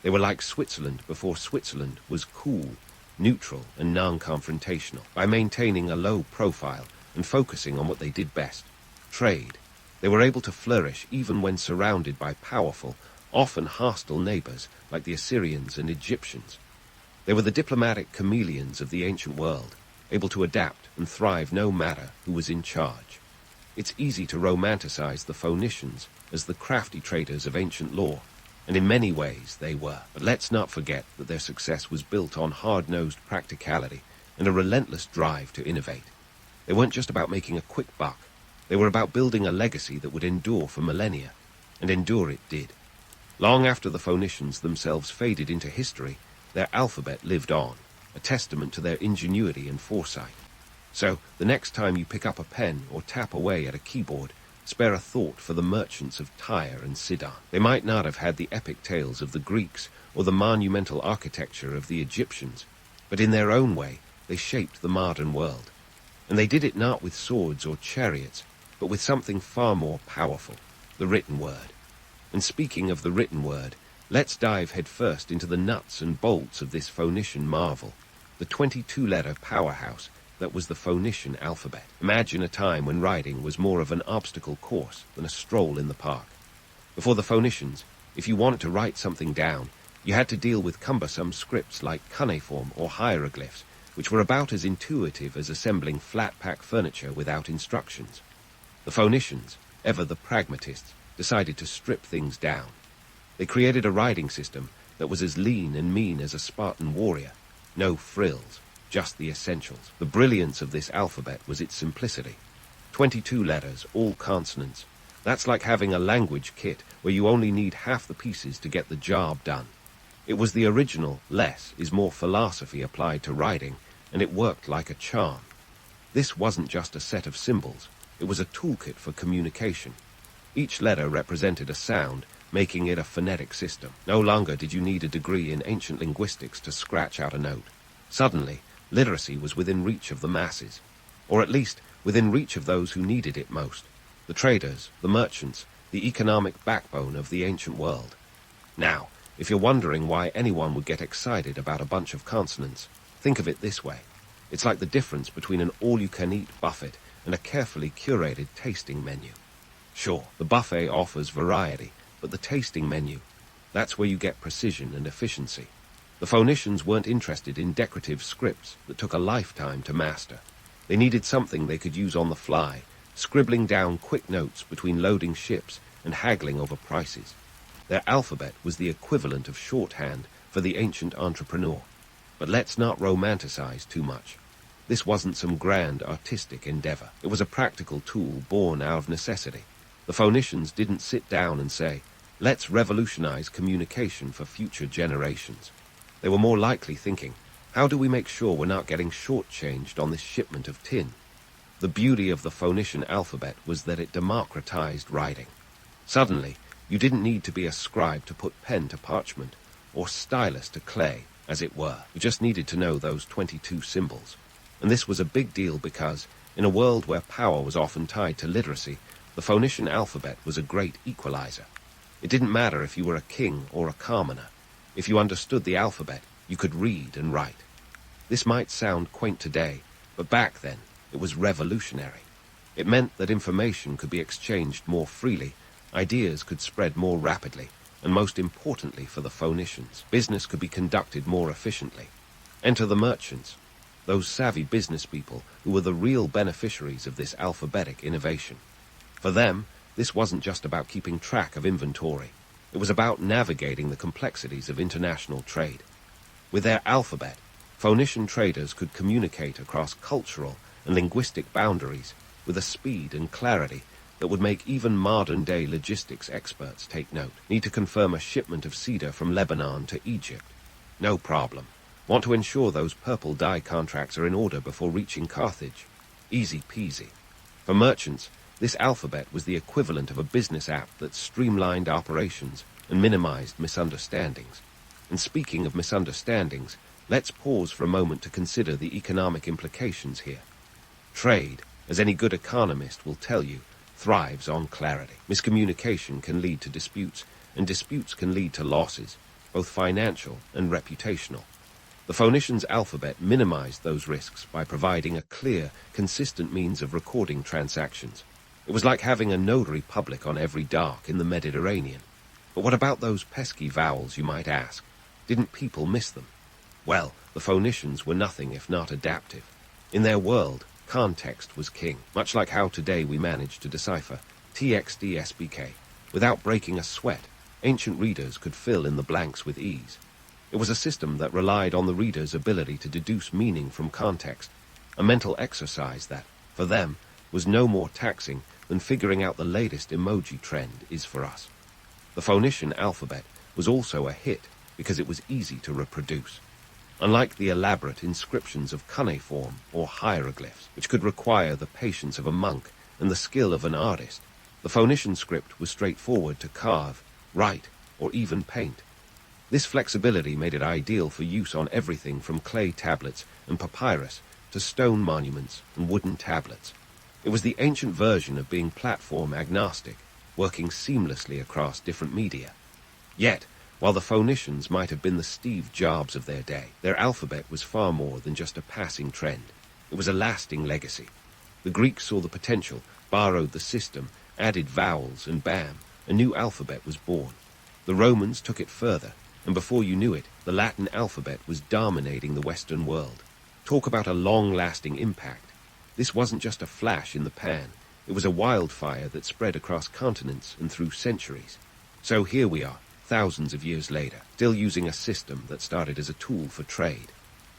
They were like Switzerland before Switzerland was cool, neutral, and non-confrontational. By maintaining a low profile and focusing on what they did best, trade, they were able to flourish even when surrounded by powerful, often hostile neighbors like the Assyrians and Egyptians. They were the diplomatic chameleons of the ancient world, able to adapt and thrive no matter who was in charge. It's easy to romanticize the Phoenicians as the crafty traders of ancient lore, and in many ways they were. But let's not forget that their success was built on hard-nosed practicality and a relentless drive to innovate. They weren't just about making a quick buck. They were about building a legacy that would endure for millennia, and endure it did. Long after the Phoenicians themselves faded into history, their alphabet lived on, a testament to their ingenuity and foresight. So, the next time you pick up a pen or tap away at a keyboard, spare a thought for the merchants of Tyre and Sidon. They might not have had the epic tales of the Greeks or the monumental architecture of the Egyptians, but in their own way, they shaped the modern world. And they did it not with swords or chariots, but with something far more powerful, the written word. And speaking of the written word, let's dive headfirst into the nuts and bolts of this Phoenician marvel, the 22-letter powerhouse that was the Phoenician alphabet. Imagine a time when writing was more of an obstacle course than a stroll in the park. Before the Phoenicians, if you wanted to write something down, you had to deal with cumbersome scripts like cuneiform or hieroglyphs, which were about as intuitive as assembling flat-pack furniture without instructions. The Phoenicians, ever the pragmatists, decided to strip things down. They created a writing system that was as lean and mean as a Spartan warrior. No frills, just the essentials. The brilliance of this alphabet was its simplicity. 22 letters, all consonants. That's like having a language kit where you only need half the pieces to get the job done. It was the original less is more philosophy applied to writing, and it worked like a charm. This wasn't just a set of symbols. It was a toolkit for communication. Each letter represented a sound, making it a phonetic system. No longer did you need a degree in ancient linguistics to scratch out a note. Suddenly, literacy was within reach of the masses, or at least within reach of those who needed it most. The traders, the merchants, the economic backbone of the ancient world. Now, if you're wondering why anyone would get excited about a bunch of consonants, think of it this way. It's like the difference between an all-you-can-eat buffet and a carefully curated tasting menu. Sure, the buffet offers variety, but the tasting menu, that's where you get precision and efficiency. The Phoenicians weren't interested in decorative scripts that took a lifetime to master. They needed something they could use on the fly, scribbling down quick notes between loading ships and haggling over prices. Their alphabet was the equivalent of shorthand for the ancient entrepreneur. But let's not romanticize too much. This wasn't some grand artistic endeavor. It was a practical tool born out of necessity. The Phoenicians didn't sit down and say, let's revolutionize communication for future generations. They were more likely thinking, how do we make sure we're not getting shortchanged on this shipment of tin? The beauty of the Phoenician alphabet was that it democratized writing. Suddenly, you didn't need to be a scribe to put pen to parchment, or stylus to clay, as it were. You just needed to know those 22 symbols. And this was a big deal because, in a world where power was often tied to literacy, the Phoenician alphabet was a great equalizer. It didn't matter if you were a king or a commoner. If you understood the alphabet, you could read and write. This might sound quaint today, but back then, it was revolutionary. It meant that information could be exchanged more freely, ideas could spread more rapidly, and most importantly for the Phoenicians, business could be conducted more efficiently. Enter the merchants, those savvy business people who were the real beneficiaries of this alphabetic innovation. For them, this wasn't just about keeping track of inventory. It was about navigating the complexities of international trade. With their alphabet, Phoenician traders could communicate across cultural and linguistic boundaries with a speed and clarity that would make even modern-day logistics experts take note. Need to confirm a shipment of cedar from Lebanon to Egypt? No problem. Want to ensure those purple dye contracts are in order before reaching Carthage? Easy peasy. For merchants, this alphabet was the equivalent of a business app that streamlined operations and minimized misunderstandings. And speaking of misunderstandings, let's pause for a moment to consider the economic implications here. Trade, as any good economist will tell you, thrives on clarity. Miscommunication can lead to disputes, and disputes can lead to losses, both financial and reputational. The Phoenicians' alphabet minimized those risks by providing a clear, consistent means of recording transactions. It was like having a notary public on every dock in the Mediterranean. But what about those pesky vowels, you might ask? Didn't people miss them? Well, the Phoenicians were nothing if not adaptive. In their world, context was king, much like how today we manage to decipher TXT-SBK. Without breaking a sweat, ancient readers could fill in the blanks with ease. It was a system that relied on the reader's ability to deduce meaning from context, a mental exercise that, for them, was no more taxing than figuring out the latest emoji trend is for us. The Phoenician alphabet was also a hit because it was easy to reproduce. Unlike the elaborate inscriptions of cuneiform or hieroglyphs, which could require the patience of a monk and the skill of an artist, the Phoenician script was straightforward to carve, write, or even paint. This flexibility made it ideal for use on everything from clay tablets and papyrus to stone monuments and wooden tablets. It was the ancient version of being platform agnostic, working seamlessly across different media. Yet, while the Phoenicians might have been the Steve Jobs of their day, their alphabet was far more than just a passing trend. It was a lasting legacy. The Greeks saw the potential, borrowed the system, added vowels, and bam, a new alphabet was born. The Romans took it further, and before you knew it, the Latin alphabet was dominating the Western world. Talk about a long-lasting impact. This wasn't just a flash in the pan. It was a wildfire that spread across continents and through centuries. So here we are, thousands of years later, still using a system that started as a tool for trade.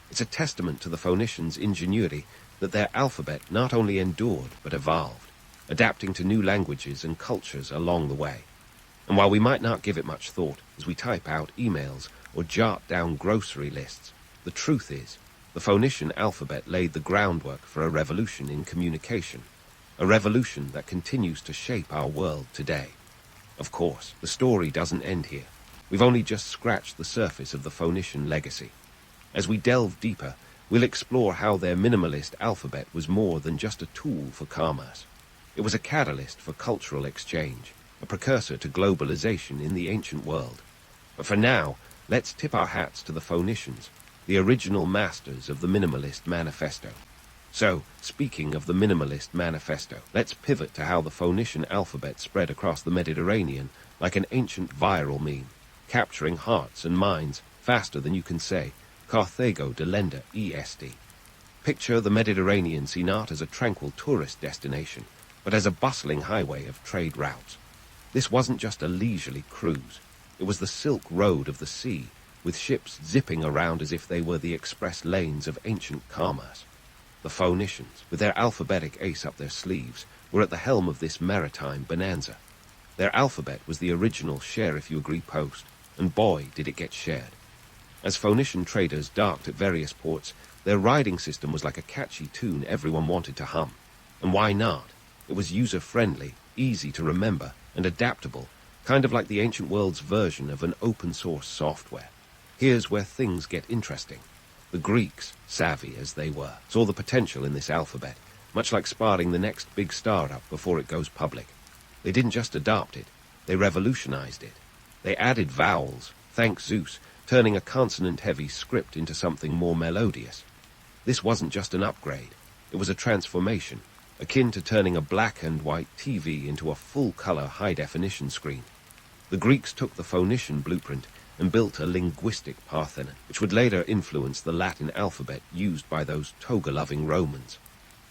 It's a testament to the Phoenicians' ingenuity that their alphabet not only endured but evolved, adapting to new languages and cultures along the way. And while we might not give it much thought as we type out emails or jot down grocery lists, the truth is, the Phoenician alphabet laid the groundwork for a revolution in communication, a revolution that continues to shape our world today. Of course, the story doesn't end here. We've only just scratched the surface of the Phoenician legacy. As we delve deeper, we'll explore how their minimalist alphabet was more than just a tool for commerce. It was a catalyst for cultural exchange, a precursor to globalization in the ancient world. But for now, let's tip our hats to the Phoenicians, the original masters of the Minimalist Manifesto. So, speaking of the Minimalist Manifesto, let's pivot to how the Phoenician alphabet spread across the Mediterranean like an ancient viral meme, capturing hearts and minds faster than you can say, Carthago delenda est. Picture the Mediterranean Sea not as a tranquil tourist destination, but as a bustling highway of trade routes. This wasn't just a leisurely cruise. It was the Silk Road of the sea, with ships zipping around as if they were the express lanes of ancient commerce. The Phoenicians, with their alphabetic ace up their sleeves, were at the helm of this maritime bonanza. Their alphabet was the original share-if-you-agree post, and boy, did it get shared. As Phoenician traders docked at various ports, their writing system was like a catchy tune everyone wanted to hum. And why not? It was user-friendly, easy to remember, and adaptable, kind of like the ancient world's version of an open-source software. Here's where things get interesting. The Greeks, savvy as they were, saw the potential in this alphabet, much like spotting the next big startup before it goes public. They didn't just adopt it, they revolutionized it. They added vowels, thank Zeus, turning a consonant-heavy script into something more melodious. This wasn't just an upgrade, it was a transformation, akin to turning a black and white TV into a full-color high-definition screen. The Greeks took the Phoenician blueprint and built a linguistic Parthenon, which would later influence the Latin alphabet used by those toga-loving Romans.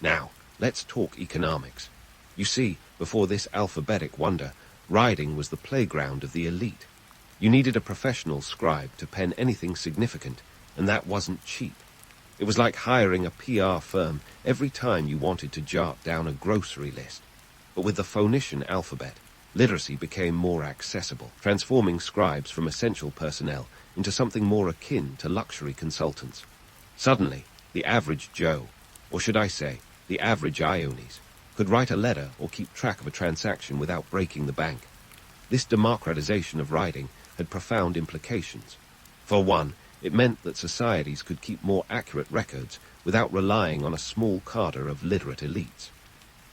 Now, let's talk economics. You see, before this alphabetic wonder, riding was the playground of the elite. You needed a professional scribe to pen anything significant, and that wasn't cheap. It was like hiring a PR firm every time you wanted to jot down a grocery list. But with the Phoenician alphabet, literacy became more accessible, transforming scribes from essential personnel into something more akin to luxury consultants. Suddenly, the average Joe, or should I say, the average Iones, could write a letter or keep track of a transaction without breaking the bank. This democratization of writing had profound implications. For one, it meant that societies could keep more accurate records without relying on a small cadre of literate elites.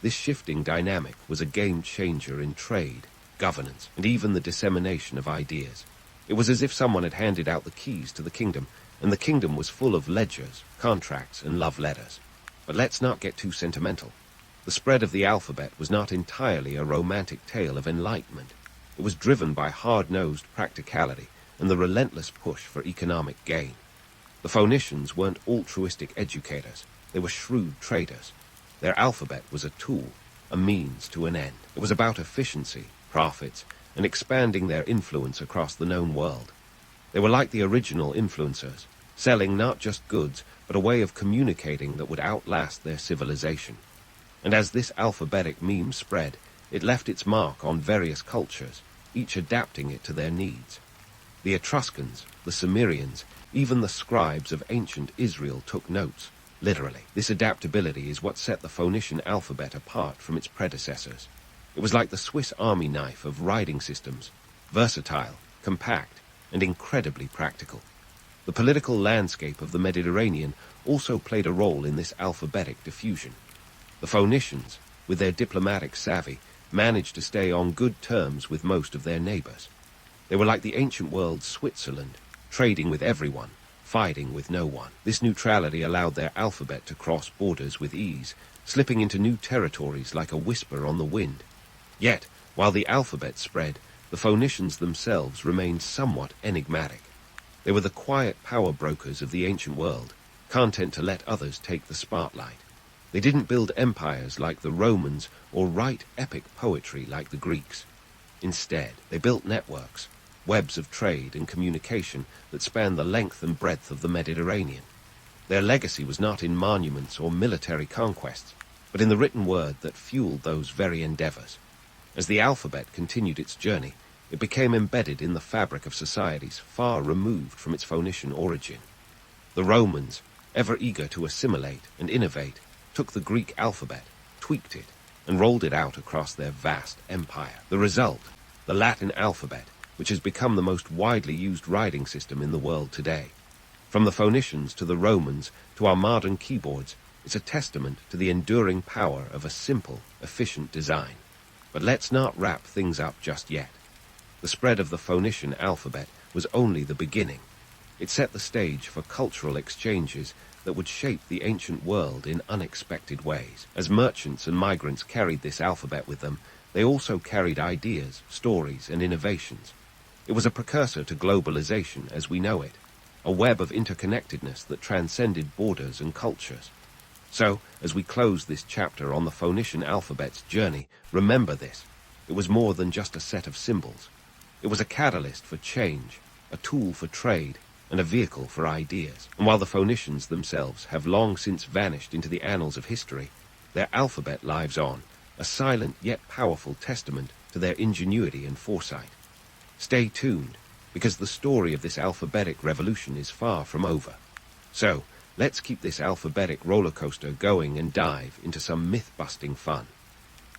This shifting dynamic was a game-changer in trade, governance, and even the dissemination of ideas. It was as if someone had handed out the keys to the kingdom, and the kingdom was full of ledgers, contracts, and love letters. But let's not get too sentimental. The spread of the alphabet was not entirely a romantic tale of enlightenment. It was driven by hard-nosed practicality and the relentless push for economic gain. The Phoenicians weren't altruistic educators. They were shrewd traders. Their alphabet was a tool, a means to an end. It was about efficiency, profits, and expanding their influence across the known world. They were like the original influencers, selling not just goods, but a way of communicating that would outlast their civilization. And as this alphabetic meme spread, it left its mark on various cultures, each adapting it to their needs. The Etruscans, the Cimmerians, even the scribes of ancient Israel took notes, literally. This adaptability is what set the Phoenician alphabet apart from its predecessors. It was like the Swiss Army knife of writing systems, versatile, compact, and incredibly practical. The political landscape of the Mediterranean also played a role in this alphabetic diffusion. The Phoenicians, with their diplomatic savvy, managed to stay on good terms with most of their neighbors. They were like the ancient world's Switzerland, trading with everyone, fighting with no one. This neutrality allowed their alphabet to cross borders with ease, slipping into new territories like a whisper on the wind. Yet, while the alphabet spread, the Phoenicians themselves remained somewhat enigmatic. They were the quiet power brokers of the ancient world, content to let others take the spotlight. They didn't build empires like the Romans or write epic poetry like the Greeks. Instead, they built networks, webs of trade and communication that spanned the length and breadth of the Mediterranean. Their legacy was not in monuments or military conquests, but in the written word that fueled those very endeavors. As the alphabet continued its journey, it became embedded in the fabric of societies far removed from its Phoenician origin. The Romans, ever eager to assimilate and innovate, took the Greek alphabet, tweaked it, and rolled it out across their vast empire. The result, the Latin alphabet, which has become the most widely used writing system in the world today. From the Phoenicians to the Romans to our modern keyboards, it's a testament to the enduring power of a simple, efficient design. But let's not wrap things up just yet. The spread of the Phoenician alphabet was only the beginning. It set the stage for cultural exchanges that would shape the ancient world in unexpected ways. As merchants and migrants carried this alphabet with them, they also carried ideas, stories, and innovations. It was a precursor to globalization as we know it, a web of interconnectedness that transcended borders and cultures. So, as we close this chapter on the Phoenician alphabet's journey, remember this. It was more than just a set of symbols. It was a catalyst for change, a tool for trade, and a vehicle for ideas. And while the Phoenicians themselves have long since vanished into the annals of history, their alphabet lives on, a silent yet powerful testament to their ingenuity and foresight. Stay tuned, because the story of this alphabetic revolution is far from over. So, let's keep this alphabetic roller coaster going and dive into some myth-busting fun.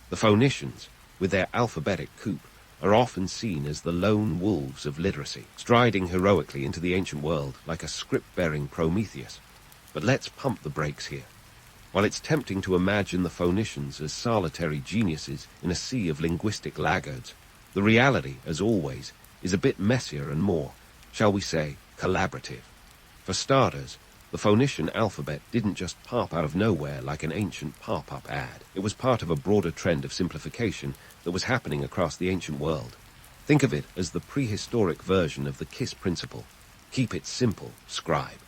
The Phoenicians, with their alphabetic coup, are often seen as the lone wolves of literacy, striding heroically into the ancient world like a script-bearing Prometheus. But let's pump the brakes here. While it's tempting to imagine the Phoenicians as solitary geniuses in a sea of linguistic laggards, the reality, as always, is a bit messier and more, shall we say, collaborative. For starters, The Phoenician alphabet didn't just pop out of nowhere like an ancient pop-up ad. It was part of a broader trend of simplification that was happening across the ancient world. Think of it as the prehistoric version of the KISS principle. Keep it simple, scribe.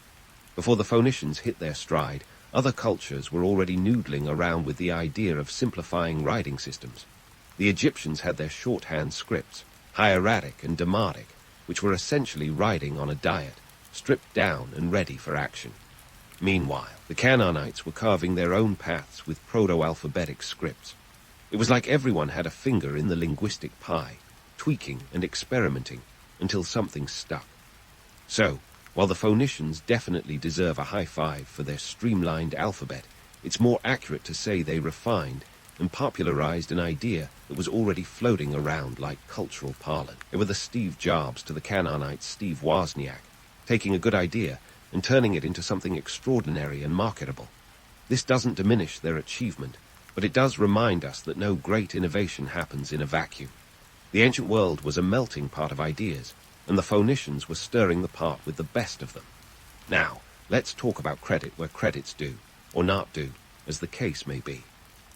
Before the Phoenicians hit their stride, other cultures were already noodling around with the idea of simplifying writing systems. The Egyptians had their shorthand scripts, hieratic and demotic, which were essentially writing on a diet, stripped down and ready for action. Meanwhile, the Canaanites were carving their own paths with proto-alphabetic scripts. It was like everyone had a finger in the linguistic pie, tweaking and experimenting until something stuck. So, while the Phoenicians definitely deserve a high five for their streamlined alphabet, it's more accurate to say they refined and popularized an idea that was already floating around like cultural parlance. They were the Steve Jobs to the Canaanites' Steve Wozniak, taking a good idea and turning it into something extraordinary and marketable. This doesn't diminish their achievement, but it does remind us that no great innovation happens in a vacuum. The ancient world was a melting pot of ideas, and the Phoenicians were stirring the pot with the best of them. Now, let's talk about credit where credit's due, or not due, as the case may be.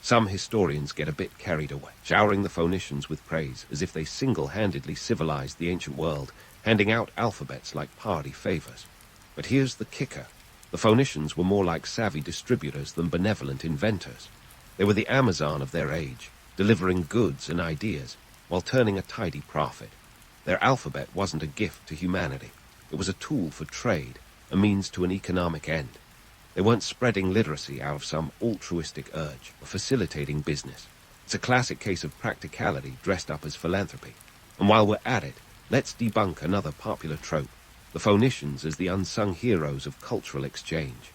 Some historians get a bit carried away, showering the Phoenicians with praise as if they single-handedly civilized the ancient world, handing out alphabets like party favors. But here's the kicker. The Phoenicians were more like savvy distributors than benevolent inventors. They were the Amazon of their age, delivering goods and ideas, while turning a tidy profit. Their alphabet wasn't a gift to humanity. It was a tool for trade, a means to an economic end. They weren't spreading literacy out of some altruistic urge or facilitating business. It's a classic case of practicality dressed up as philanthropy. And while we're at it, let's debunk another popular trope, the Phoenicians as the unsung heroes of cultural exchange.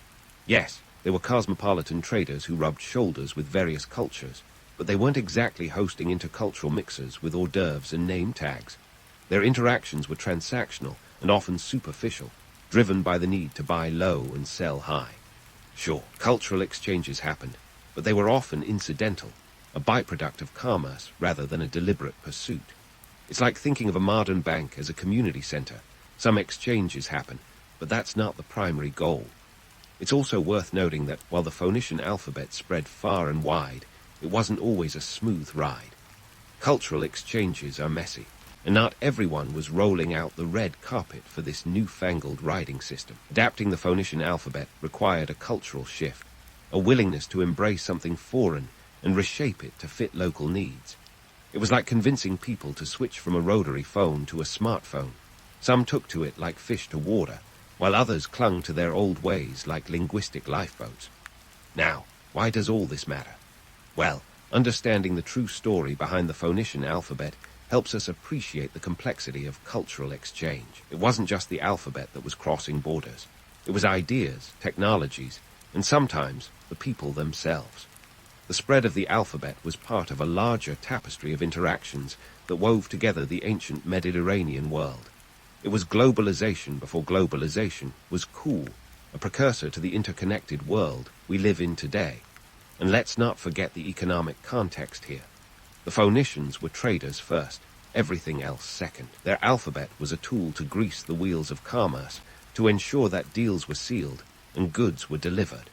Yes, they were cosmopolitan traders who rubbed shoulders with various cultures, but they weren't exactly hosting intercultural mixers with hors d'oeuvres and name tags. Their interactions were transactional and often superficial, driven by the need to buy low and sell high. Sure, cultural exchanges happened, but they were often incidental, a byproduct of commerce rather than a deliberate pursuit. It's like thinking of a modern bank as a community center. Some exchanges happen, but that's not the primary goal. It's also worth noting that while the Phoenician alphabet spread far and wide, it wasn't always a smooth ride. Cultural exchanges are messy, and not everyone was rolling out the red carpet for this newfangled writing system. Adapting the Phoenician alphabet required a cultural shift, a willingness to embrace something foreign and reshape it to fit local needs. It was like convincing people to switch from a rotary phone to a smartphone. Some took to it like fish to water, while others clung to their old ways like linguistic lifeboats. Now, why does all this matter? Well, understanding the true story behind the Phoenician alphabet helps us appreciate the complexity of cultural exchange. It wasn't just the alphabet that was crossing borders. It was ideas, technologies, and sometimes the people themselves. The spread of the alphabet was part of a larger tapestry of interactions that wove together the ancient Mediterranean world. It was globalization before globalization was cool, a precursor to the interconnected world we live in today. And let's not forget the economic context here. The Phoenicians were traders first, everything else second. Their alphabet was a tool to grease the wheels of commerce, to ensure that deals were sealed and goods were delivered.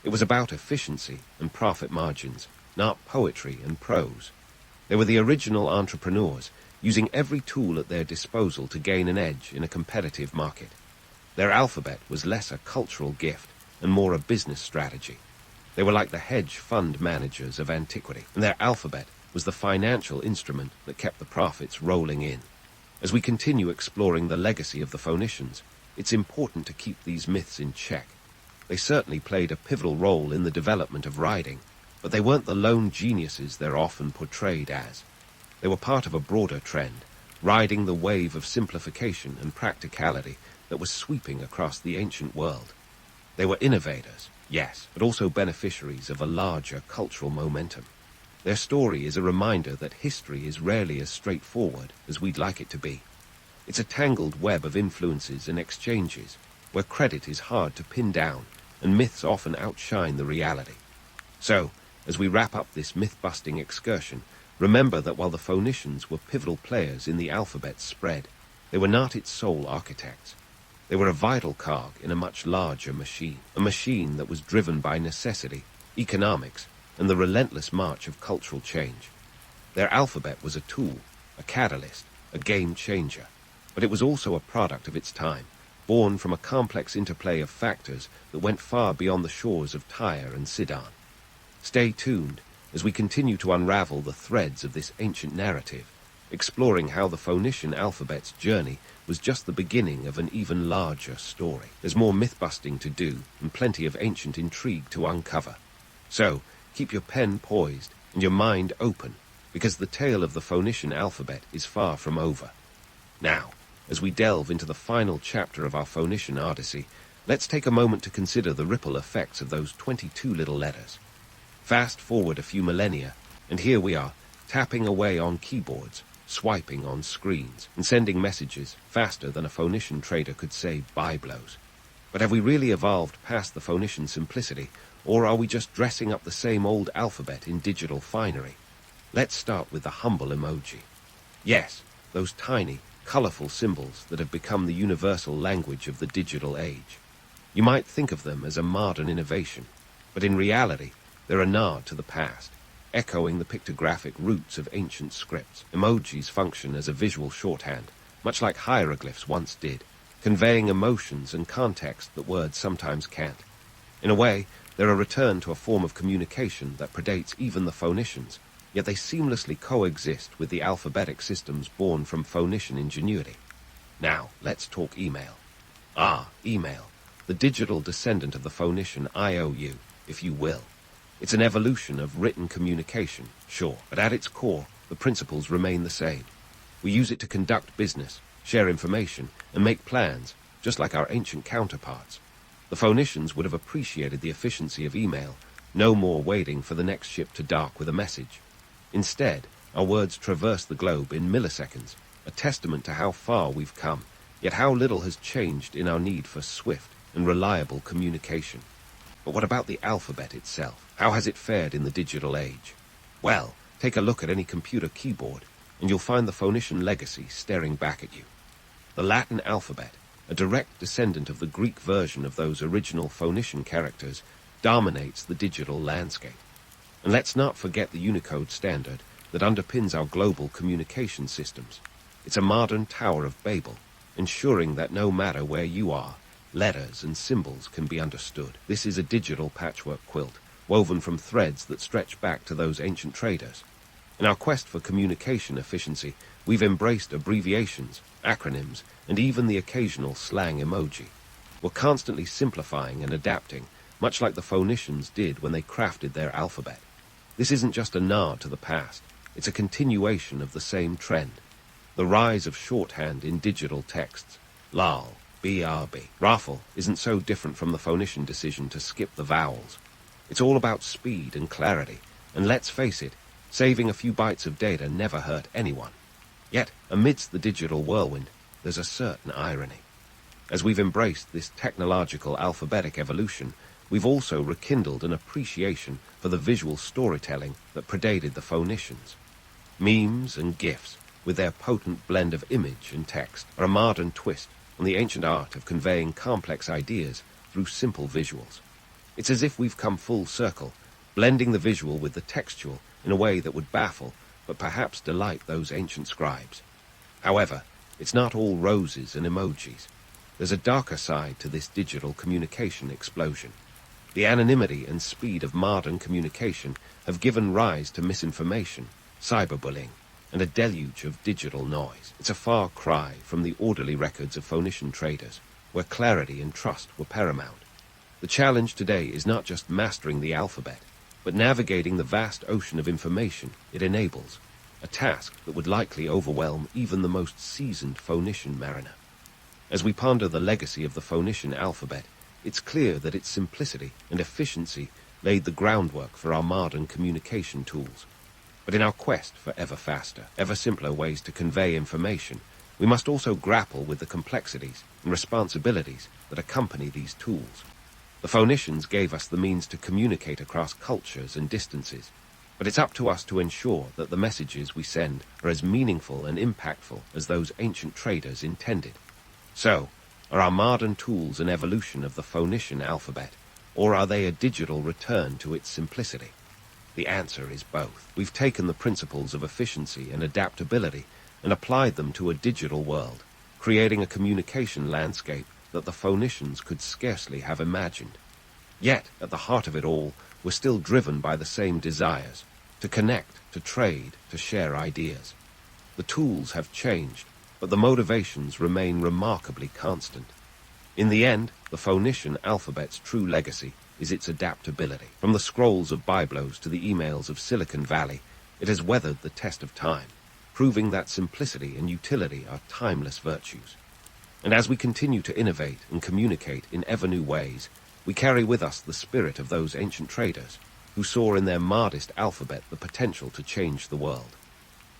It was about efficiency and profit margins, not poetry and prose. They were the original entrepreneurs, using every tool at their disposal to gain an edge in a competitive market. Their alphabet was less a cultural gift and more a business strategy. They were like the hedge fund managers of antiquity, and their alphabet was the financial instrument that kept the profits rolling in. As we continue exploring the legacy of the Phoenicians, it's important to keep these myths in check. They certainly played a pivotal role in the development of writing, but they weren't the lone geniuses they're often portrayed as. They were part of a broader trend, riding the wave of simplification and practicality that was sweeping across the ancient world. They were innovators, yes, but also beneficiaries of a larger cultural momentum. Their story is a reminder that history is rarely as straightforward as we'd like it to be. It's a tangled web of influences and exchanges, where credit is hard to pin down and myths often outshine the reality. So, as we wrap up this myth-busting excursion, remember that while the Phoenicians were pivotal players in the alphabet's spread, they were not its sole architects. They were a vital cog in a much larger machine, a machine that was driven by necessity, economics, and the relentless march of cultural change. Their alphabet was a tool, a catalyst, a game changer, but it was also a product of its time, born from a complex interplay of factors that went far beyond the shores of Tyre and Sidon. Stay tuned as we continue to unravel the threads of this ancient narrative, exploring how the Phoenician alphabet's journey was just the beginning of an even larger story. There's more myth-busting to do and plenty of ancient intrigue to uncover. So, keep your pen poised and your mind open, because the tale of the Phoenician alphabet is far from over. Now, as we delve into the final chapter of our Phoenician Odyssey, let's take a moment to consider the ripple effects of those 22 little letters. Fast forward a few millennia, and here we are, tapping away on keyboards, swiping on screens, and sending messages faster than a Phoenician trader could say buy blows. But have we really evolved past the Phoenician simplicity, or are we just dressing up the same old alphabet in digital finery? Let's start with the humble emoji. Yes, those tiny, colorful symbols that have become the universal language of the digital age. You might think of them as a modern innovation, but in reality, they're a nod to the past, echoing the pictographic roots of ancient scripts. Emojis function as a visual shorthand, much like hieroglyphs once did, conveying emotions and context that words sometimes can't. In a way, they're a return to a form of communication that predates even the Phoenicians, yet they seamlessly coexist with the alphabetic systems born from Phoenician ingenuity. Now, let's talk email. Email, the digital descendant of the Phoenician IOU, if you will. It's an evolution of written communication, sure, but at its core, the principles remain the same. We use it to conduct business, share information, and make plans, just like our ancient counterparts. The Phoenicians would have appreciated the efficiency of email, no more waiting for the next ship to dock with a message. Instead, our words traverse the globe in milliseconds, a testament to how far we've come, yet how little has changed in our need for swift and reliable communication. But what about the alphabet itself? How has it fared in the digital age? Well, take a look at any computer keyboard, and you'll find the Phoenician legacy staring back at you. The Latin alphabet, a direct descendant of the Greek version of those original Phoenician characters, dominates the digital landscape. And let's not forget the Unicode standard that underpins our global communication systems. It's a modern Tower of Babel, ensuring that no matter where you are, letters and symbols can be understood. This is a digital patchwork quilt, woven from threads that stretch back to those ancient traders. In our quest for communication efficiency, we've embraced abbreviations, acronyms, and even the occasional slang emoji. We're constantly simplifying and adapting, much like the Phoenicians did when they crafted their alphabet. This isn't just a nod to the past, it's a continuation of the same trend. The rise of shorthand in digital texts, lol, BRB, raffle, isn't so different from the Phoenician decision to skip the vowels. It's all about speed and clarity, and let's face it, saving a few bytes of data never hurt anyone. Yet, amidst the digital whirlwind, there's a certain irony. As we've embraced this technological alphabetic evolution, we've also rekindled an appreciation for the visual storytelling that predated the Phoenicians. Memes and GIFs, with their potent blend of image and text, are a modern twist on the ancient art of conveying complex ideas through simple visuals. It's as if we've come full circle, blending the visual with the textual in a way that would baffle, but perhaps delight those ancient scribes. However, it's not all roses and emojis. There's a darker side to this digital communication explosion. The anonymity and speed of modern communication have given rise to misinformation, cyberbullying, and a deluge of digital noise. It's a far cry from the orderly records of Phoenician traders, where clarity and trust were paramount. The challenge today is not just mastering the alphabet, but navigating the vast ocean of information it enables, a task that would likely overwhelm even the most seasoned Phoenician mariner. As we ponder the legacy of the Phoenician alphabet, it's clear that its simplicity and efficiency laid the groundwork for our modern communication tools. But in our quest for ever faster, ever simpler ways to convey information, we must also grapple with the complexities and responsibilities that accompany these tools. The Phoenicians gave us the means to communicate across cultures and distances, but it's up to us to ensure that the messages we send are as meaningful and impactful as those ancient traders intended. So, Are our modern tools an evolution of the Phoenician alphabet, or are they a digital return to its simplicity? The answer is both. We've taken the principles of efficiency and adaptability and applied them to a digital world, creating a communication landscape that the Phoenicians could scarcely have imagined. Yet, at the heart of it all, we're still driven by the same desires: to connect, to trade, to share ideas. The tools have changed, but the motivations remain remarkably constant. In the end, the Phoenician alphabet's true legacy is its adaptability. From the scrolls of Byblos to the emails of Silicon Valley, it has weathered the test of time, proving that simplicity and utility are timeless virtues. And as we continue to innovate and communicate in ever new ways, we carry with us the spirit of those ancient traders who saw in their modest alphabet the potential to change the world.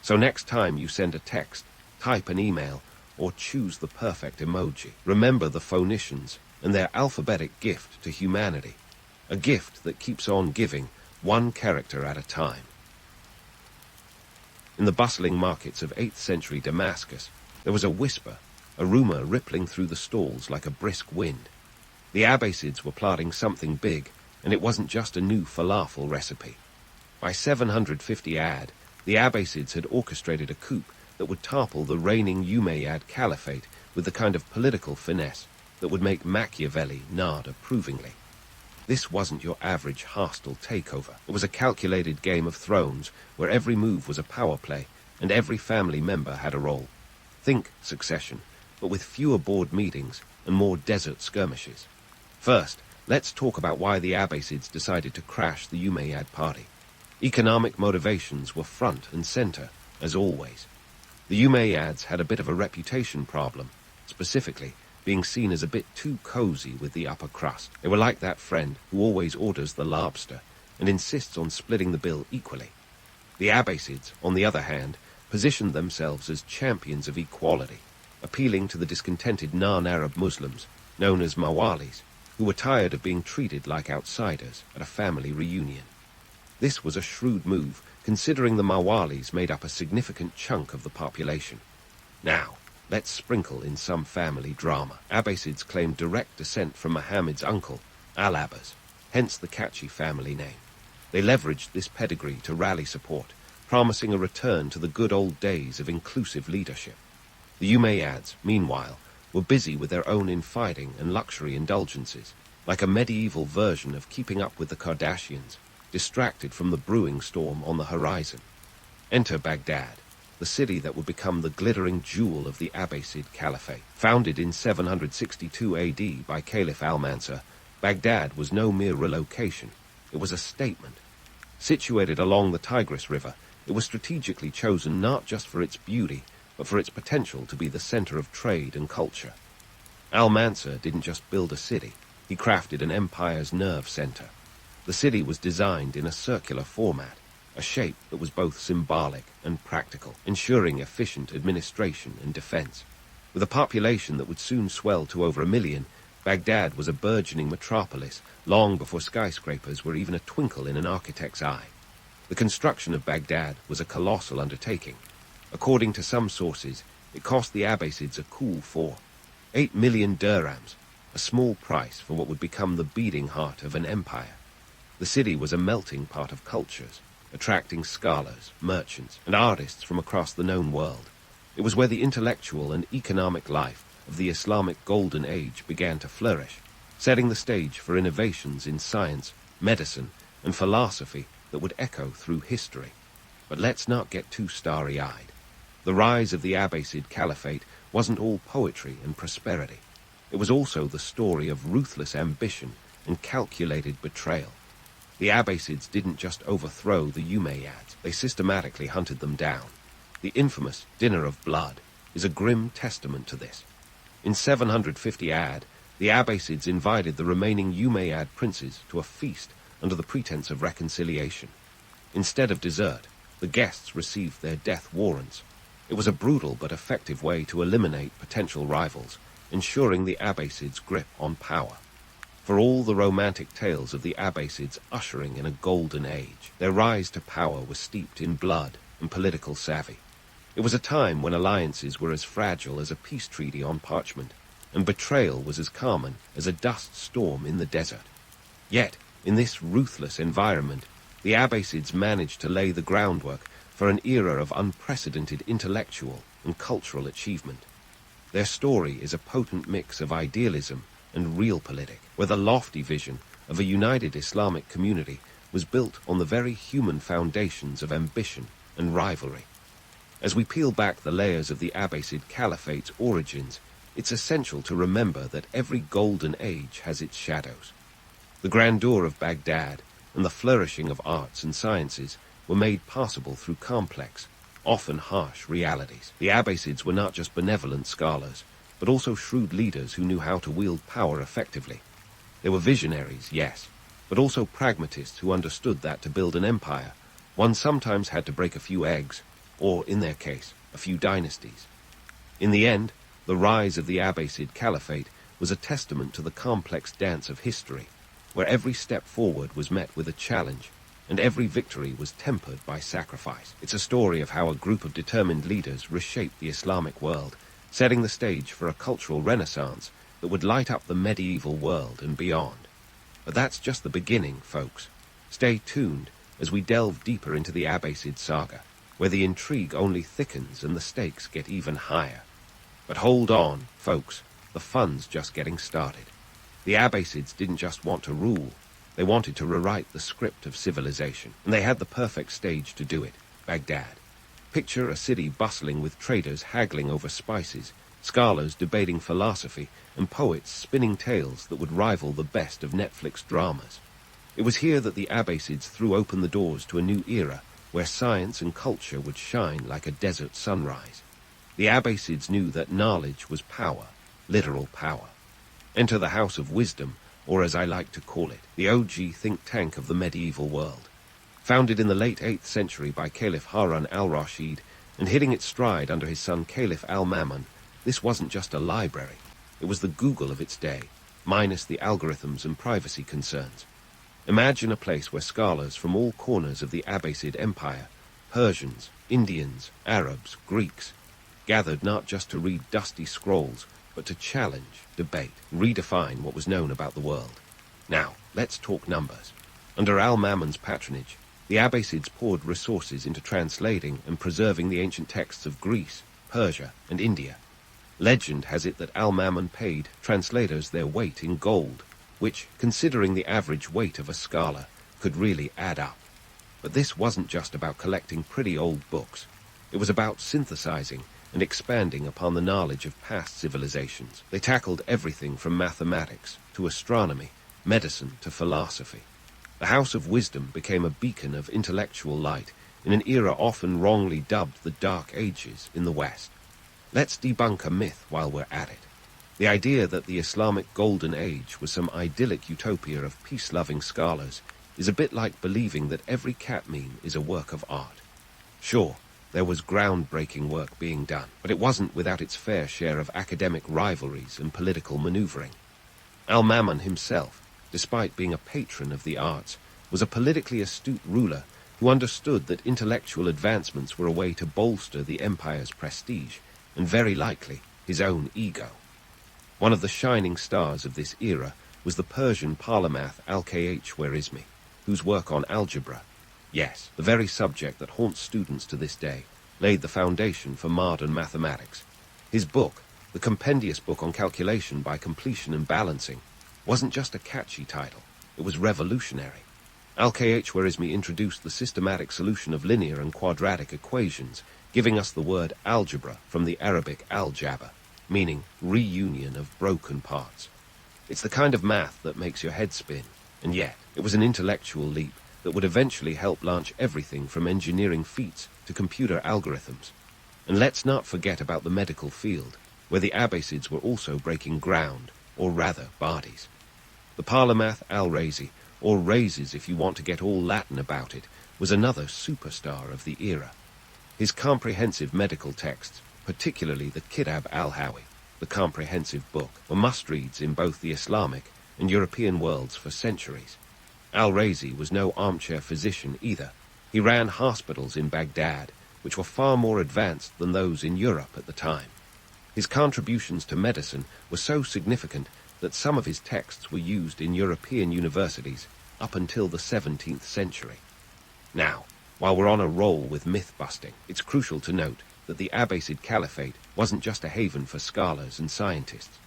So next time you send a text, type an email, or choose the perfect emoji, remember the Phoenicians and their alphabetic gift to humanity, a gift that keeps on giving, one character at a time. In the bustling markets of 8th century Damascus, there was a whisper, a rumor rippling through the stalls like a brisk wind. The Abbasids were plotting something big, and it wasn't just a new falafel recipe. By 750 AD, the Abbasids had orchestrated a coup that would topple the reigning Umayyad Caliphate with the kind of political finesse that would make Machiavelli nod approvingly. This wasn't your average hostile takeover. It was a calculated Game of Thrones where every move was a power play and every family member had a role. Think Succession, but with fewer board meetings and more desert skirmishes. First, let's talk about why the Abbasids decided to crash the Umayyad party. Economic motivations were front and center, as always. The Umayyads had a bit of a reputation problem, specifically being seen as a bit too cozy with the upper crust. They were like that friend who always orders the lobster and insists on splitting the bill equally. The Abbasids, on the other hand, positioned themselves as champions of equality, appealing to the discontented non-Arab Muslims, known as Mawalis, who were tired of being treated like outsiders at a family reunion. This was a shrewd move, considering the Mawalis made up a significant chunk of the population. Now, let's sprinkle in some family drama. Abbasids claimed direct descent from Muhammad's uncle, Al-Abbas, hence the catchy family name. They leveraged this pedigree to rally support, promising a return to the good old days of inclusive leadership. The Umayyads, meanwhile, were busy with their own infighting and luxury indulgences, like a medieval version of Keeping Up with the Kardashians, distracted from the brewing storm on the horizon. Enter Baghdad, the city that would become the glittering jewel of the Abbasid Caliphate. Founded in 762 AD by Caliph Al-Mansur, Baghdad was no mere relocation. It was a statement. Situated along the Tigris River, it was strategically chosen not just for its beauty, but for its potential to be the center of trade and culture. Al-Mansur didn't just build a city, he crafted an empire's nerve center. The city was designed in a circular format, a shape that was both symbolic and practical, ensuring efficient administration and defense. With a population that would soon swell to over 1 million, Baghdad was a burgeoning metropolis long before skyscrapers were even a twinkle in an architect's eye. The construction of Baghdad was a colossal undertaking. According to some sources, it cost the Abbasids a cool 8 million dirhams, a small price for what would become the beating heart of an empire. The city was a melting pot of cultures, attracting scholars, merchants, and artists from across the known world. It was where the intellectual and economic life of the Islamic Golden Age began to flourish, setting the stage for innovations in science, medicine, and philosophy that would echo through history. But let's not get too starry-eyed. The rise of the Abbasid Caliphate wasn't all poetry and prosperity. It was also the story of ruthless ambition and calculated betrayal. The Abbasids didn't just overthrow the Umayyads, they systematically hunted them down. The infamous Dinner of Blood is a grim testament to this. In 750 AD, the Abbasids invited the remaining Umayyad princes to a feast under the pretense of reconciliation. Instead of dessert, the guests received their death warrants. It was a brutal but effective way to eliminate potential rivals, ensuring the Abbasids' grip on power. For all the romantic tales of the Abbasids ushering in a golden age, their rise to power was steeped in blood and political savvy. It was a time when alliances were as fragile as a peace treaty on parchment, and betrayal was as common as a dust storm in the desert. Yet, in this ruthless environment, the Abbasids managed to lay the groundwork for an era of unprecedented intellectual and cultural achievement. Their story is a potent mix of idealism and realpolitik, where the lofty vision of a united Islamic community was built on the very human foundations of ambition and rivalry. As we peel back the layers of the Abbasid Caliphate's origins, it's essential to remember that every golden age has its shadows. The grandeur of Baghdad and the flourishing of arts and sciences were made possible through complex, often harsh realities. The Abbasids were not just benevolent scholars, but also shrewd leaders who knew how to wield power effectively. They were visionaries, yes, but also pragmatists who understood that to build an empire, one sometimes had to break a few eggs, or, in their case, a few dynasties. In the end, the rise of the Abbasid Caliphate was a testament to the complex dance of history, where every step forward was met with a challenge, and every victory was tempered by sacrifice. It's a story of how a group of determined leaders reshaped the Islamic world, setting the stage for a cultural renaissance that would light up the medieval world and beyond. But that's just the beginning, folks. Stay tuned as we delve deeper into the Abbasid saga, where the intrigue only thickens and the stakes get even higher. But hold on, folks, the fun's just getting started. The Abbasids didn't just want to rule, they wanted to rewrite the script of civilization, and they had the perfect stage to do it, Baghdad. Picture a city bustling with traders haggling over spices, scholars debating philosophy, and poets spinning tales that would rival the best of Netflix dramas. It was here that the Abbasids threw open the doors to a new era where science and culture would shine like a desert sunrise. The Abbasids knew that knowledge was power, literal power. Enter the House of Wisdom, or as I like to call it, the OG think tank of the medieval world. Founded in the late 8th century by Caliph Harun al-Rashid and hitting its stride under his son Caliph al-Mamun, this wasn't just a library. It was the Google of its day, minus the algorithms and privacy concerns. Imagine a place where scholars from all corners of the Abbasid Empire, Persians, Indians, Arabs, Greeks, gathered not just to read dusty scrolls, but to challenge, debate, redefine what was known about the world. Now, let's talk numbers. Under al-Mamun's patronage, the Abbasids poured resources into translating and preserving the ancient texts of Greece, Persia, and India. Legend has it that al-Mamun paid translators their weight in gold, which, considering the average weight of a scholar, could really add up. But this wasn't just about collecting pretty old books. It was about synthesizing and expanding upon the knowledge of past civilizations. They tackled everything from mathematics to astronomy, medicine to philosophy. The House of Wisdom became a beacon of intellectual light in an era often wrongly dubbed the Dark Ages in the West. Let's debunk a myth while we're at it. The idea that the Islamic Golden Age was some idyllic utopia of peace-loving scholars is a bit like believing that every cat meme is a work of art. Sure, there was groundbreaking work being done, but it wasn't without its fair share of academic rivalries and political maneuvering. Al-Mamun himself, despite being a patron of the arts, was a politically astute ruler who understood that intellectual advancements were a way to bolster the empire's prestige, and very likely his own ego. One of the shining stars of this era was the Persian polymath Al-Khwarizmi, whose work on algebra, yes, the very subject that haunts students to this day, laid the foundation for modern mathematics. His book, the compendious book on calculation by completion and balancing, wasn't just a catchy title, it was revolutionary. Al-Khwarizmi introduced the systematic solution of linear and quadratic equations, giving us the word algebra from the Arabic al-jaba, meaning reunion of broken parts. It's the kind of math that makes your head spin, and yet it was an intellectual leap that would eventually help launch everything from engineering feats to computer algorithms. And let's not forget about the medical field, where the Abbasids were also breaking ground, or rather bodies. The polymath al-Razi, or Rhazes if you want to get all Latin about it, was another superstar of the era. His comprehensive medical texts, particularly the Kitab al-Hawi, the comprehensive book, were must-reads in both the Islamic and European worlds for centuries. Al-Razi was no armchair physician either. He ran hospitals in Baghdad, which were far more advanced than those in Europe at the time. His contributions to medicine were so significant that some of his texts were used in European universities up until the 17th century. Now, while we're on a roll with myth-busting, it's crucial to note that the Abbasid Caliphate wasn't just a haven for scholars and scientists.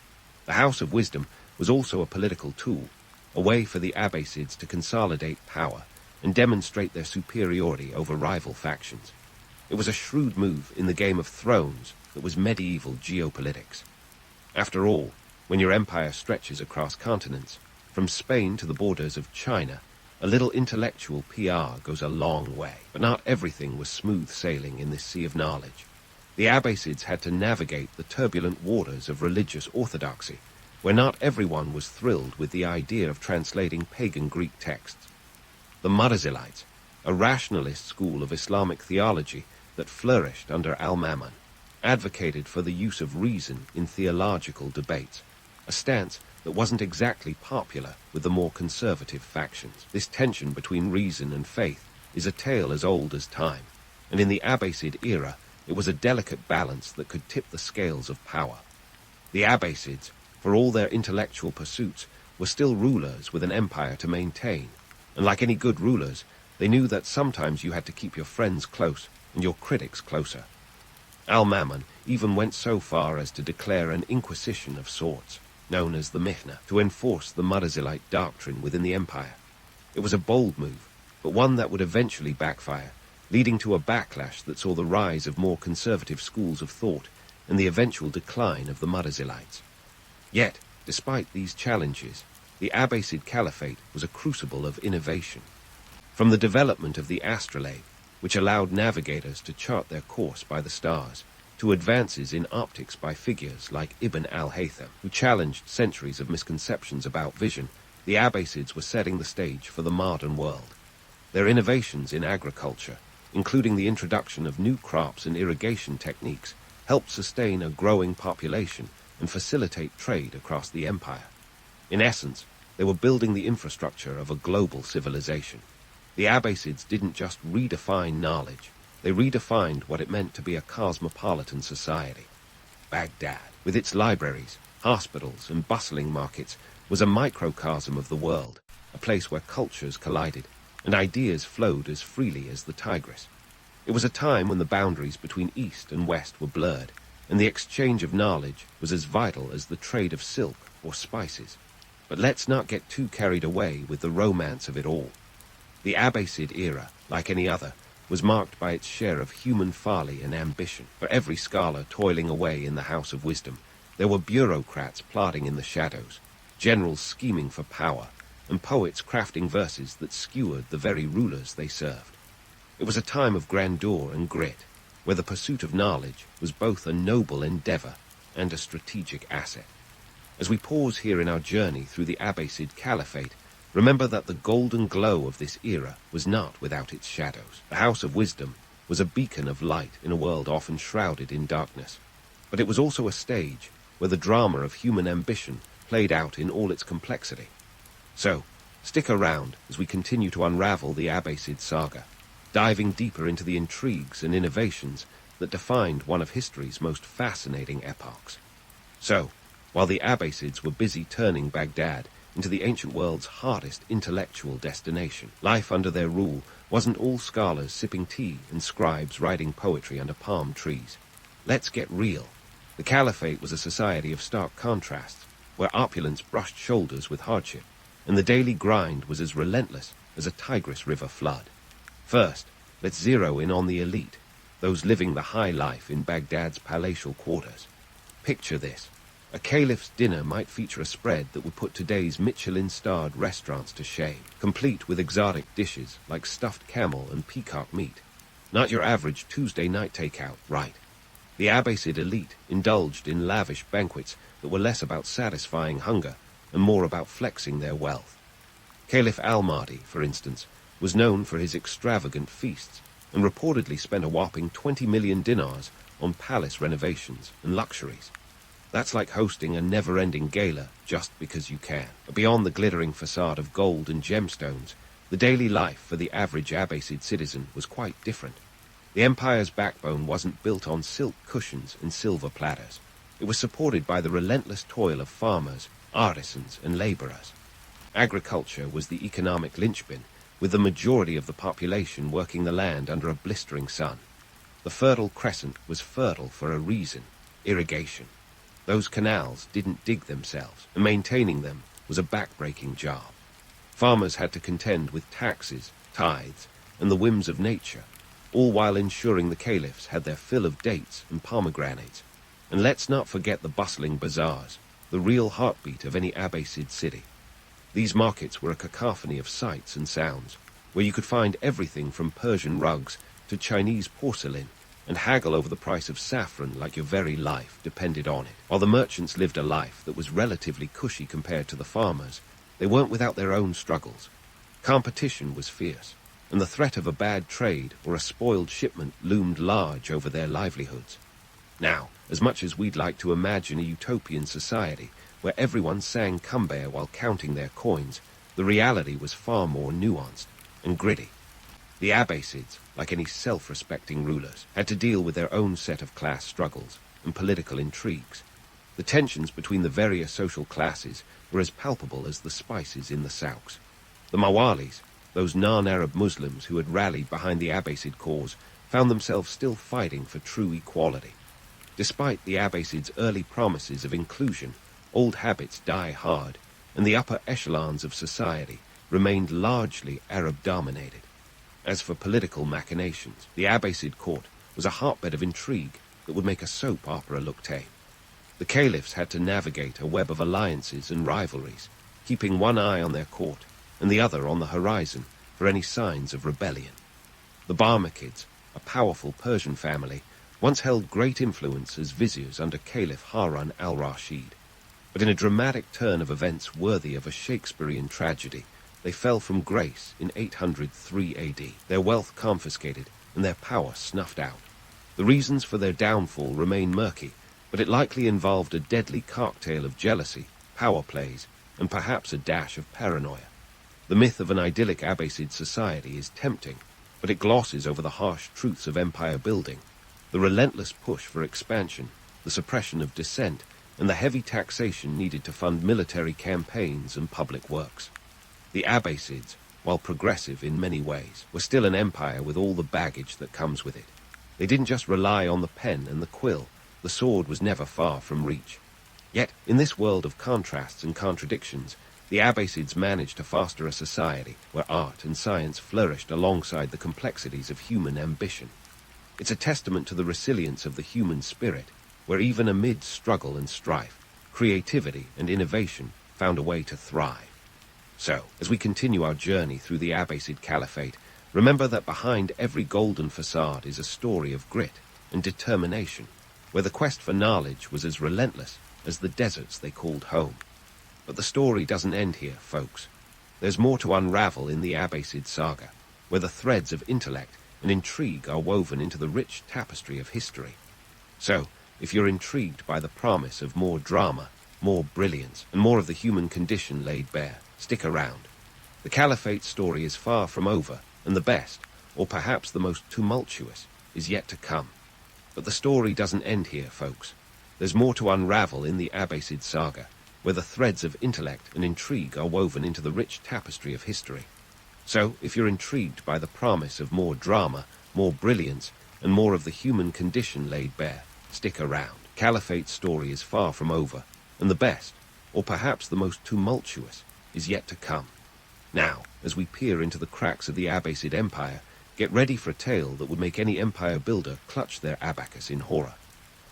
The House of Wisdom was also a political tool, a way for the Abbasids to consolidate power and demonstrate their superiority over rival factions. It was a shrewd move in the Game of Thrones that was medieval geopolitics. After all, when your empire stretches across continents, from Spain to the borders of China, a little intellectual PR goes a long way. But not everything was smooth sailing in this sea of knowledge. The Abbasids had to navigate the turbulent waters of religious orthodoxy, where not everyone was thrilled with the idea of translating pagan Greek texts. The Mu'tazilates, a rationalist school of Islamic theology that flourished under Al-Mamun, advocated for the use of reason in theological debates, a stance that wasn't exactly popular with the more conservative factions. This tension between reason and faith is a tale as old as time, and in the Abbasid era, it was a delicate balance that could tip the scales of power. The Abbasids, for all their intellectual pursuits, were still rulers with an empire to maintain, and like any good rulers, they knew that sometimes you had to keep your friends close and your critics closer. Al-Mamun even went so far as to declare an inquisition of sorts, known as the Mihna, to enforce the Mu'tazilite doctrine within the empire. It was a bold move, but one that would eventually backfire, leading to a backlash that saw the rise of more conservative schools of thought and the eventual decline of the Mu'tazilites. Yet, despite these challenges, the Abbasid Caliphate was a crucible of innovation. From the development of the astrolabe, which allowed navigators to chart their course by the stars, to advances in optics by figures like Ibn al-Haytham, who challenged centuries of misconceptions about vision, the Abbasids were setting the stage for the modern world. Their innovations in agriculture, including the introduction of new crops and irrigation techniques, helped sustain a growing population and facilitate trade across the empire. In essence, they were building the infrastructure of a global civilization. The Abbasids didn't just redefine knowledge, they redefined what it meant to be a cosmopolitan society. Baghdad, with its libraries, hospitals, and bustling markets, was a microcosm of the world, a place where cultures collided, and ideas flowed as freely as the Tigris. It was a time when the boundaries between East and West were blurred, and the exchange of knowledge was as vital as the trade of silk or spices. But let's not get too carried away with the romance of it all. The Abbasid era, like any other, was marked by its share of human folly and ambition. For every scholar toiling away in the House of Wisdom, there were bureaucrats plotting in the shadows, generals scheming for power, and poets crafting verses that skewered the very rulers they served. It was a time of grandeur and grit, where the pursuit of knowledge was both a noble endeavor and a strategic asset. As we pause here in our journey through the Abbasid Caliphate, remember that the golden glow of this era was not without its shadows. The House of Wisdom was a beacon of light in a world often shrouded in darkness. But it was also a stage where the drama of human ambition played out in all its complexity. So, stick around as we continue to unravel the Abbasid saga, diving deeper into the intrigues and innovations that defined one of history's most fascinating epochs. So, while the Abbasids were busy turning Baghdad into the ancient world's hardest intellectual destination, life under their rule wasn't all scholars sipping tea and scribes writing poetry under palm trees. Let's get real. The Caliphate was a society of stark contrasts, where opulence brushed shoulders with hardship, and the daily grind was as relentless as a Tigris River flood. First, let's zero in on the elite, those living the high life in Baghdad's palatial quarters. Picture this. A caliph's dinner might feature a spread that would put today's Michelin-starred restaurants to shame, complete with exotic dishes like stuffed camel and peacock meat. Not your average Tuesday night takeout, right? The Abbasid elite indulged in lavish banquets that were less about satisfying hunger and more about flexing their wealth. Caliph al-Mahdi, for instance, was known for his extravagant feasts and reportedly spent a whopping 20 million dinars on palace renovations and luxuries. That's like hosting a never-ending gala just because you can. But beyond the glittering facade of gold and gemstones, the daily life for the average Abbasid citizen was quite different. The empire's backbone wasn't built on silk cushions and silver platters. It was supported by the relentless toil of farmers, artisans, and laborers. Agriculture was the economic linchpin, with the majority of the population working the land under a blistering sun. The Fertile Crescent was fertile for a reason: irrigation. Those canals didn't dig themselves, and maintaining them was a back-breaking job. Farmers had to contend with taxes, tithes, and the whims of nature, all while ensuring the caliphs had their fill of dates and pomegranates. And let's not forget the bustling bazaars, the real heartbeat of any Abbasid city. These markets were a cacophony of sights and sounds, where you could find everything from Persian rugs to Chinese porcelain, and haggle over the price of saffron like your very life depended on it. While the merchants lived a life that was relatively cushy compared to the farmers, they weren't without their own struggles. Competition was fierce, and the threat of a bad trade or a spoiled shipment loomed large over their livelihoods. Now, as much as we'd like to imagine a utopian society where everyone sang Cumbaya while counting their coins, the reality was far more nuanced and gritty. The Abbasids, like any self-respecting rulers, had to deal with their own set of class struggles and political intrigues. The tensions between the various social classes were as palpable as the spices in the souks. The Mawalis, those non-Arab Muslims who had rallied behind the Abbasid cause, found themselves still fighting for true equality. Despite the Abbasids' early promises of inclusion, old habits die hard, and the upper echelons of society remained largely Arab-dominated. As for political machinations, the Abbasid court was a hotbed of intrigue that would make a soap opera look tame. The caliphs had to navigate a web of alliances and rivalries, keeping one eye on their court and the other on the horizon for any signs of rebellion. The Barmakids, a powerful Persian family, once held great influence as viziers under Caliph Harun al-Rashid. But in a dramatic turn of events worthy of a Shakespearean tragedy, they fell from grace in 803 AD, their wealth confiscated and their power snuffed out. The reasons for their downfall remain murky, but it likely involved a deadly cocktail of jealousy, power plays, and perhaps a dash of paranoia. The myth of an idyllic Abbasid society is tempting, but it glosses over the harsh truths of empire building, the relentless push for expansion, the suppression of dissent, and the heavy taxation needed to fund military campaigns and public works. The Abbasids, while progressive in many ways, were still an empire with all the baggage that comes with it. They didn't just rely on the pen and the quill. The sword was never far from reach. Yet, in this world of contrasts and contradictions, the Abbasids managed to foster a society where art and science flourished alongside the complexities of human ambition. It's a testament to the resilience of the human spirit, where even amid struggle and strife, creativity and innovation found a way to thrive. So, as we continue our journey through the Abbasid Caliphate, remember that behind every golden facade is a story of grit and determination, where the quest for knowledge was as relentless as the deserts they called home. But the story doesn't end here, folks. There's more to unravel in the Abbasid saga, where the threads of intellect and intrigue are woven into the rich tapestry of history. So, if you're intrigued by the promise of more drama, more brilliance, and more of the human condition laid bare, stick around. The Caliphate story is far from over, and the best, or perhaps the most tumultuous, is yet to come. But the story doesn't end here, folks. There's more to unravel in the Abbasid saga, where the threads of intellect and intrigue are woven into the rich tapestry of history. So, if you're intrigued by the promise of more drama, more brilliance, and more of the human condition laid bare, stick around. Caliphate's story is far from over, and the best, or perhaps the most tumultuous, is yet to come. Now, as we peer into the cracks of the Abbasid Empire, get ready for a tale that would make any empire builder clutch their abacus in horror.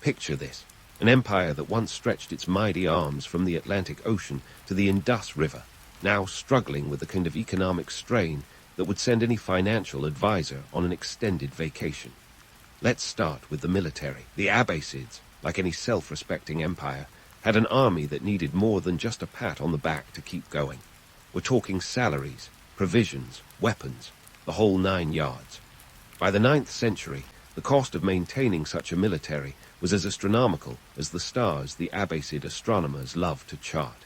Picture this: an empire that once stretched its mighty arms from the Atlantic Ocean to the Indus River, now struggling with the kind of economic strain that would send any financial advisor on an extended vacation. Let's start with the military. The Abbasids, like any self-respecting empire, had an army that needed more than just a pat on the back to keep going. We're talking salaries, provisions, weapons, the whole 9 yards. By the 9th century, the cost of maintaining such a military was as astronomical as the stars the Abbasid astronomers loved to chart.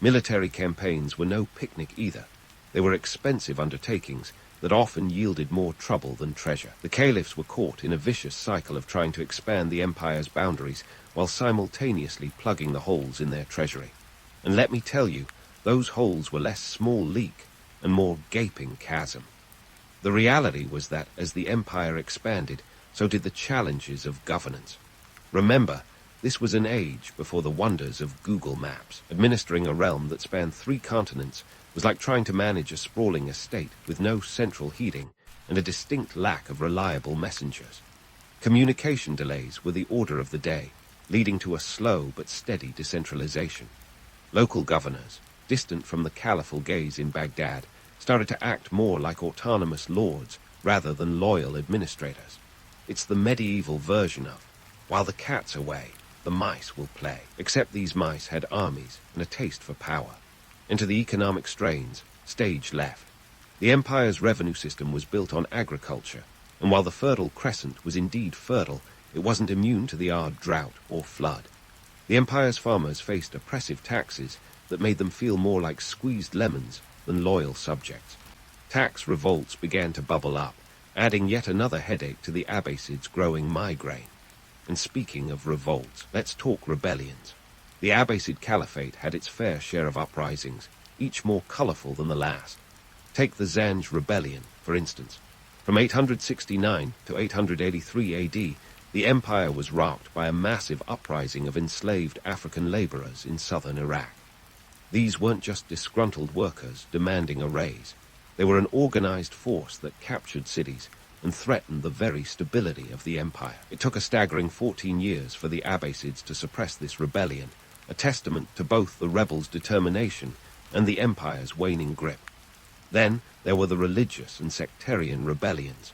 Military campaigns were no picnic either. They were expensive undertakings that often yielded more trouble than treasure. The caliphs were caught in a vicious cycle of trying to expand the empire's boundaries while simultaneously plugging the holes in their treasury. And let me tell you, those holes were less small leak and more gaping chasm. The reality was that as the empire expanded, so did the challenges of governance. Remember, this was an age before the wonders of Google Maps. Administering a realm that spanned 3 continents was like trying to manage a sprawling estate with no central heating and a distinct lack of reliable messengers. Communication delays were the order of the day, leading to a slow but steady decentralization. Local governors, distant from the caliphal gaze in Baghdad, started to act more like autonomous lords rather than loyal administrators. It's the medieval version of, while the cat's away, the mice will play. Except these mice had armies and a taste for power. Into the economic strains, stage left. The empire's revenue system was built on agriculture, and while the Fertile Crescent was indeed fertile, it wasn't immune to the odd drought or flood. The empire's farmers faced oppressive taxes that made them feel more like squeezed lemons than loyal subjects. Tax revolts began to bubble up, adding yet another headache to the Abbasids' growing migraine. And speaking of revolts, let's talk rebellions. The Abbasid Caliphate had its fair share of uprisings, each more colorful than the last. Take the Zanj Rebellion, for instance. From 869 to 883 AD, the empire was rocked by a massive uprising of enslaved African laborers in southern Iraq. These weren't just disgruntled workers demanding a raise. They were an organized force that captured cities and threatened the very stability of the empire. It took a staggering 14 years for the Abbasids to suppress this rebellion, a testament to both the rebels' determination and the empire's waning grip. Then there were the religious and sectarian rebellions.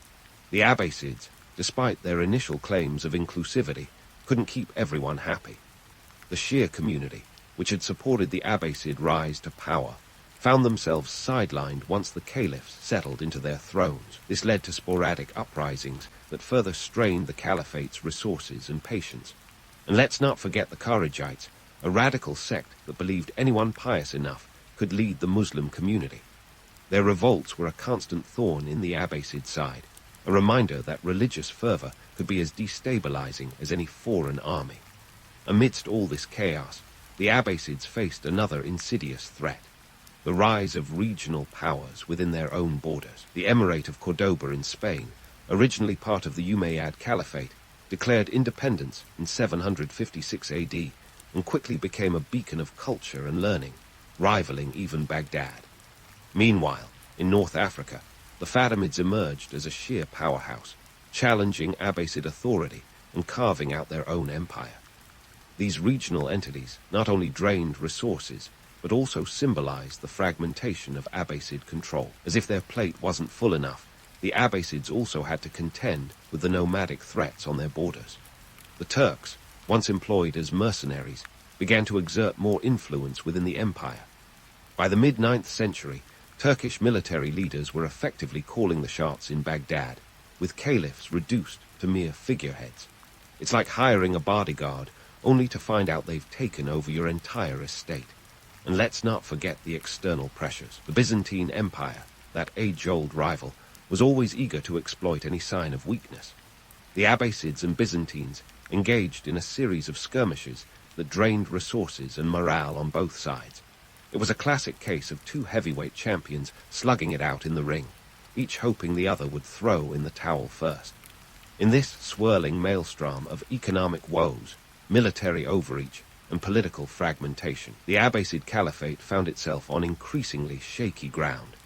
The Abbasids, despite their initial claims of inclusivity, couldn't keep everyone happy. The Shia community, which had supported the Abbasid rise to power, found themselves sidelined once the caliphs settled into their thrones. This led to sporadic uprisings that further strained the caliphate's resources and patience. And let's not forget the Kharijites, a radical sect that believed anyone pious enough could lead the Muslim community. Their revolts were a constant thorn in the Abbasid side, a reminder that religious fervor could be as destabilizing as any foreign army. Amidst all this chaos, the Abbasids faced another insidious threat: the rise of regional powers within their own borders. The Emirate of Cordoba in Spain, originally part of the Umayyad Caliphate, declared independence in 756 AD and quickly became a beacon of culture and learning, rivaling even Baghdad. Meanwhile, in North Africa, the Fatimids emerged as a sheer powerhouse, challenging Abbasid authority and carving out their own empire. These regional entities not only drained resources, but also symbolized the fragmentation of Abbasid control. As if their plate wasn't full enough, the Abbasids also had to contend with the nomadic threats on their borders. The Turks, once employed as mercenaries, began to exert more influence within the empire. By the mid-9th century, Turkish military leaders were effectively calling the shots in Baghdad, with caliphs reduced to mere figureheads. It's like hiring a bodyguard only to find out they've taken over your entire estate. And let's not forget the external pressures. The Byzantine Empire, that age-old rival, was always eager to exploit any sign of weakness. The Abbasids and Byzantines engaged in a series of skirmishes that drained resources and morale on both sides. It was a classic case of two heavyweight champions slugging it out in the ring, each hoping the other would throw in the towel first. In this swirling maelstrom of economic woes, military overreach, and political fragmentation, the Abbasid Caliphate found itself on increasingly shaky ground.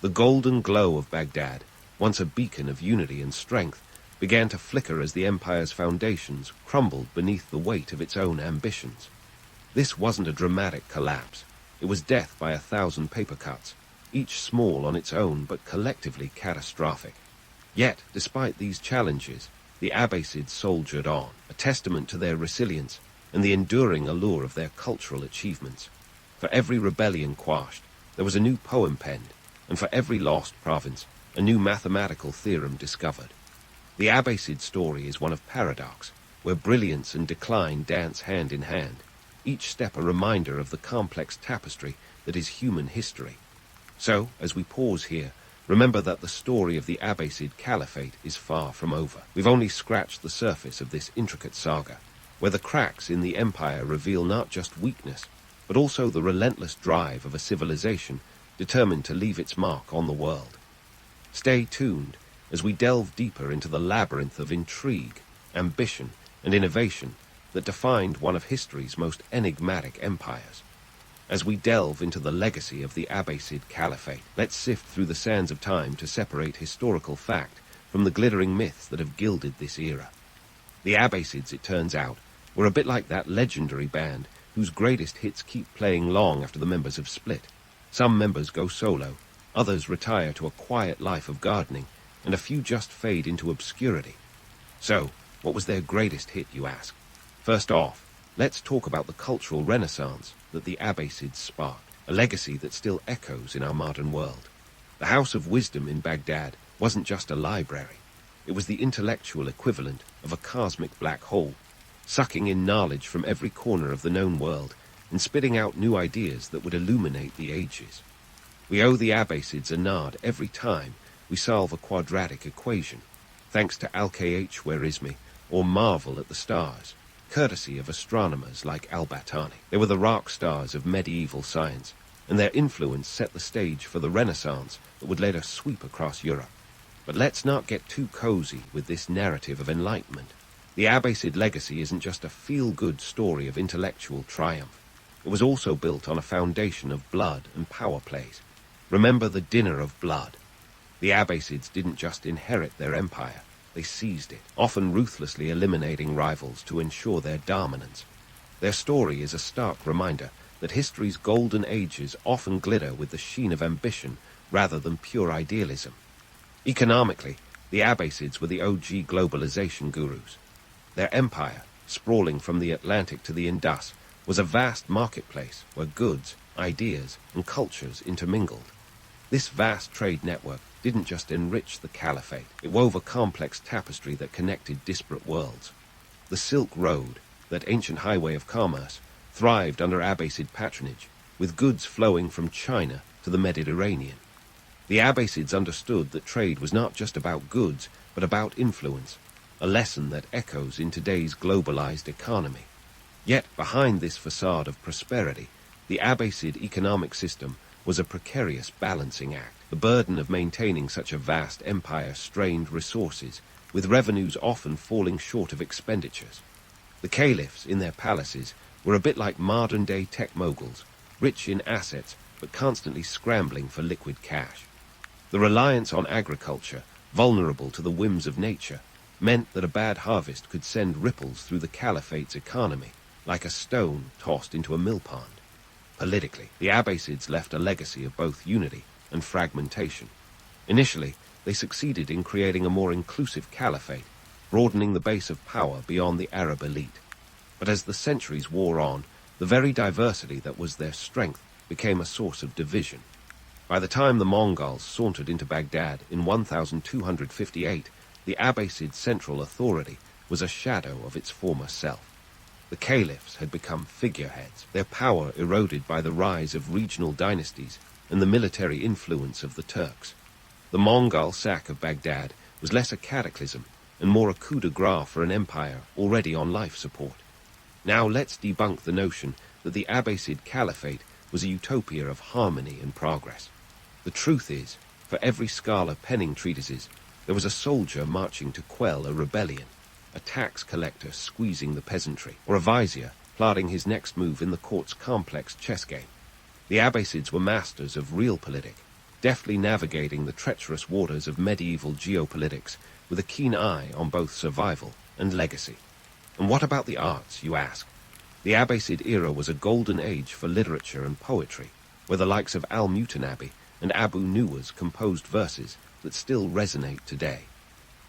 The golden glow of Baghdad, once a beacon of unity and strength, began to flicker as the empire's foundations crumbled beneath the weight of its own ambitions. This wasn't a dramatic collapse. It was death by 1,000 paper cuts, each small on its own but collectively catastrophic. Yet, despite these challenges, the Abbasids soldiered on, a testament to their resilience and the enduring allure of their cultural achievements. For every rebellion quashed, there was a new poem penned, and for every lost province, a new mathematical theorem discovered. The Abbasid story is one of paradox, where brilliance and decline dance hand in hand, each step a reminder of the complex tapestry that is human history. So, as we pause here, remember that the story of the Abbasid Caliphate is far from over. We've only scratched the surface of this intricate saga, where the cracks in the empire reveal not just weakness, but also the relentless drive of a civilization determined to leave its mark on the world. Stay tuned as we delve deeper into the labyrinth of intrigue, ambition, and innovation that defined one of history's most enigmatic empires. As we delve into the legacy of the Abbasid Caliphate, let's sift through the sands of time to separate historical fact from the glittering myths that have gilded this era. The Abbasids, it turns out, were a bit like that legendary band whose greatest hits keep playing long after the members have split. Some members go solo, others retire to a quiet life of gardening, and a few just fade into obscurity. So, what was their greatest hit, you ask? First off, let's talk about the cultural renaissance that the Abbasids sparked, a legacy that still echoes in our modern world. The House of Wisdom in Baghdad wasn't just a library. It was the intellectual equivalent of a cosmic black hole, sucking in knowledge from every corner of the known world and spitting out new ideas that would illuminate the ages. We owe the Abbasids a nod every time we solve a quadratic equation, thanks to Al-Khwarizmi or marvel at the stars, courtesy of astronomers like Al-Battani. They were the rock stars of medieval science, and their influence set the stage for the Renaissance that would later sweep across Europe. But let's not get too cozy with this narrative of enlightenment. The Abbasid legacy isn't just a feel-good story of intellectual triumph. It was also built on a foundation of blood and power plays. Remember the Dinner of Blood. The Abbasids didn't just inherit their empire, they seized it, often ruthlessly eliminating rivals to ensure their dominance. Their story is a stark reminder that history's golden ages often glitter with the sheen of ambition rather than pure idealism. Economically, the Abbasids were the OG globalization gurus. Their empire, sprawling from the Atlantic to the Indus, was a vast marketplace where goods, ideas, and cultures intermingled. This vast trade network didn't just enrich the Caliphate, it wove a complex tapestry that connected disparate worlds. The Silk Road, that ancient highway of commerce, thrived under Abbasid patronage, with goods flowing from China to the Mediterranean. The Abbasids understood that trade was not just about goods, but about influence, a lesson that echoes in today's globalized economy. Yet behind this facade of prosperity, the Abbasid economic system was a precarious balancing act. The burden of maintaining such a vast empire strained resources, with revenues often falling short of expenditures. The caliphs in their palaces were a bit like modern-day tech moguls, rich in assets but constantly scrambling for liquid cash. The reliance on agriculture, vulnerable to the whims of nature, meant that a bad harvest could send ripples through the Caliphate's economy, like a stone tossed into a millpond. Politically, the Abbasids left a legacy of both unity and fragmentation. Initially, they succeeded in creating a more inclusive caliphate, broadening the base of power beyond the Arab elite. But as the centuries wore on, the very diversity that was their strength became a source of division. By the time the Mongols sauntered into Baghdad in 1258, the Abbasid central authority was a shadow of its former self. The caliphs had become figureheads, their power eroded by the rise of regional dynasties and the military influence of the Turks. The Mongol sack of Baghdad was less a cataclysm and more a coup de grace for an empire already on life support. Now let's debunk the notion that the Abbasid Caliphate was a utopia of harmony and progress. The truth is, for every scholar penning treatises, there was a soldier marching to quell a rebellion, a tax collector squeezing the peasantry, or a vizier plotting his next move in the court's complex chess game. The Abbasids were masters of realpolitik, deftly navigating the treacherous waters of medieval geopolitics with a keen eye on both survival and legacy. And what about the arts, you ask? The Abbasid era was a golden age for literature and poetry, where the likes of Al-Mutanabi and Abu Nuwas composed verses that still resonate today.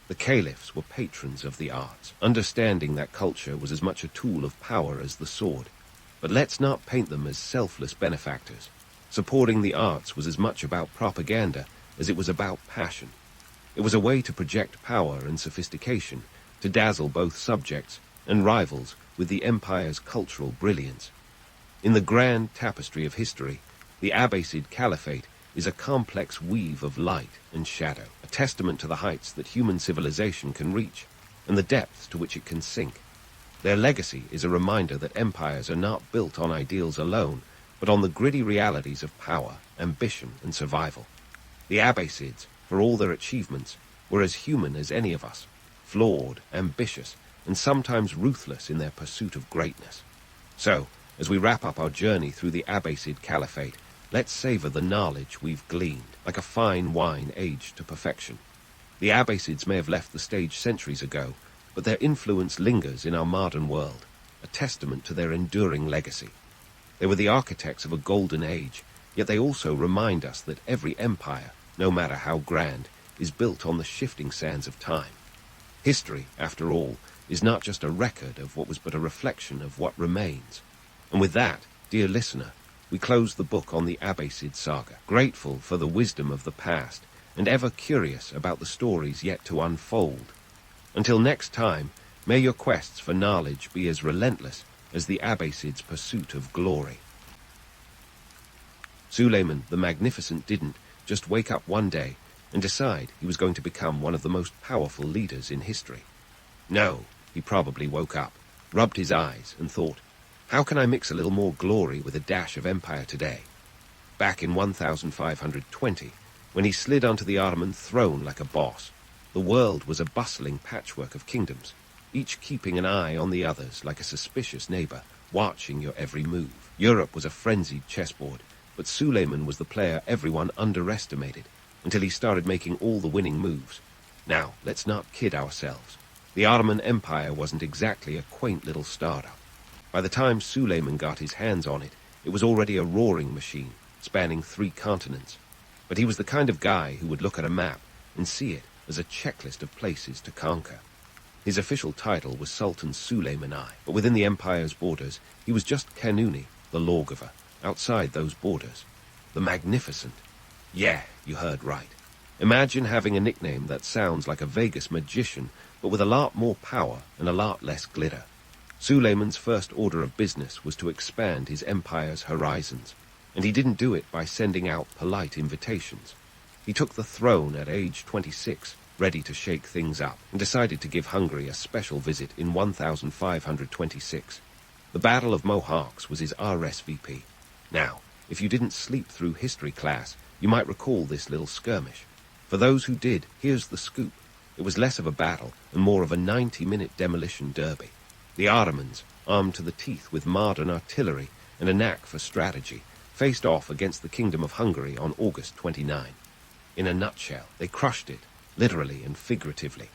The caliphs were patrons of the arts, understanding that culture was as much a tool of power as the sword. But let's not paint them as selfless benefactors. Supporting the arts was as much about propaganda as it was about passion. It was a way to project power and sophistication, to dazzle both subjects and rivals with the empire's cultural brilliance. In the grand tapestry of history, the Abbasid Caliphate is a complex weave of light and shadow, a testament to the heights that human civilization can reach, and the depths to which it can sink. Their legacy is a reminder that empires are not built on ideals alone, but on the gritty realities of power, ambition, and survival. The Abbasids, for all their achievements, were as human as any of us, flawed, ambitious, and sometimes ruthless in their pursuit of greatness. So, as we wrap up our journey through the Abbasid Caliphate, let's savor the knowledge we've gleaned, like a fine wine aged to perfection. The Abbasids may have left the stage centuries ago, but their influence lingers in our modern world, a testament to their enduring legacy. They were the architects of a golden age, yet they also remind us that every empire, no matter how grand, is built on the shifting sands of time. History, after all, is not just a record of what was but a reflection of what remains. And with that, dear listener, we close the book on the Abbasid saga, grateful for the wisdom of the past and ever curious about the stories yet to unfold. Until next time, may your quests for knowledge be as relentless as the Abbasid's pursuit of glory. Suleiman the Magnificent didn't just wake up one day and decide he was going to become one of the most powerful leaders in history. No, he probably woke up, rubbed his eyes, and thought, how can I mix a little more glory with a dash of empire today? Back in 1520, when he slid onto the Ottoman throne like a boss, the world was a bustling patchwork of kingdoms, each keeping an eye on the others like a suspicious neighbor, watching your every move. Europe was a frenzied chessboard, but Suleiman was the player everyone underestimated, until he started making all the winning moves. Now, let's not kid ourselves. The Ottoman Empire wasn't exactly a quaint little startup. By the time Suleiman got his hands on it, it was already a roaring machine, spanning 3 continents. But he was the kind of guy who would look at a map and see it as a checklist of places to conquer. His official title was Sultan Suleiman I, but within the empire's borders, he was just Kanuni, the lawgiver. Outside those borders, the Magnificent. Yeah, you heard right. Imagine having a nickname that sounds like a Vegas magician, but with a lot more power and a lot less glitter. Suleiman's first order of business was to expand his empire's horizons, and he didn't do it by sending out polite invitations. He took the throne at age 26, ready to shake things up, and decided to give Hungary a special visit in 1526. The Battle of Mohawks was his RSVP. Now, if you didn't sleep through history class, you might recall this little skirmish. For those who did, here's the scoop. It was less of a battle and more of a 90-minute demolition derby. The Ottomans, armed to the teeth with modern artillery and a knack for strategy, faced off against the Kingdom of Hungary on August 29. In a nutshell, they crushed it, literally and figuratively.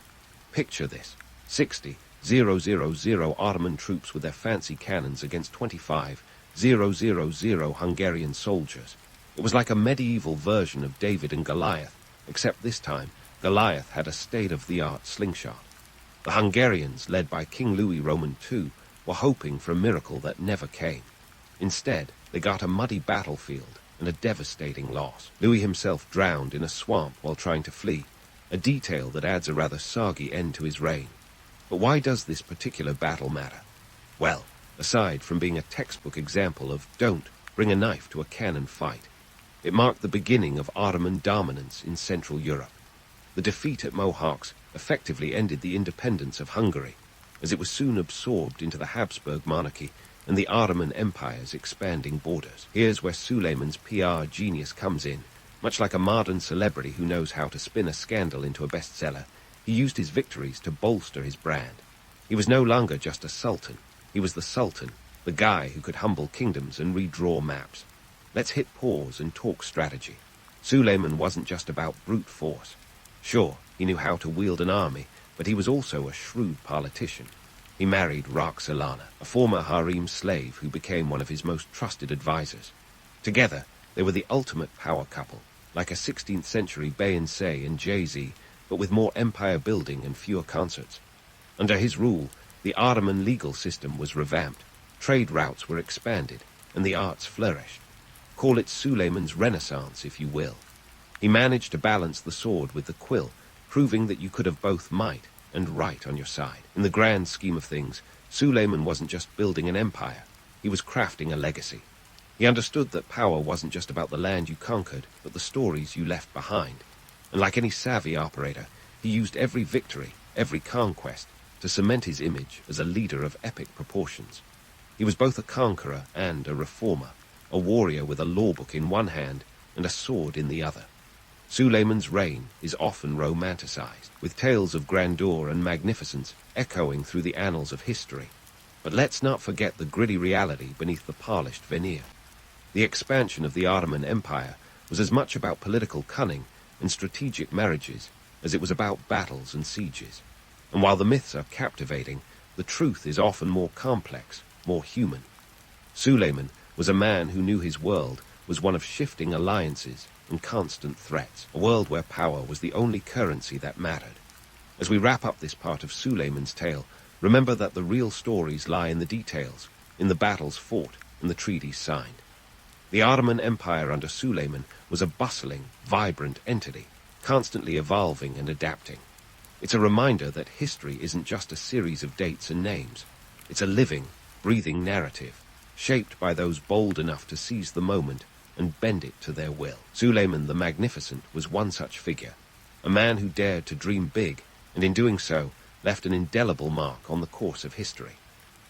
Picture this: 60,000 Ottoman troops with their fancy cannons against 25,000 Hungarian soldiers. It was like a medieval version of David and Goliath, except this time Goliath had a state-of-the-art slingshot. The Hungarians, led by King Louis Roman II, were hoping for a miracle that never came. Instead, they got a muddy battlefield and a devastating loss. Louis himself drowned in a swamp while trying to flee, a detail that adds a rather soggy end to his reign. But why does this particular battle matter? Well, aside from being a textbook example of don't bring a knife to a cannon fight, it marked the beginning of Ottoman dominance in Central Europe. The defeat at Mohawks effectively ended the independence of Hungary, as it was soon absorbed into the Habsburg monarchy and the Ottoman Empire's expanding borders. Here's where Suleiman's PR genius comes in. Much like a modern celebrity who knows how to spin a scandal into a bestseller, he used his victories to bolster his brand. He was no longer just a sultan. He was the sultan, the guy who could humble kingdoms and redraw maps. Let's hit pause and talk strategy. Suleiman wasn't just about brute force. Sure, he knew how to wield an army, but he was also a shrewd politician. He married Roxolana, a former harem slave who became one of his most trusted advisors. Together, they were the ultimate power couple, like a 16th century Beyoncé and Jay-Z, but with more empire building and fewer concerts. Under his rule, the Ottoman legal system was revamped, trade routes were expanded, and the arts flourished. Call it Suleiman's Renaissance, if you will. He managed to balance the sword with the quill, proving that you could have both might and right on your side. In the grand scheme of things, Suleiman wasn't just building an empire, he was crafting a legacy. He understood that power wasn't just about the land you conquered, but the stories you left behind. And like any savvy operator, he used every victory, every conquest, to cement his image as a leader of epic proportions. He was both a conqueror and a reformer, a warrior with a law book in one hand and a sword in the other. Suleiman's reign is often romanticized, with tales of grandeur and magnificence echoing through the annals of history. But let's not forget the gritty reality beneath the polished veneer. The expansion of the Ottoman Empire was as much about political cunning and strategic marriages as it was about battles and sieges. And while the myths are captivating, the truth is often more complex, more human. Suleiman was a man who knew his world was one of shifting alliances and constant threats, a world where power was the only currency that mattered. As we wrap up this part of Suleiman's tale, remember that the real stories lie in the details, in the battles fought and the treaties signed. The Ottoman Empire under Suleiman was a bustling, vibrant entity, constantly evolving and adapting. It's a reminder that history isn't just a series of dates and names. It's a living, breathing narrative, shaped by those bold enough to seize the moment and bend it to their will. Suleiman the Magnificent was one such figure, a man who dared to dream big, and in doing so, left an indelible mark on the course of history.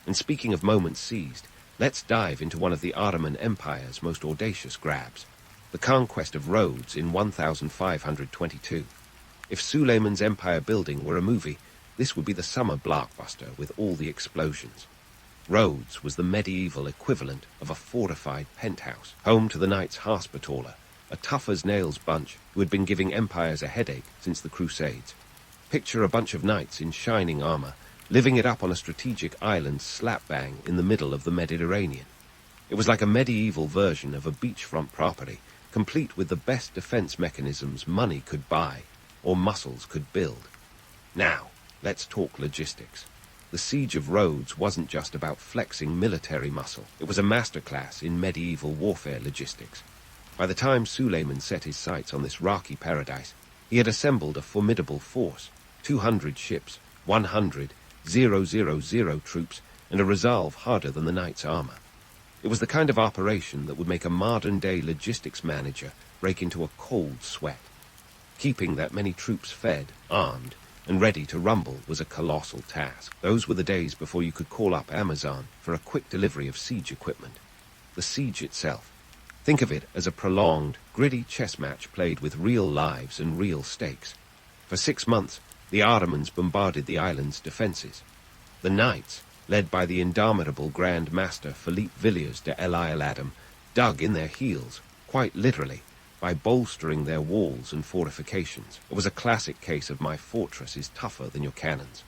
And speaking of moments seized, let's dive into one of the Ottoman Empire's most audacious grabs, the conquest of Rhodes in 1522. If Suleiman's empire building were a movie, this would be the summer blockbuster with all the explosions. Rhodes was the medieval equivalent of a fortified penthouse, home to the Knights Hospitaller, a tough-as-nails bunch who had been giving empires a headache since the Crusades. Picture a bunch of knights in shining armor, living it up on a strategic island slap-bang in the middle of the Mediterranean. It was like a medieval version of a beachfront property, complete with the best defense mechanisms money could buy or muscles could build. Now, let's talk logistics. The siege of Rhodes wasn't just about flexing military muscle. It was a masterclass in medieval warfare logistics. By the time Suleiman set his sights on this rocky paradise, he had assembled a formidable force, 200 ships, 100,000 troops, and a resolve harder than the knight's armor. It was the kind of operation that would make a modern-day logistics manager break into a cold sweat. Keeping that many troops fed, armed, and ready to rumble was a colossal task. Those were the days before you could call up Amazon for a quick delivery of siege equipment. The siege itself. Think of it as a prolonged, gritty chess match played with real lives and real stakes. For 6 months, the Ottomans bombarded the island's defenses. The knights, led by the indomitable Grand Master Philippe Villiers de l'Isle-Adam, dug in their heels, quite literally, by bolstering their walls and fortifications. It was a classic case of my fortress is tougher than your cannons.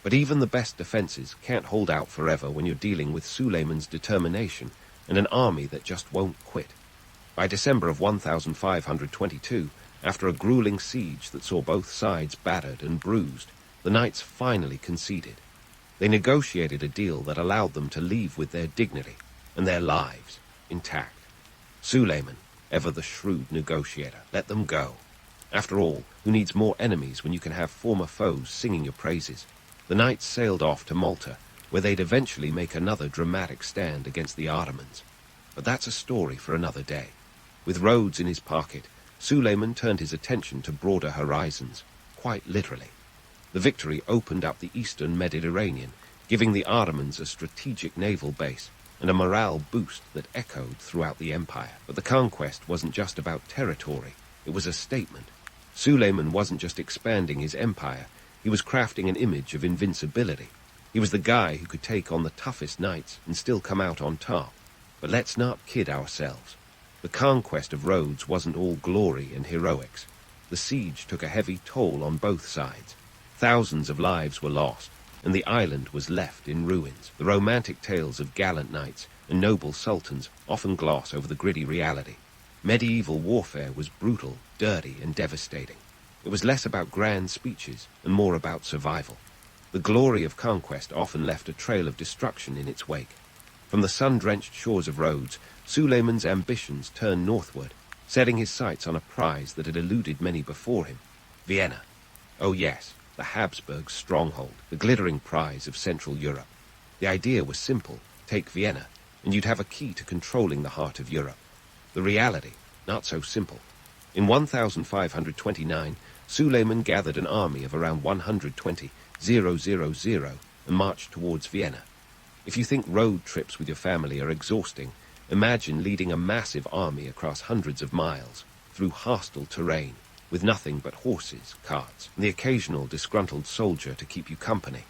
But even the best defenses can't hold out forever when you're dealing with Suleiman's determination and an army that just won't quit. By December of 1522, after a grueling siege that saw both sides battered and bruised, the knights finally conceded. They negotiated a deal that allowed them to leave with their dignity and their lives intact. Suleiman, ever the shrewd negotiator, let them go. After all, who needs more enemies when you can have former foes singing your praises? The knights sailed off to Malta, where they'd eventually make another dramatic stand against the Ottomans. But that's a story for another day. With Rhodes in his pocket, Suleiman turned his attention to broader horizons, quite literally. The victory opened up the eastern Mediterranean, giving the Ottomans a strategic naval base and a morale boost that echoed throughout the empire. But the conquest wasn't just about territory, it was a statement. Suleiman wasn't just expanding his empire, he was crafting an image of invincibility. He was the guy who could take on the toughest knights and still come out on top. But let's not kid ourselves. The conquest of Rhodes wasn't all glory and heroics. The siege took a heavy toll on both sides. Thousands of lives were lost, and the island was left in ruins. The romantic tales of gallant knights and noble sultans often gloss over the gritty reality. Medieval warfare was brutal, dirty, and devastating. It was less about grand speeches and more about survival. The glory of conquest often left a trail of destruction in its wake. From the sun-drenched shores of Rhodes, Suleiman's ambitions turned northward, setting his sights on a prize that had eluded many before him, Vienna. Oh yes, the Habsburg stronghold, the glittering prize of Central Europe. The idea was simple. Take Vienna, and you'd have a key to controlling the heart of Europe. The reality, not so simple. In 1529, Suleiman gathered an army of around 120,000 and marched towards Vienna. If you think road trips with your family are exhausting, imagine leading a massive army across hundreds of miles, through hostile terrain, with nothing but horses, carts, and the occasional disgruntled soldier to keep you company.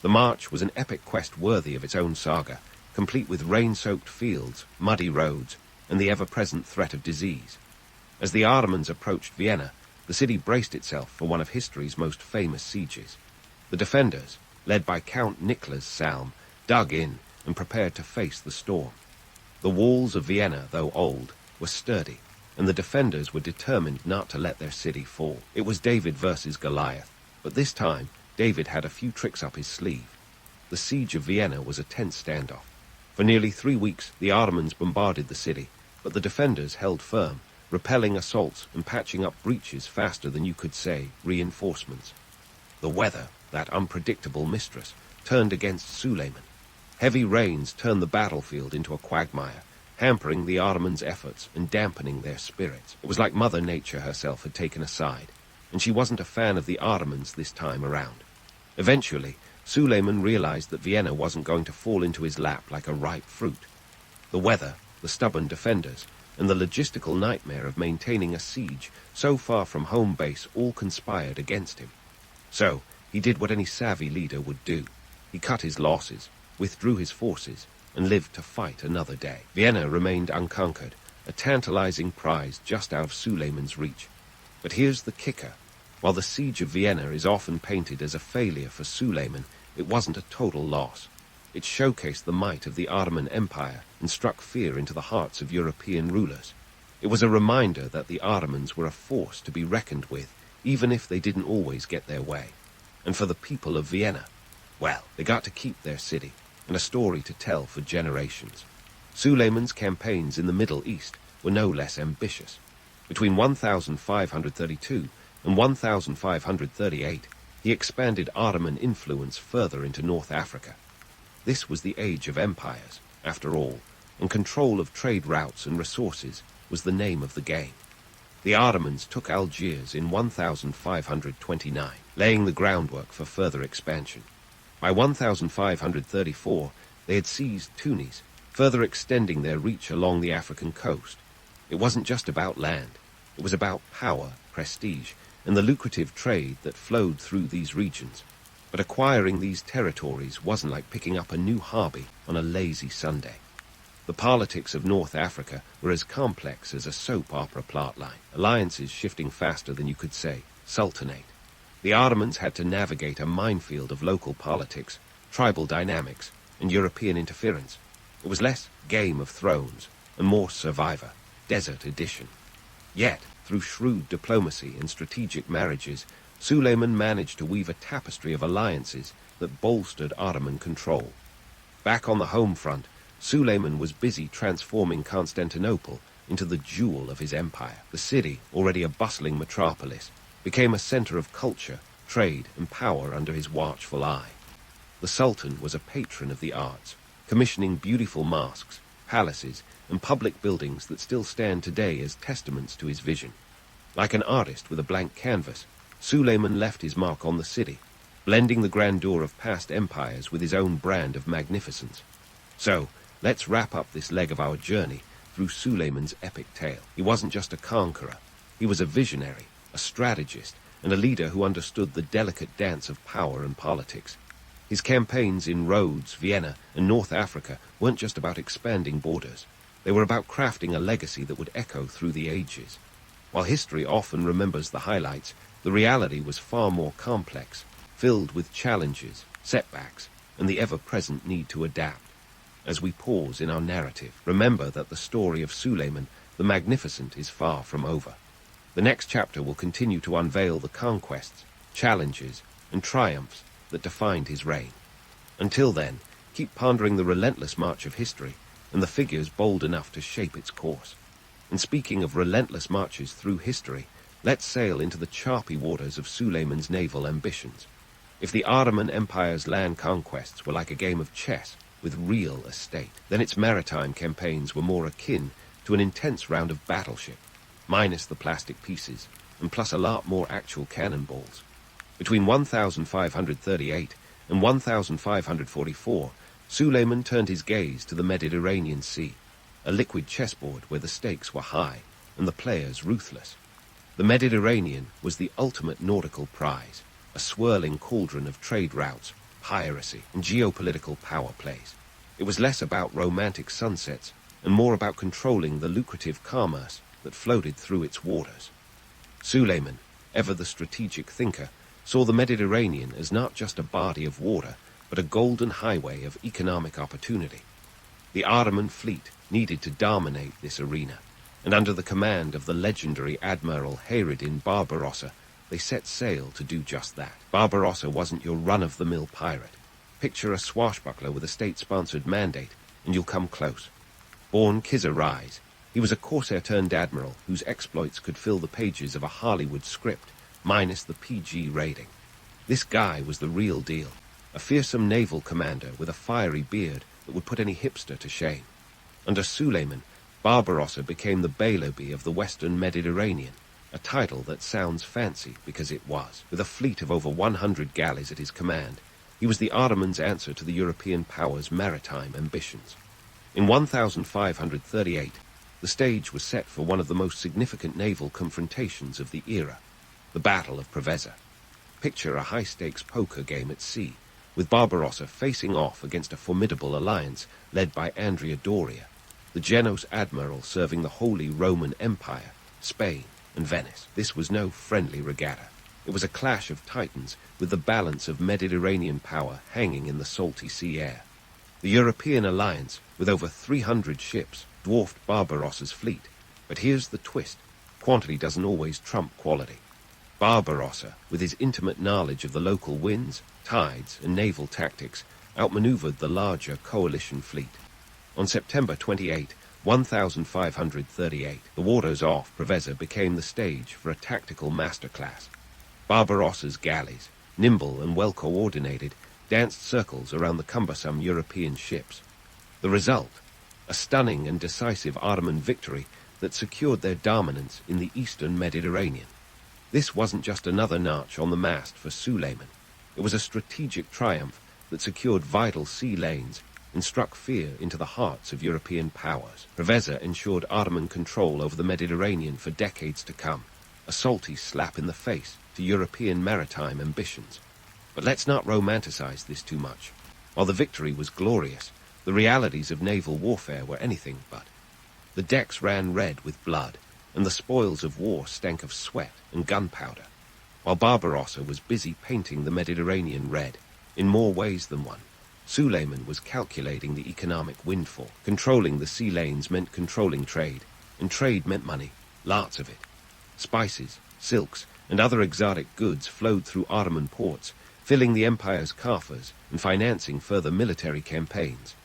The march was an epic quest worthy of its own saga, complete with rain-soaked fields, muddy roads, and the ever-present threat of disease. As the Ottomans approached Vienna, the city braced itself for one of history's most famous sieges. The defenders, led by Count Nicholas Salm, dug in and prepared to face the storm. The walls of Vienna, though old, were sturdy, and the defenders were determined not to let their city fall. It was David versus Goliath, but this time David had a few tricks up his sleeve. The siege of Vienna was a tense standoff. For nearly 3 weeks, the Ottomans bombarded the city, but the defenders held firm, repelling assaults and patching up breaches faster than you could say reinforcements. The weather, that unpredictable mistress, turned against Suleiman. Heavy rains turned the battlefield into a quagmire, hampering the Ottomans' efforts and dampening their spirits. It was like Mother Nature herself had taken a side, and she wasn't a fan of the Ottomans this time around. Eventually, Suleiman realized that Vienna wasn't going to fall into his lap like a ripe fruit. The weather, the stubborn defenders, and the logistical nightmare of maintaining a siege so far from home base all conspired against him. So, he did what any savvy leader would do. He cut his losses, withdrew his forces, and lived to fight another day. Vienna remained unconquered, a tantalizing prize just out of Suleiman's reach. But here's the kicker. While the siege of Vienna is often painted as a failure for Suleiman, it wasn't a total loss. It showcased the might of the Ottoman Empire and struck fear into the hearts of European rulers. It was a reminder that the Ottomans were a force to be reckoned with, even if they didn't always get their way. And for the people of Vienna, well, they got to keep their city, and a story to tell for generations. Suleiman's campaigns in the Middle East were no less ambitious. Between 1532 and 1538, he expanded Ottoman influence further into North Africa. This was the age of empires, after all, and control of trade routes and resources was the name of the game. The Ottomans took Algiers in 1529, laying the groundwork for further expansion. By 1534, they had seized Tunis, further extending their reach along the African coast. It wasn't just about land. It was about power, prestige, and the lucrative trade that flowed through these regions. But acquiring these territories wasn't like picking up a new hobby on a lazy Sunday. The politics of North Africa were as complex as a soap opera plotline, alliances shifting faster than you could say sultanate. The Ottomans had to navigate a minefield of local politics, tribal dynamics, and European interference. It was less Game of Thrones and more Survivor, Desert Edition. Yet, through shrewd diplomacy and strategic marriages, Suleiman managed to weave a tapestry of alliances that bolstered Ottoman control. Back on the home front, Suleiman was busy transforming Constantinople into the jewel of his empire. The city, already a bustling metropolis, became a center of culture, trade, and power under his watchful eye. The Sultan was a patron of the arts, commissioning beautiful mosques, palaces, and public buildings that still stand today as testaments to his vision. Like an artist with a blank canvas, Suleiman left his mark on the city, blending the grandeur of past empires with his own brand of magnificence. So, let's wrap up this leg of our journey through Suleiman's epic tale. He wasn't just a conqueror. He was a visionary, a strategist, and a leader who understood the delicate dance of power and politics. His campaigns in Rhodes, Vienna, and North Africa weren't just about expanding borders. They were about crafting a legacy that would echo through the ages. While history often remembers the highlights, the reality was far more complex, filled with challenges, setbacks, and the ever-present need to adapt. As we pause in our narrative, remember that the story of Suleiman, the Magnificent, is far from over. The next chapter will continue to unveil the conquests, challenges, and triumphs that defined his reign. Until then, keep pondering the relentless march of history and the figures bold enough to shape its course. And speaking of relentless marches through history, let's sail into the choppy waters of Suleiman's naval ambitions. If the Ottoman Empire's land conquests were like a game of chess, with real estate. Then its maritime campaigns were more akin to an intense round of battleship, minus the plastic pieces, and plus a lot more actual cannonballs. Between 1538 and 1544, Suleiman turned his gaze to the Mediterranean Sea, a liquid chessboard where the stakes were high and the players ruthless. The Mediterranean was the ultimate nautical prize, a swirling cauldron of trade routes, piracy, and geopolitical power plays. It was less about romantic sunsets and more about controlling the lucrative commerce that floated through its waters. Suleiman, ever the strategic thinker, saw the Mediterranean as not just a body of water, but a golden highway of economic opportunity. The Ottoman fleet needed to dominate this arena, and under the command of the legendary Admiral Hayreddin Barbarossa, they set sail to do just that. Barbarossa wasn't your run-of-the-mill pirate. Picture a swashbuckler with a state-sponsored mandate, and you'll come close. Born Kizar Rise, he was a corsair-turned-admiral whose exploits could fill the pages of a Hollywood script, minus the PG rating. This guy was the real deal, a fearsome naval commander with a fiery beard that would put any hipster to shame. Under Suleiman, Barbarossa became the Bailobi of the Western Mediterranean, a title that sounds fancy because it was. With a fleet of over 100 galleys at his command, he was the Ottomans' answer to the European powers' maritime ambitions. In 1538, the stage was set for one of the most significant naval confrontations of the era, the Battle of Preveza. Picture a high-stakes poker game at sea, with Barbarossa facing off against a formidable alliance led by Andrea Doria, the Genos admiral serving the Holy Roman Empire, Spain, and Venice. This was no friendly regatta. It was a clash of titans with the balance of Mediterranean power hanging in the salty sea air. The European alliance, with over 300 ships, dwarfed Barbarossa's fleet. But here's the twist. Quantity doesn't always trump quality. Barbarossa, with his intimate knowledge of the local winds, tides, and naval tactics, outmaneuvered the larger coalition fleet. On September 28, 1538, the waters off Preveza became the stage for a tactical masterclass. Barbarossa's galleys, nimble and well-coordinated, danced circles around the cumbersome European ships. The result, a stunning and decisive Ottoman victory that secured their dominance in the eastern Mediterranean. This wasn't just another notch on the mast for Suleiman. It was a strategic triumph that secured vital sea lanes and struck fear into the hearts of European powers. Preveza ensured Ottoman control over the Mediterranean for decades to come, a salty slap in the face to European maritime ambitions. But let's not romanticize this too much. While the victory was glorious, the realities of naval warfare were anything but. The decks ran red with blood, and the spoils of war stank of sweat and gunpowder, while Barbarossa was busy painting the Mediterranean red, in more ways than one. Suleiman was calculating the economic windfall. Controlling the sea lanes meant controlling trade, and trade meant money, lots of it. Spices, silks, and other exotic goods flowed through Ottoman ports, filling the empire's coffers and financing further military campaigns.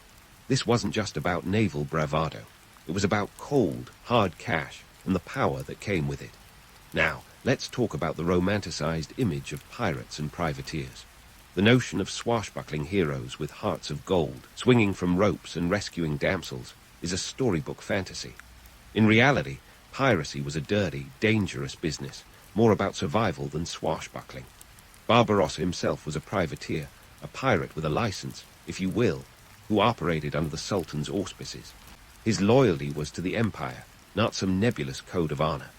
This wasn't just about naval bravado. It was about cold, hard cash and the power that came with it. Now, let's talk about the romanticized image of pirates and privateers. The notion of swashbuckling heroes with hearts of gold, swinging from ropes and rescuing damsels, is a storybook fantasy. In reality, piracy was a dirty, dangerous business, more about survival than swashbuckling. Barbarossa himself was a privateer, a pirate with a license, if you will, who operated under the Sultan's auspices. His loyalty was to the empire, not some nebulous code of honor.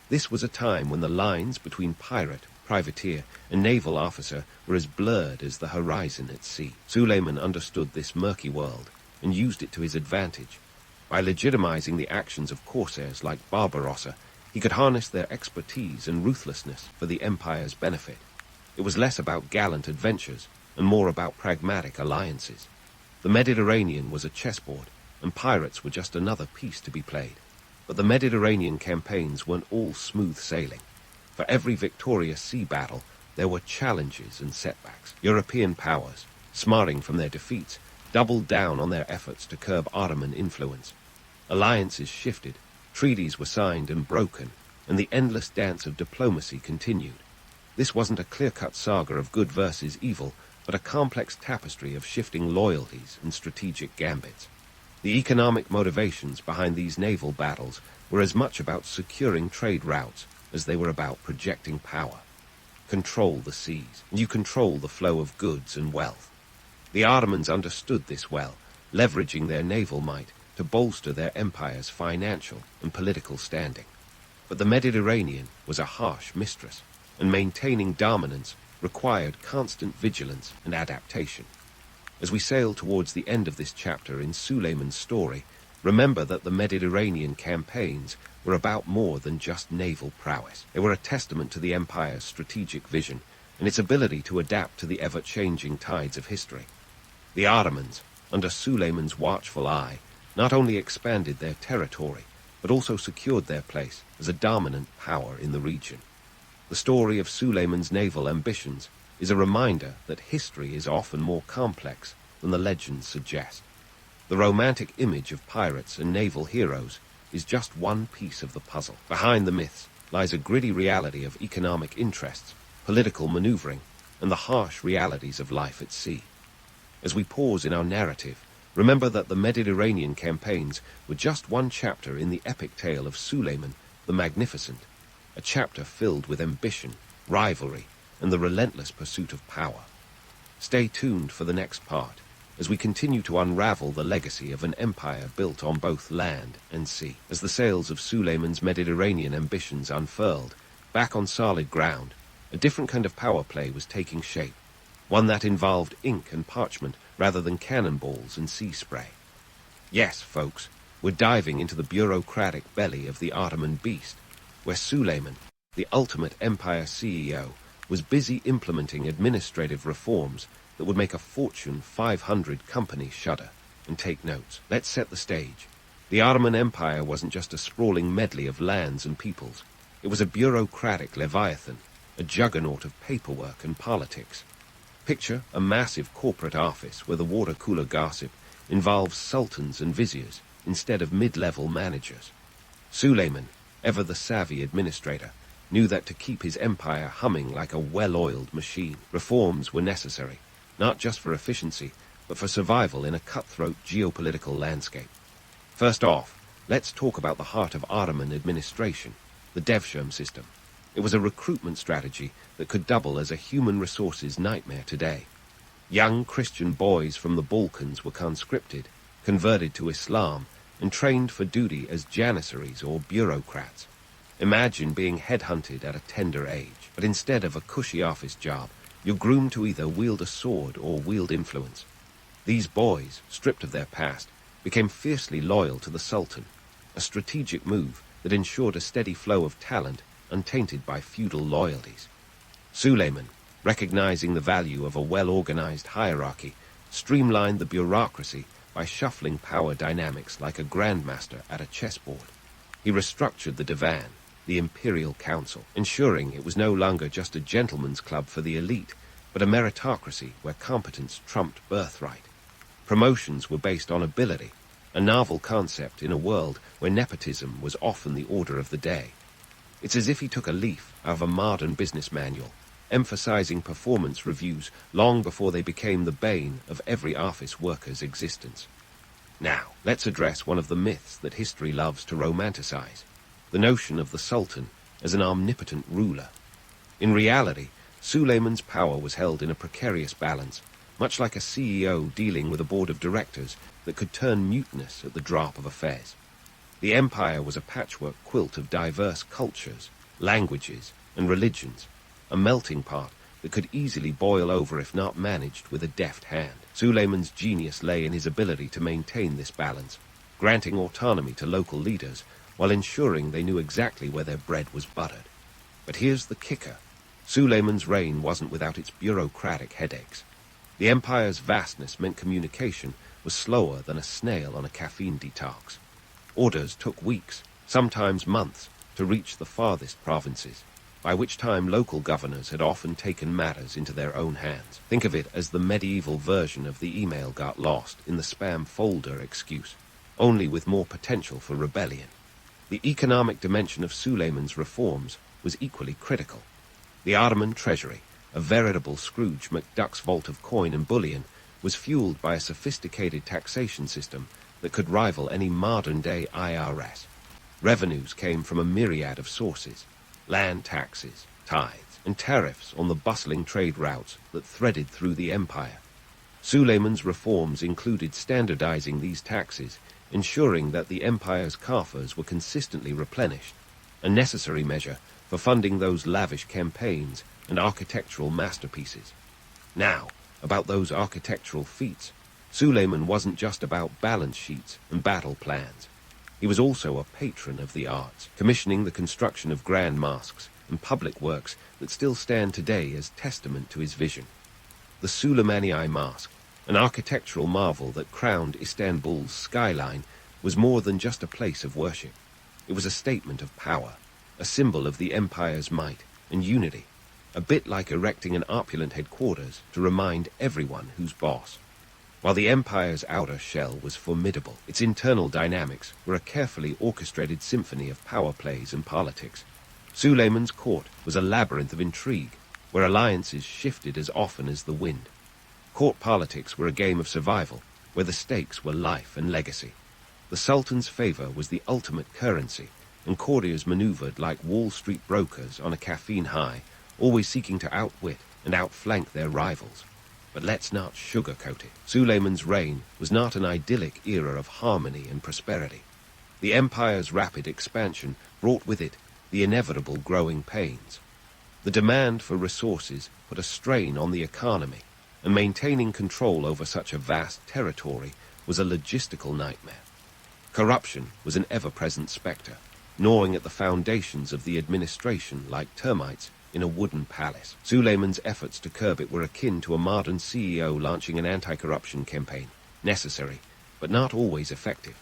This was a time when the lines between pirate, privateer, and naval officer were as blurred as the horizon at sea. Suleiman understood this murky world and used it to his advantage. By legitimizing the actions of corsairs like Barbarossa, he could harness their expertise and ruthlessness for the empire's benefit. It was less about gallant adventures and more about pragmatic alliances. The Mediterranean was a chessboard, and pirates were just another piece to be played. But the Mediterranean campaigns weren't all smooth sailing. For every victorious sea battle, there were challenges and setbacks. European powers, smarting from their defeats, doubled down on their efforts to curb Ottoman influence. Alliances shifted, treaties were signed and broken, and the endless dance of diplomacy continued. This wasn't a clear-cut saga of good versus evil, but a complex tapestry of shifting loyalties and strategic gambits. The economic motivations behind these naval battles were as much about securing trade routes as they were about projecting power. Control the seas, and you control the flow of goods and wealth. The Ottomans understood this well, leveraging their naval might to bolster their empire's financial and political standing. But the Mediterranean was a harsh mistress, and maintaining dominance required constant vigilance and adaptation. As we sail towards the end of this chapter in Suleiman's story, remember that the Mediterranean campaigns were about more than just naval prowess. They were a testament to the empire's strategic vision and its ability to adapt to the ever-changing tides of history. The Ottomans, under Suleiman's watchful eye, not only expanded their territory, but also secured their place as a dominant power in the region. The story of Suleiman's naval ambitions is a reminder that history is often more complex than the legends suggest. The romantic image of pirates and naval heroes is just one piece of the puzzle. Behind the myths lies a gritty reality of economic interests, political maneuvering, and the harsh realities of life at sea. As we pause in our narrative, remember that the Mediterranean campaigns were just one chapter in the epic tale of Suleiman the Magnificent, a chapter filled with ambition, rivalry, and the relentless pursuit of power. Stay tuned for the next part, as we continue to unravel the legacy of an empire built on both land and sea. As the sails of Suleiman's Mediterranean ambitions unfurled, back on solid ground, a different kind of power play was taking shape, one that involved ink and parchment rather than cannonballs and sea spray. Yes, folks, we're diving into the bureaucratic belly of the Ottoman beast, where Suleiman, the ultimate empire CEO, was busy implementing administrative reforms that would make a Fortune 500 company shudder. And take notes. Let's set the stage. The Ottoman Empire wasn't just a sprawling medley of lands and peoples. It was a bureaucratic leviathan, a juggernaut of paperwork and politics. Picture a massive corporate office where the water cooler gossip involves sultans and viziers instead of mid-level managers. Suleiman, ever the savvy administrator, knew that to keep his empire humming like a well-oiled machine, reforms were necessary, not just for efficiency, but for survival in a cutthroat geopolitical landscape. First off, let's talk about the heart of Ottoman administration, the Devshirme system. It was a recruitment strategy that could double as a human resources nightmare today. Young Christian boys from the Balkans were conscripted, converted to Islam, and trained for duty as janissaries or bureaucrats. Imagine being headhunted at a tender age, but instead of a cushy office job, you're groomed to either wield a sword or wield influence. These boys, stripped of their past, became fiercely loyal to the Sultan, a strategic move that ensured a steady flow of talent untainted by feudal loyalties. Suleiman, recognizing the value of a well-organized hierarchy, streamlined the bureaucracy by shuffling power dynamics like a grandmaster at a chessboard. He restructured the Divan, the Imperial Council, ensuring it was no longer just a gentleman's club for the elite, but a meritocracy where competence trumped birthright. Promotions were based on ability, a novel concept in a world where nepotism was often the order of the day. It's as if he took a leaf out of a modern business manual, emphasizing performance reviews long before they became the bane of every office worker's existence. Now, let's address one of the myths that history loves to romanticize, the notion of the Sultan as an omnipotent ruler. In reality, Suleiman's power was held in a precarious balance, much like a CEO dealing with a board of directors that could turn mutinous at the drop of a fez. The empire was a patchwork quilt of diverse cultures, languages, and religions, a melting pot that could easily boil over if not managed with a deft hand. Suleiman's genius lay in his ability to maintain this balance, granting autonomy to local leaders while ensuring they knew exactly where their bread was buttered. But here's the kicker. Suleiman's reign wasn't without its bureaucratic headaches. The empire's vastness meant communication was slower than a snail on a caffeine detox. Orders took weeks, sometimes months, to reach the farthest provinces, by which time local governors had often taken matters into their own hands. Think of it as the medieval version of the email got lost in the spam folder excuse, only with more potential for rebellion. The economic dimension of Suleiman's reforms was equally critical. The Ottoman treasury, a veritable Scrooge McDuck's vault of coin and bullion, was fueled by a sophisticated taxation system that could rival any modern-day IRS. Revenues came from a myriad of sources: land taxes, tithes, and tariffs on the bustling trade routes that threaded through the empire. Suleiman's reforms included standardizing these taxes, ensuring that the empire's coffers were consistently replenished, a necessary measure for funding those lavish campaigns and architectural masterpieces. Now, about those architectural feats, Suleiman wasn't just about balance sheets and battle plans. He was also a patron of the arts, commissioning the construction of grand mosques and public works that still stand today as testament to his vision. The Suleimani Mosque, an architectural marvel that crowned Istanbul's skyline, was more than just a place of worship. It was a statement of power, a symbol of the empire's might and unity, a bit like erecting an opulent headquarters to remind everyone who's boss. While the empire's outer shell was formidable, its internal dynamics were a carefully orchestrated symphony of power plays and politics. Suleiman's court was a labyrinth of intrigue, where alliances shifted as often as the wind. Court politics were a game of survival, where the stakes were life and legacy. The Sultan's favor was the ultimate currency, and courtiers maneuvered like Wall Street brokers on a caffeine high, always seeking to outwit and outflank their rivals. But let's not sugarcoat it. Suleiman's reign was not an idyllic era of harmony and prosperity. The empire's rapid expansion brought with it the inevitable growing pains. The demand for resources put a strain on the economy, and maintaining control over such a vast territory was a logistical nightmare. Corruption was an ever-present specter, gnawing at the foundations of the administration like termites in a wooden palace. Suleiman's efforts to curb it were akin to a modern CEO launching an anti-corruption campaign, necessary, but not always effective.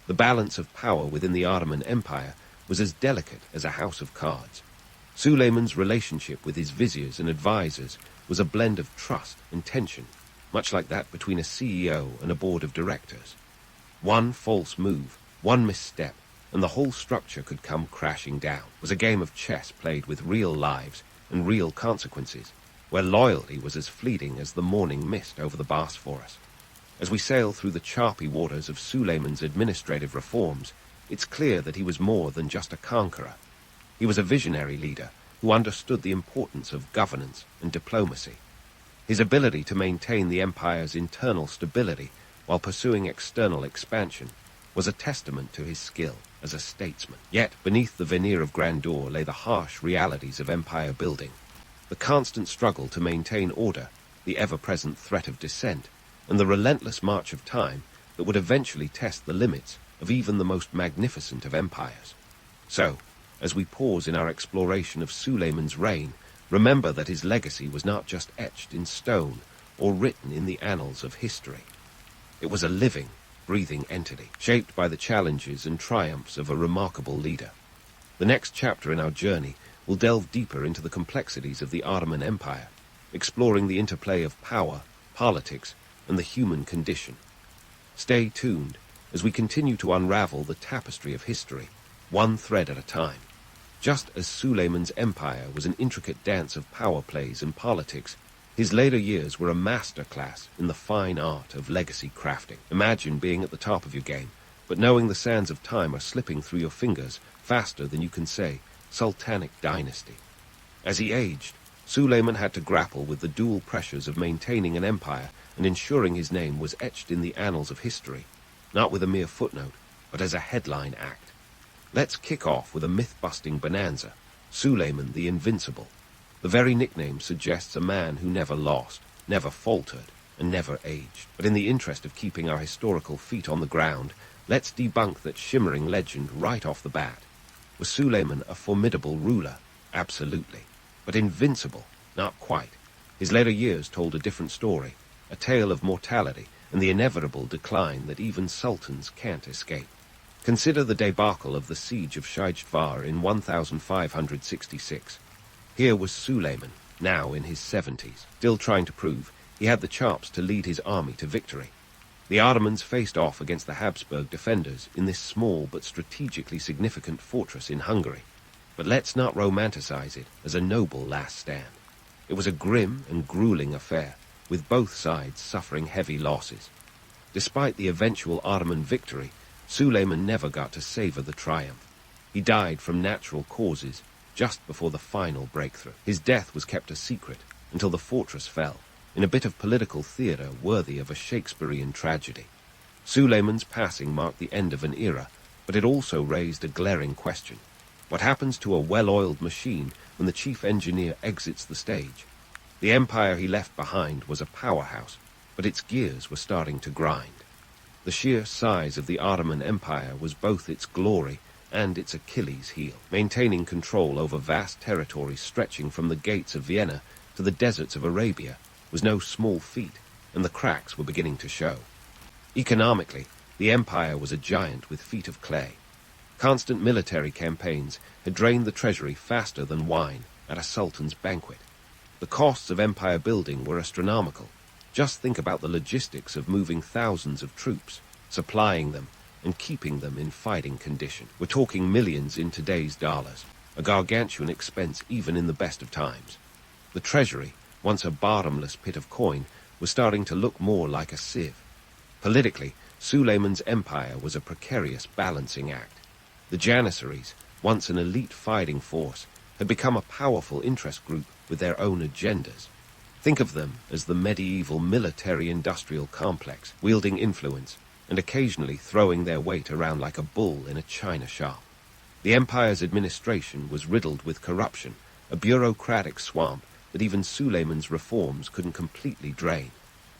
The balance of power within the Ottoman Empire was as delicate as a house of cards. Suleiman's relationship with his viziers and advisors was a blend of trust and tension, much like that between a CEO and a board of directors. One false move, one misstep, and the whole structure could come crashing down. It was a game of chess played with real lives and real consequences, where loyalty was as fleeting as the morning mist over the Bosphorus. As we sail through the choppy waters of Suleiman's administrative reforms, it's clear that he was more than just a conqueror. He was a visionary leader who understood the importance of governance and diplomacy. His ability to maintain the empire's internal stability while pursuing external expansion was a testament to his skill as a statesman. Yet, beneath the veneer of grandeur lay the harsh realities of empire building. The constant struggle to maintain order, the ever-present threat of dissent, and the relentless march of time that would eventually test the limits of even the most magnificent of empires. So, as we pause in our exploration of Suleiman's reign, remember that his legacy was not just etched in stone or written in the annals of history. It was a living, breathing entity, shaped by the challenges and triumphs of a remarkable leader. The next chapter in our journey will delve deeper into the complexities of the Ottoman Empire, exploring the interplay of power, politics, and the human condition. Stay tuned as we continue to unravel the tapestry of history, one thread at a time. Just as Suleiman's empire was an intricate dance of power plays and politics, his later years were a masterclass in the fine art of legacy crafting. Imagine being at the top of your game, but knowing the sands of time are slipping through your fingers faster than you can say, Sultanic dynasty. As he aged, Suleiman had to grapple with the dual pressures of maintaining an empire and ensuring his name was etched in the annals of history, not with a mere footnote, but as a headline act. Let's kick off with a myth-busting bonanza, Suleiman the Invincible. The very nickname suggests a man who never lost, never faltered, and never aged. But in the interest of keeping our historical feet on the ground, let's debunk that shimmering legend right off the bat. Was Suleiman a formidable ruler? Absolutely. But invincible? Not quite. His later years told a different story, a tale of mortality and the inevitable decline that even sultans can't escape. Consider the debacle of the siege of Shajdvar in 1566. Here was Suleiman, now in his 70s, still trying to prove he had the chops to lead his army to victory. The Ottomans faced off against the Habsburg defenders in this small but strategically significant fortress in Hungary. But let's not romanticize it as a noble last stand. It was a grim and grueling affair, with both sides suffering heavy losses. Despite the eventual Ottoman victory, Suleiman never got to savor the triumph. He died from natural causes just before the final breakthrough. His death was kept a secret until the fortress fell, in a bit of political theatre worthy of a Shakespearean tragedy. Suleiman's passing marked the end of an era, but it also raised a glaring question. What happens to a well-oiled machine when the chief engineer exits the stage? The empire he left behind was a powerhouse, but its gears were starting to grind. The sheer size of the Ottoman Empire was both its glory and its Achilles heel. Maintaining control over vast territories stretching from the gates of Vienna to the deserts of Arabia was no small feat, and the cracks were beginning to show. Economically, the empire was a giant with feet of clay. Constant military campaigns had drained the treasury faster than wine at a sultan's banquet. The costs of empire building were astronomical. Just think about the logistics of moving thousands of troops, supplying them, and keeping them in fighting condition. We're talking millions in today's dollars, a gargantuan expense even in the best of times. The treasury, once a bottomless pit of coin, was starting to look more like a sieve. Politically, Suleiman's empire was a precarious balancing act. The Janissaries, once an elite fighting force, had become a powerful interest group with their own agendas. Think of them as the medieval military-industrial complex, wielding influence and occasionally throwing their weight around like a bull in a china shop. The empire's administration was riddled with corruption, a bureaucratic swamp that even Suleiman's reforms couldn't completely drain.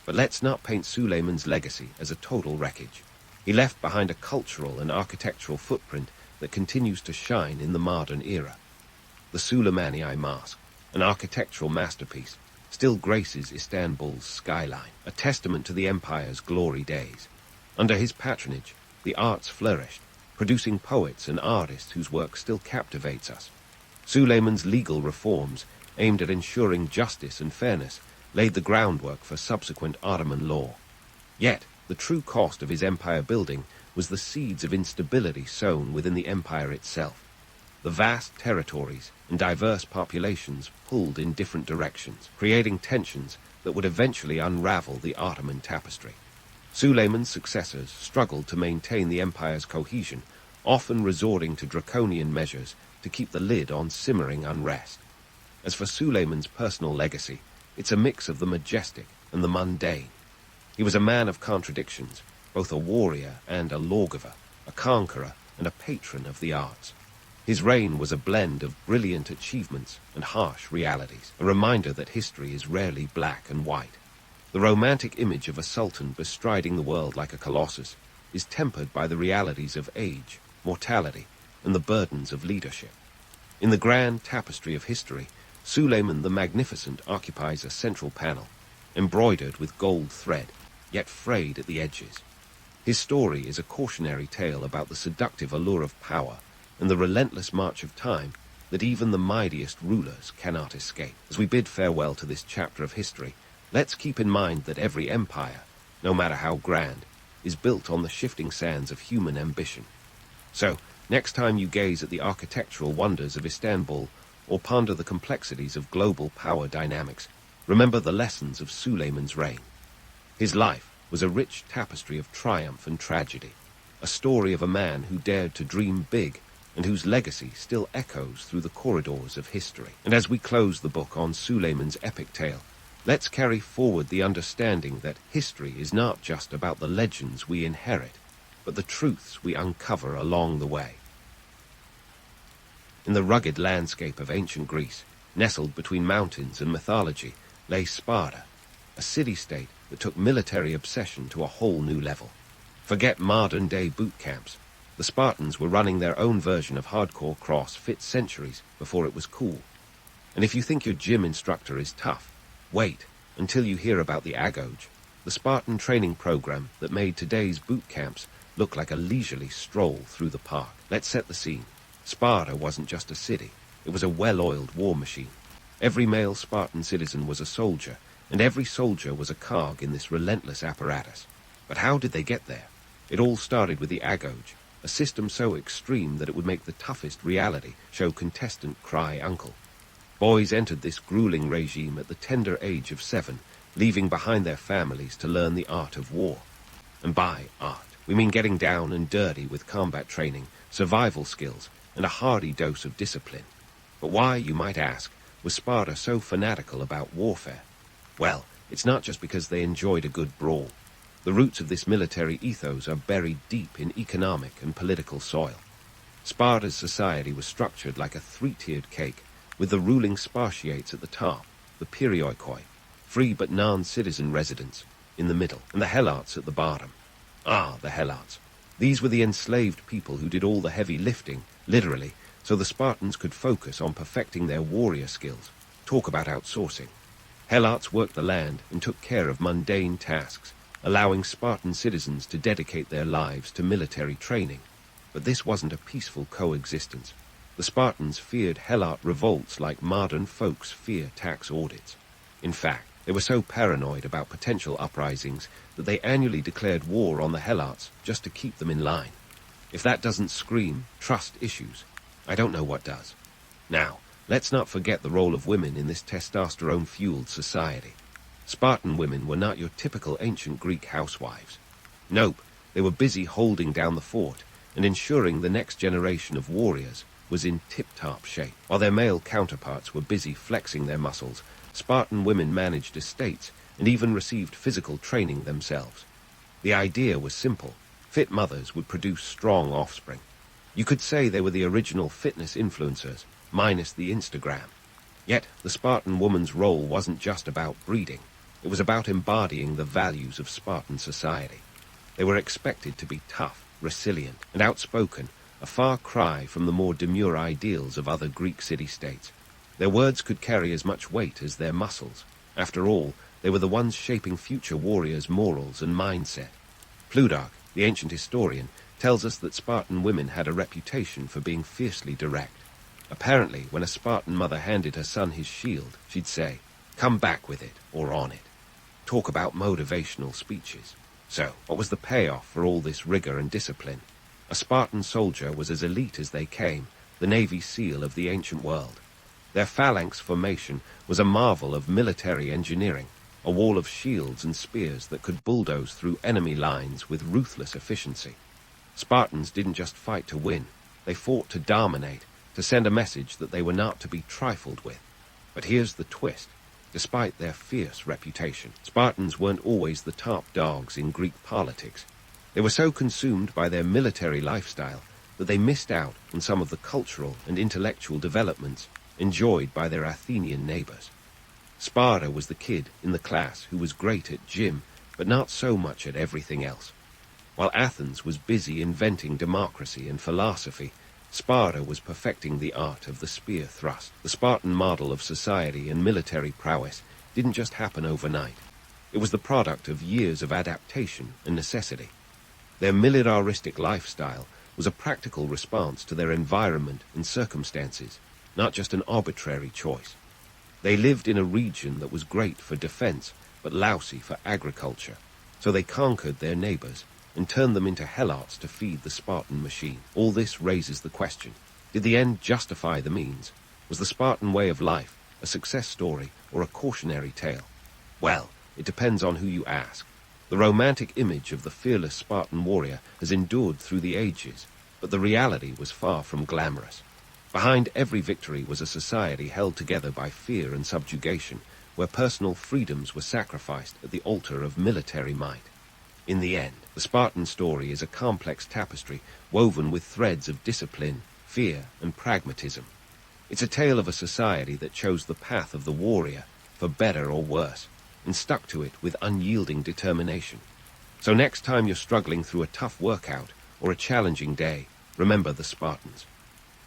But let's not paint Suleiman's legacy as a total wreckage. He left behind a cultural and architectural footprint that continues to shine in the modern era. The Suleimani Mosque, an architectural masterpiece, still graces Istanbul's skyline, a testament to the empire's glory days. Under his patronage, the arts flourished, producing poets and artists whose work still captivates us. Suleiman's legal reforms, aimed at ensuring justice and fairness, laid the groundwork for subsequent Ottoman law. Yet, the true cost of his empire building was the seeds of instability sown within the empire itself. The vast territories and diverse populations pulled in different directions, creating tensions that would eventually unravel the Ottoman tapestry. Suleiman's successors struggled to maintain the empire's cohesion, often resorting to draconian measures to keep the lid on simmering unrest. As for Suleiman's personal legacy, it's a mix of the majestic and the mundane. He was a man of contradictions, both a warrior and a lawgiver, a conqueror and a patron of the arts. His reign was a blend of brilliant achievements and harsh realities, a reminder that history is rarely black and white. The romantic image of a sultan bestriding the world like a colossus is tempered by the realities of age, mortality, and the burdens of leadership. In the grand tapestry of history, Suleiman the Magnificent occupies a central panel, embroidered with gold thread, yet frayed at the edges. His story is a cautionary tale about the seductive allure of power and the relentless march of time that even the mightiest rulers cannot escape. As we bid farewell to this chapter of history, let's keep in mind that every empire, no matter how grand, is built on the shifting sands of human ambition. So, next time you gaze at the architectural wonders of Istanbul or ponder the complexities of global power dynamics, remember the lessons of Suleiman's reign. His life was a rich tapestry of triumph and tragedy, a story of a man who dared to dream big and whose legacy still echoes through the corridors of history. And as we close the book on Suleiman's epic tale, let's carry forward the understanding that history is not just about the legends we inherit, but the truths we uncover along the way. In the rugged landscape of ancient Greece, nestled between mountains and mythology, lay Sparta, a city-state that took military obsession to a whole new level. Forget modern-day boot camps. The Spartans were running their own version of hardcore CrossFit centuries before it was cool. And if you think your gym instructor is tough, wait until you hear about the Agoge, the Spartan training program that made today's boot camps look like a leisurely stroll through the park. Let's set the scene. Sparta wasn't just a city, it was a well-oiled war machine. Every male Spartan citizen was a soldier, and every soldier was a cog in this relentless apparatus. But how did they get there? It all started with the Agoge, a system so extreme that it would make the toughest reality show contestant cry uncle. Boys entered this grueling regime at the tender age of 7, leaving behind their families to learn the art of war. And by art, we mean getting down and dirty with combat training, survival skills, and a hearty dose of discipline. But why, you might ask, was Sparta so fanatical about warfare? Well, it's not just because they enjoyed a good brawl. The roots of this military ethos are buried deep in economic and political soil. Sparta's society was structured like a three-tiered cake, with the ruling Spartiates at the top, the Perioikoi, free but non-citizen residents, in the middle, and the Helots at the bottom. Ah, the Helots. These were the enslaved people who did all the heavy lifting, literally, so the Spartans could focus on perfecting their warrior skills. Talk about outsourcing. Helots worked the land and took care of mundane tasks, allowing Spartan citizens to dedicate their lives to military training. But this wasn't a peaceful coexistence. The Spartans feared Helot revolts like modern folks fear tax audits. In fact, they were so paranoid about potential uprisings that they annually declared war on the Helots just to keep them in line. If that doesn't scream trust issues, I don't know what does. Now, let's not forget the role of women in this testosterone-fueled society. Spartan women were not your typical ancient Greek housewives. Nope, they were busy holding down the fort and ensuring the next generation of warriors was in tip-top shape. While their male counterparts were busy flexing their muscles, Spartan women managed estates and even received physical training themselves. The idea was simple. Fit mothers would produce strong offspring. You could say they were the original fitness influencers, minus the Instagram. Yet, the Spartan woman's role wasn't just about breeding. It was about embodying the values of Spartan society. They were expected to be tough, resilient, and outspoken, a far cry from the more demure ideals of other Greek city-states. Their words could carry as much weight as their muscles. After all, they were the ones shaping future warriors' morals and mindset. Plutarch, the ancient historian, tells us that Spartan women had a reputation for being fiercely direct. Apparently, when a Spartan mother handed her son his shield, she'd say, "Come back with it, or on it." Talk about motivational speeches. So, what was the payoff for all this rigor and discipline? A Spartan soldier was as elite as they came, the Navy SEAL of the ancient world. Their phalanx formation was a marvel of military engineering, a wall of shields and spears that could bulldoze through enemy lines with ruthless efficiency. Spartans didn't just fight to win, they fought to dominate, to send a message that they were not to be trifled with. But here's the twist. Despite their fierce reputation, Spartans weren't always the top dogs in Greek politics. They were so consumed by their military lifestyle that they missed out on some of the cultural and intellectual developments enjoyed by their Athenian neighbors. Sparta was the kid in the class who was great at gym, but not so much at everything else. While Athens was busy inventing democracy and philosophy, Sparta was perfecting the art of the spear thrust. The Spartan model of society and military prowess didn't just happen overnight. It was the product of years of adaptation and necessity. Their militaristic lifestyle was a practical response to their environment and circumstances, not just an arbitrary choice. They lived in a region that was great for defense, but lousy for agriculture, so they conquered their neighbors and turned them into helots to feed the Spartan machine. All this raises the question, did the end justify the means? Was the Spartan way of life a success story or a cautionary tale? Well, it depends on who you ask. The romantic image of the fearless Spartan warrior has endured through the ages, but the reality was far from glamorous. Behind every victory was a society held together by fear and subjugation, where personal freedoms were sacrificed at the altar of military might. In the end, the Spartan story is a complex tapestry woven with threads of discipline, fear, and pragmatism. It's a tale of a society that chose the path of the warrior, for better or worse, and stuck to it with unyielding determination. So next time you're struggling through a tough workout or a challenging day, remember the Spartans.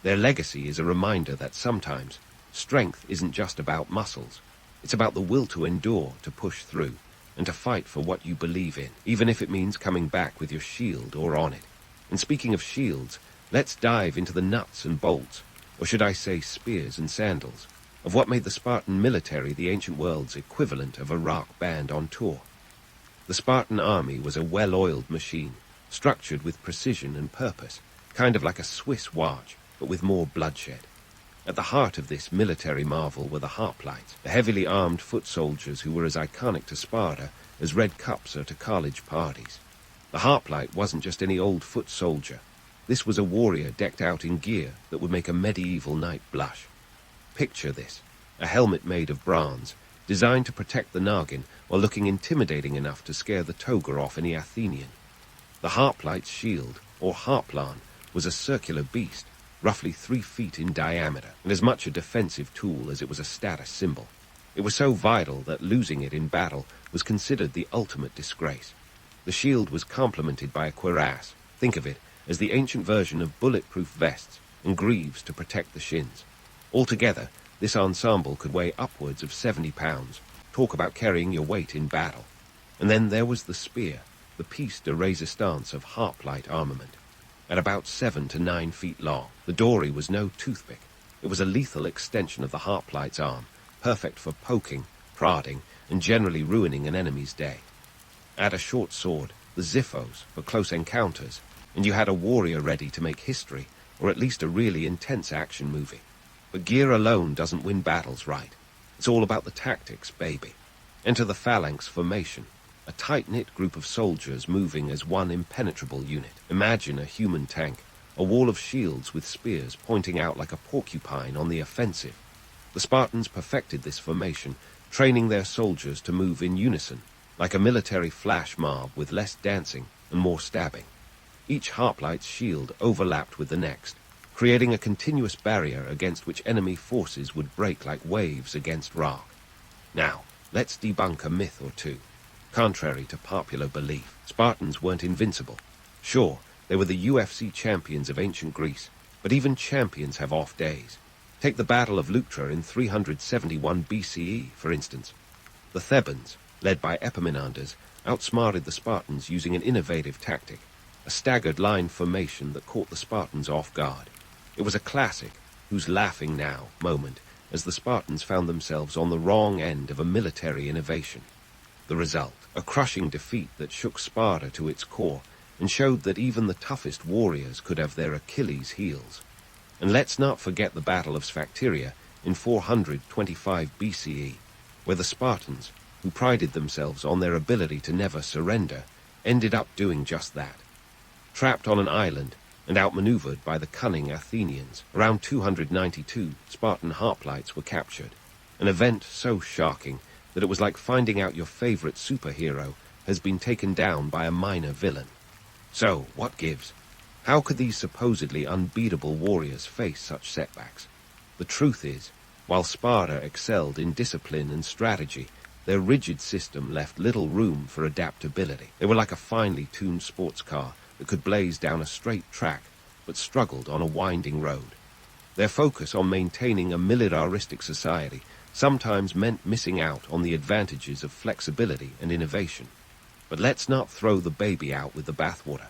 Their legacy is a reminder that sometimes strength isn't just about muscles. It's about the will to endure, to push through, and to fight for what you believe in, even if it means coming back with your shield or on it. And speaking of shields, let's dive into the nuts and bolts, or should I say spears and sandals, of what made the Spartan military the ancient world's equivalent of a rock band on tour. The Spartan army was a well-oiled machine, structured with precision and purpose, kind of like a Swiss watch, but with more bloodshed. At the heart of this military marvel were the hoplites, the heavily armed foot soldiers who were as iconic to Sparta as red cups are to college parties. The hoplite wasn't just any old foot soldier. This was a warrior decked out in gear that would make a medieval knight blush. Picture this, a helmet made of bronze, designed to protect the noggin while looking intimidating enough to scare the toga off any Athenian. The hoplite's shield, or harplan, was a circular beast, roughly 3 feet in diameter, and as much a defensive tool as it was a status symbol. It was so vital that losing it in battle was considered the ultimate disgrace. The shield was complemented by a cuirass. Think of it as the ancient version of bulletproof vests and greaves to protect the shins. Altogether, this ensemble could weigh upwards of 70 pounds. Talk about carrying your weight in battle. And then there was the spear, the piece de resistance of hoplite armament. At about 7 to 9 feet long, the dory was no toothpick. It was a lethal extension of the hoplite's arm, perfect for poking, prodding, and generally ruining an enemy's day. Add a short sword, the ziphos, for close encounters, and you had a warrior ready to make history, or at least a really intense action movie. But gear alone doesn't win battles, right? It's all about the tactics, baby. Enter the phalanx formation, a tight-knit group of soldiers moving as one impenetrable unit. Imagine a human tank, a wall of shields with spears pointing out like a porcupine on the offensive. The Spartans perfected this formation, training their soldiers to move in unison, like a military flash mob with less dancing and more stabbing. Each hoplite's shield overlapped with the next, creating a continuous barrier against which enemy forces would break like waves against rock. Now, let's debunk a myth or two. Contrary to popular belief, Spartans weren't invincible. Sure, they were the UFC champions of ancient Greece, but even champions have off days. Take the Battle of Leuctra in 371 BCE, for instance. The Thebans, led by Epaminondas, outsmarted the Spartans using an innovative tactic, a staggered line formation that caught the Spartans off guard. It was a classic, who's laughing now moment, as the Spartans found themselves on the wrong end of a military innovation. The result, a crushing defeat that shook Sparta to its core and showed that even the toughest warriors could have their Achilles heels. And let's not forget the Battle of Sphacteria in 425 BCE, where the Spartans, who prided themselves on their ability to never surrender, ended up doing just that. Trapped on an island and outmaneuvered by the cunning Athenians, around 292 Spartan hoplites were captured, an event so shocking that it was like finding out your favorite superhero has been taken down by a minor villain. So, what gives? How could these supposedly unbeatable warriors face such setbacks? The truth is, while Sparta excelled in discipline and strategy, their rigid system left little room for adaptability. They were like a finely tuned sports car that could blaze down a straight track, but struggled on a winding road. Their focus on maintaining a militaristic society sometimes meant missing out on the advantages of flexibility and innovation. But let's not throw the baby out with the bathwater.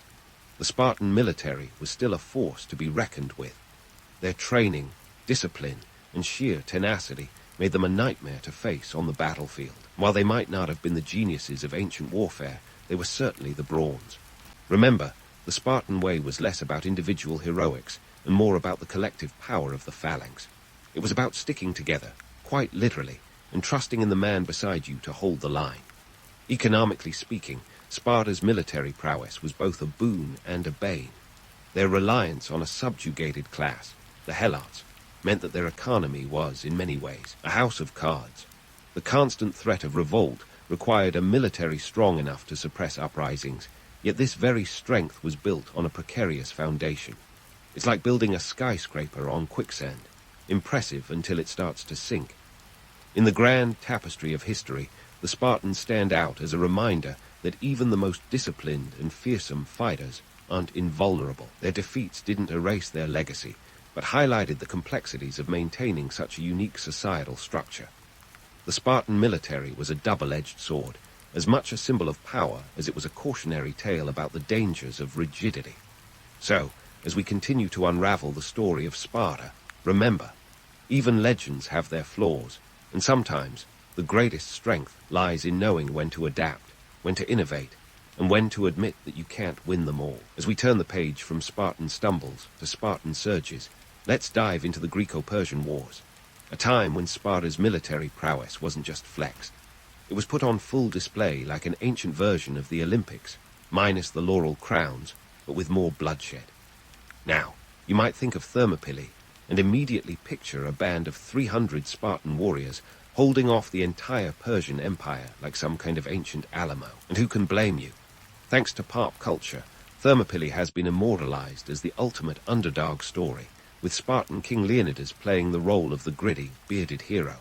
The Spartan military was still a force to be reckoned with. Their training, discipline, and sheer tenacity made them a nightmare to face on the battlefield. While they might not have been the geniuses of ancient warfare, they were certainly the brawns. Remember, the Spartan way was less about individual heroics and more about the collective power of the phalanx. It was about sticking together, quite literally, and trusting in the man beside you to hold the line. Economically speaking, Sparta's military prowess was both a boon and a bane. Their reliance on a subjugated class, the Helots, meant that their economy was, in many ways, a house of cards. The constant threat of revolt required a military strong enough to suppress uprisings, yet this very strength was built on a precarious foundation. It's like building a skyscraper on quicksand, impressive until it starts to sink. In the grand tapestry of history, the Spartans stand out as a reminder that even the most disciplined and fearsome fighters aren't invulnerable. Their defeats didn't erase their legacy, but highlighted the complexities of maintaining such a unique societal structure. The Spartan military was a double-edged sword, as much a symbol of power as it was a cautionary tale about the dangers of rigidity. So, as we continue to unravel the story of Sparta, remember, even legends have their flaws, and sometimes the greatest strength lies in knowing when to adapt, when to innovate, and when to admit that you can't win them all. As we turn the page from Spartan stumbles to Spartan surges, let's dive into the Greco-Persian Wars, a time when Sparta's military prowess wasn't just flexed. It was put on full display like an ancient version of the Olympics, minus the laurel crowns, but with more bloodshed. Now, you might think of Thermopylae and immediately picture a band of 300 Spartan warriors holding off the entire Persian Empire like some kind of ancient Alamo. And who can blame you? Thanks to pop culture, Thermopylae has been immortalized as the ultimate underdog story, with Spartan King Leonidas playing the role of the gritty, bearded hero.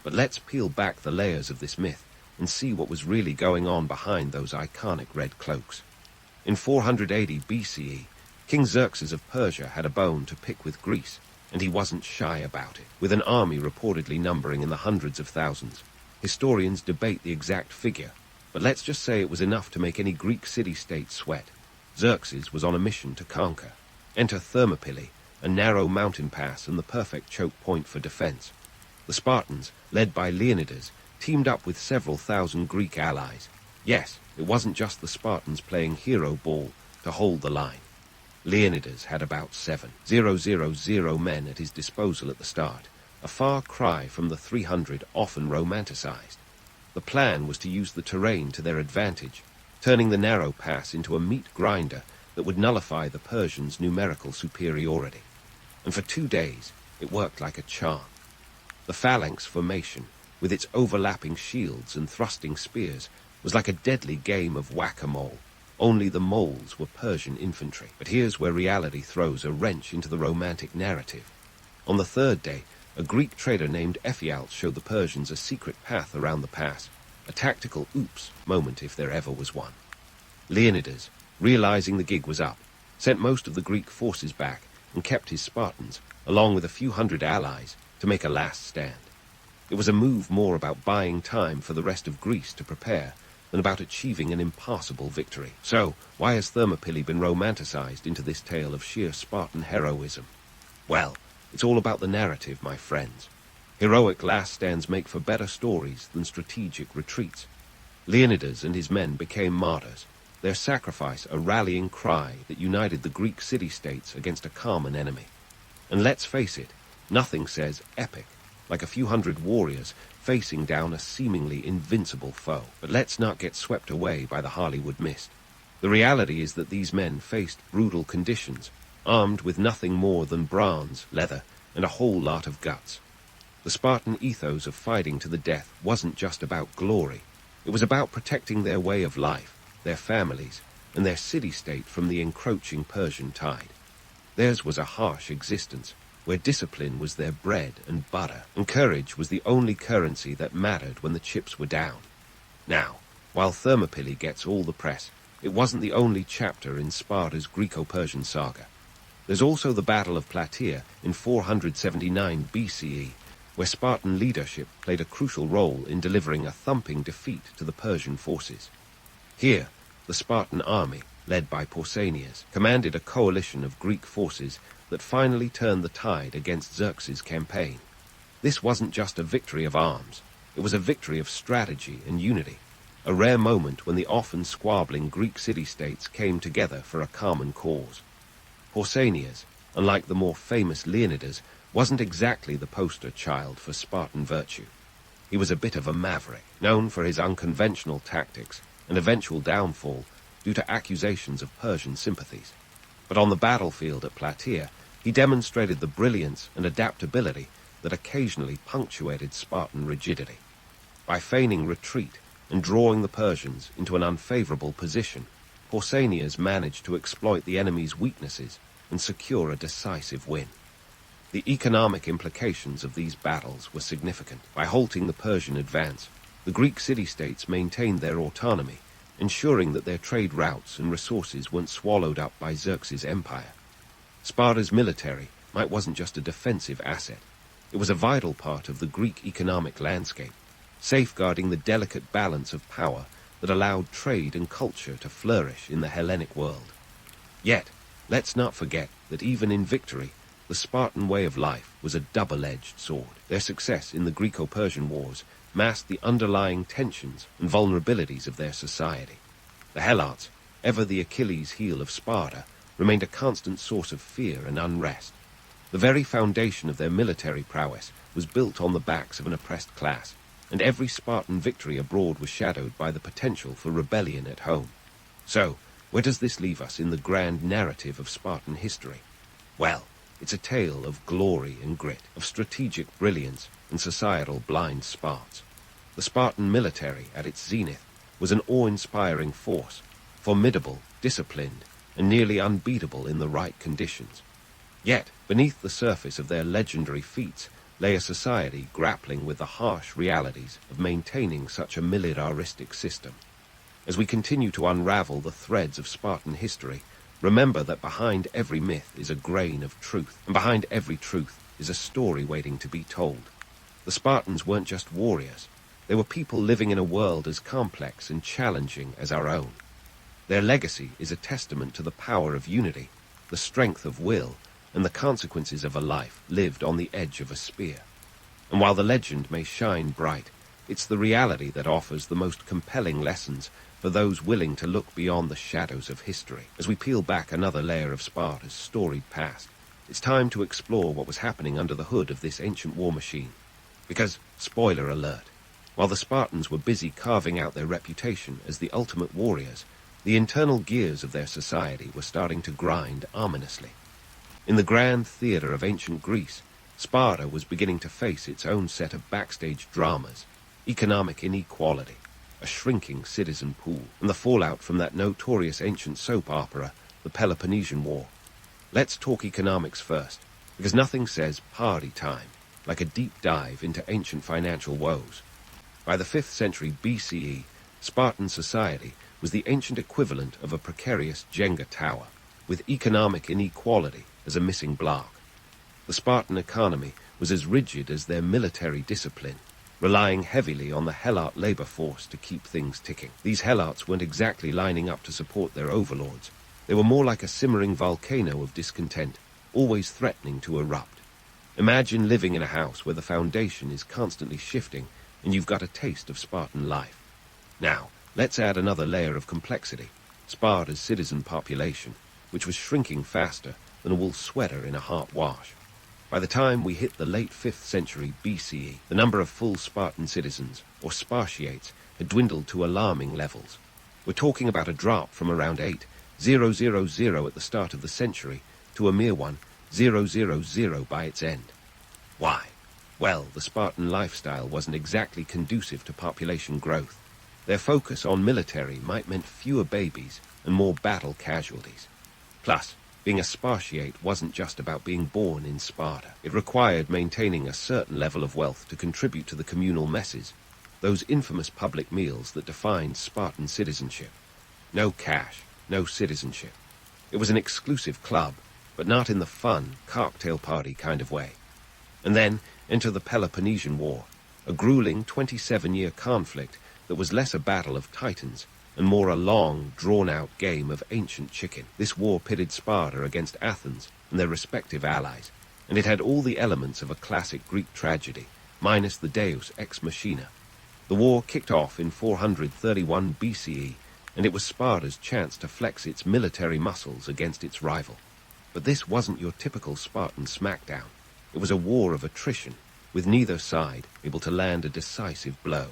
But let's peel back the layers of this myth and see what was really going on behind those iconic red cloaks. In 480 BCE, King Xerxes of Persia had a bone to pick with Greece, and he wasn't shy about it, with an army reportedly numbering in the hundreds of thousands. Historians debate the exact figure, but let's just say it was enough to make any Greek city-state sweat. Xerxes was on a mission to conquer. Enter Thermopylae, a narrow mountain pass and the perfect choke point for defense. The Spartans, led by Leonidas, teamed up with several thousand Greek allies. Yes, it wasn't just the Spartans playing hero ball to hold the line. Leonidas had about 7,000 men at his disposal at the start, a far cry from the 300 often romanticized. The plan was to use the terrain to their advantage, turning the narrow pass into a meat grinder that would nullify the Persians' numerical superiority. And for 2 days, it worked like a charm. The phalanx formation, with its overlapping shields and thrusting spears, was like a deadly game of whack-a-mole. Only the moles were Persian infantry. But here's where reality throws a wrench into the romantic narrative. On the 3rd day, a Greek trader named Ephialtes showed the Persians a secret path around the pass, a tactical oops moment if there ever was one. Leonidas, realizing the gig was up, sent most of the Greek forces back and kept his Spartans, along with a few hundred allies, to make a last stand. It was a move more about buying time for the rest of Greece to prepare than about achieving an impossible victory. So, why has Thermopylae been romanticized into this tale of sheer Spartan heroism? Well, it's all about the narrative, my friends. Heroic last stands make for better stories than strategic retreats. Leonidas and his men became martyrs, their sacrifice a rallying cry that united the Greek city-states against a common enemy. And let's face it, nothing says epic like a few hundred warriors facing down a seemingly invincible foe. But let's not get swept away by the Hollywood mist. The reality is that these men faced brutal conditions, armed with nothing more than bronze, leather, and a whole lot of guts. The Spartan ethos of fighting to the death wasn't just about glory. It was about protecting their way of life, their families, and their city-state from the encroaching Persian tide. Theirs was a harsh existence, where discipline was their bread and butter, and courage was the only currency that mattered when the chips were down. Now, while Thermopylae gets all the press, it wasn't the only chapter in Sparta's Greco-Persian saga. There's also the Battle of Plataea in 479 BCE, where Spartan leadership played a crucial role in delivering a thumping defeat to the Persian forces. Here, the Spartan army, led by Pausanias, commanded a coalition of Greek forces that finally turned the tide against Xerxes' campaign. This wasn't just a victory of arms, it was a victory of strategy and unity, a rare moment when the often squabbling Greek city-states came together for a common cause. Pausanias, unlike the more famous Leonidas, wasn't exactly the poster child for Spartan virtue. He was a bit of a maverick, known for his unconventional tactics and eventual downfall due to accusations of Persian sympathies. But on the battlefield at Plataea, he demonstrated the brilliance and adaptability that occasionally punctuated Spartan rigidity. By feigning retreat and drawing the Persians into an unfavorable position, Pausanias managed to exploit the enemy's weaknesses and secure a decisive win. The economic implications of these battles were significant. By halting the Persian advance, the Greek city-states maintained their autonomy, ensuring that their trade routes and resources weren't swallowed up by Xerxes' empire. Sparta's military might wasn't just a defensive asset. It was a vital part of the Greek economic landscape, safeguarding the delicate balance of power that allowed trade and culture to flourish in the Hellenic world. Yet, let's not forget that even in victory, the Spartan way of life was a double-edged sword. Their success in the Greco-Persian Wars masked the underlying tensions and vulnerabilities of their society. The Helots, ever the Achilles heel of Sparta, remained a constant source of fear and unrest. The very foundation of their military prowess was built on the backs of an oppressed class, and every Spartan victory abroad was shadowed by the potential for rebellion at home. So, where does this leave us in the grand narrative of Spartan history? Well, it's a tale of glory and grit, of strategic brilliance and societal blind spots. The Spartan military, at its zenith, was an awe-inspiring force, formidable, disciplined, and nearly unbeatable in the right conditions. Yet, beneath the surface of their legendary feats lay a society grappling with the harsh realities of maintaining such a militaristic system. As we continue to unravel the threads of Spartan history, remember that behind every myth is a grain of truth, and behind every truth is a story waiting to be told. The Spartans weren't just warriors. They were people living in a world as complex and challenging as our own. Their legacy is a testament to the power of unity, the strength of will, and the consequences of a life lived on the edge of a spear. And while the legend may shine bright, it's the reality that offers the most compelling lessons for those willing to look beyond the shadows of history. As we peel back another layer of Sparta's storied past, it's time to explore what was happening under the hood of this ancient war machine. Because, spoiler alert, while the Spartans were busy carving out their reputation as the ultimate warriors, the internal gears of their society were starting to grind ominously. In the grand theater of ancient Greece, Sparta was beginning to face its own set of backstage dramas, economic inequality, a shrinking citizen pool, and the fallout from that notorious ancient soap opera, the Peloponnesian War. Let's talk economics first, because nothing says party time like a deep dive into ancient financial woes. By the 5th century BCE, Spartan society was the ancient equivalent of a precarious Jenga tower, with economic inequality as a missing block. The Spartan economy was as rigid as their military discipline, relying heavily on the Helot labor force to keep things ticking. These Helots weren't exactly lining up to support their overlords. They were more like a simmering volcano of discontent, always threatening to erupt. Imagine living in a house where the foundation is constantly shifting and you've got a taste of Spartan life. Now, let's add another layer of complexity: Sparta's citizen population, which was shrinking faster than a wool sweater in a hot wash. By the time we hit the late 5th century BCE, the number of full Spartan citizens, or spartiates, had dwindled to alarming levels. We're talking about a drop from around 8,000 at the start of the century to a mere 1,000 by its end. Why? Well, the Spartan lifestyle wasn't exactly conducive to population growth. Their focus on military might mean fewer babies and more battle casualties. Plus, being a Spartiate wasn't just about being born in Sparta. It required maintaining a certain level of wealth to contribute to the communal messes, those infamous public meals that defined Spartan citizenship. No cash, no citizenship. It was an exclusive club, but not in the fun, cocktail party kind of way. And then enter the Peloponnesian War, a grueling 27-year conflict that was less a battle of titans and more a long, drawn-out game of ancient chicken. This war pitted Sparta against Athens and their respective allies, and it had all the elements of a classic Greek tragedy, minus the deus ex machina. The war kicked off in 431 BCE, and it was Sparta's chance to flex its military muscles against its rival. But this wasn't your typical Spartan smackdown. It was a war of attrition, with neither side able to land a decisive blow.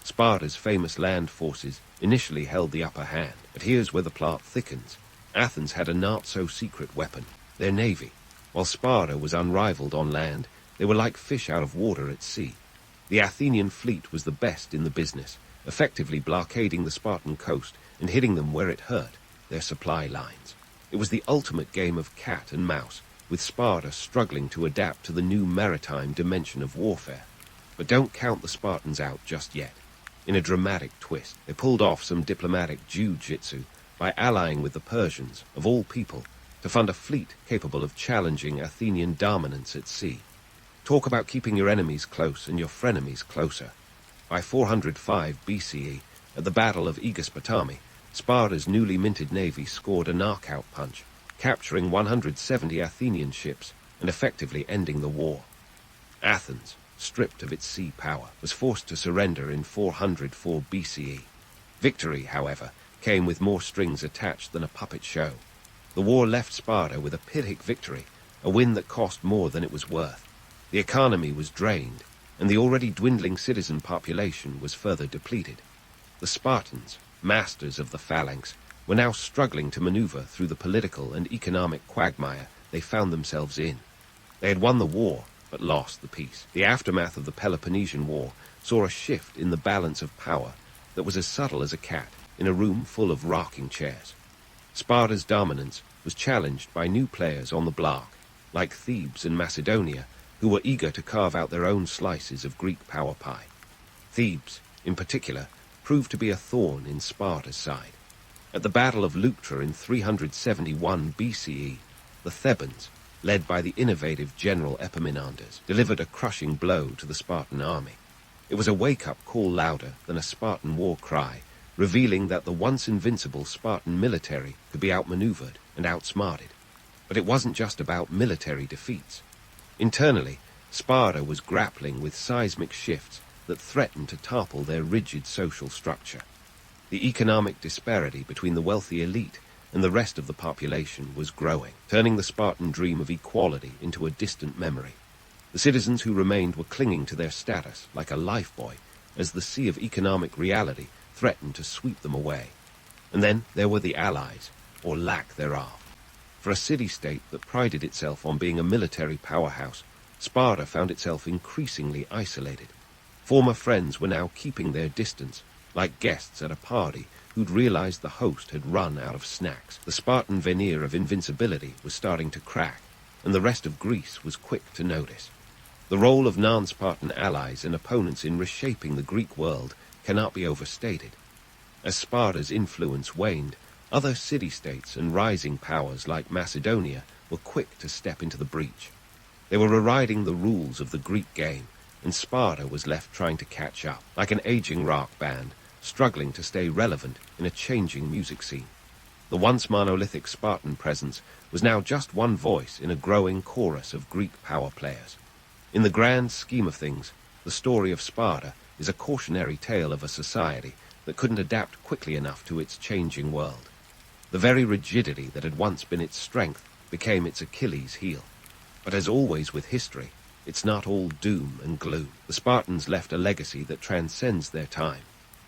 Sparta's famous land forces initially held the upper hand, but here's where the plot thickens. Athens had a not-so-secret weapon, their navy. While Sparta was unrivaled on land, they were like fish out of water at sea. The Athenian fleet was the best in the business, effectively blockading the Spartan coast and hitting them where it hurt, their supply lines. It was the ultimate game of cat and mouse, with Sparta struggling to adapt to the new maritime dimension of warfare. But don't count the Spartans out just yet. In a dramatic twist, they pulled off some diplomatic jiu-jitsu by allying with the Persians, of all people, to fund a fleet capable of challenging Athenian dominance at sea. Talk about keeping your enemies close and your frenemies closer. By 405 BCE, at the Battle of Mesopotamia, Sparta's newly minted navy scored a knockout punch, capturing 170 Athenian ships and effectively ending the war. Athens, stripped of its sea power, was forced to surrender in 404 BCE. Victory, however, came with more strings attached than a puppet show. The war left Sparta with a pitic victory, a win that cost more than it was worth. The economy was drained, and the already dwindling citizen population was further depleted. The Spartans, masters of the phalanx, were now struggling to maneuver through the political and economic quagmire they found themselves in. They had won the war, but lost the peace. The aftermath of the Peloponnesian War saw a shift in the balance of power that was as subtle as a cat in a room full of rocking chairs. Sparta's dominance was challenged by new players on the block, like Thebes and Macedonia, who were eager to carve out their own slices of Greek power pie. Thebes, in particular, proved to be a thorn in Sparta's side. At the Battle of Leuctra in 371 BCE, the Thebans, led by the innovative general Epaminondas, delivered a crushing blow to the Spartan army. It was a wake-up call louder than a Spartan war cry, revealing that the once invincible Spartan military could be outmaneuvered and outsmarted. But it wasn't just about military defeats. Internally, Sparta was grappling with seismic shifts that threatened to topple their rigid social structure. The economic disparity between the wealthy elite and the rest of the population was growing, turning the Spartan dream of equality into a distant memory. The citizens who remained were clinging to their status like a lifebuoy as the sea of economic reality threatened to sweep them away. And then there were the allies, or lack thereof. For a city-state that prided itself on being a military powerhouse, Sparta found itself increasingly isolated. Former friends were now keeping their distance, like guests at a party who'd realized the host had run out of snacks. The Spartan veneer of invincibility was starting to crack, and the rest of Greece was quick to notice. The role of non-Spartan allies and opponents in reshaping the Greek world cannot be overstated. As Sparta's influence waned, other city-states and rising powers like Macedonia were quick to step into the breach. They were rewriting the rules of the Greek game, and Sparta was left trying to catch up, like an aging rock band, struggling to stay relevant in a changing music scene. The once monolithic Spartan presence was now just one voice in a growing chorus of Greek power players. In the grand scheme of things, the story of Sparta is a cautionary tale of a society that couldn't adapt quickly enough to its changing world. The very rigidity that had once been its strength became its Achilles heel. But as always with history, it's not all doom and gloom. The Spartans left a legacy that transcends their time,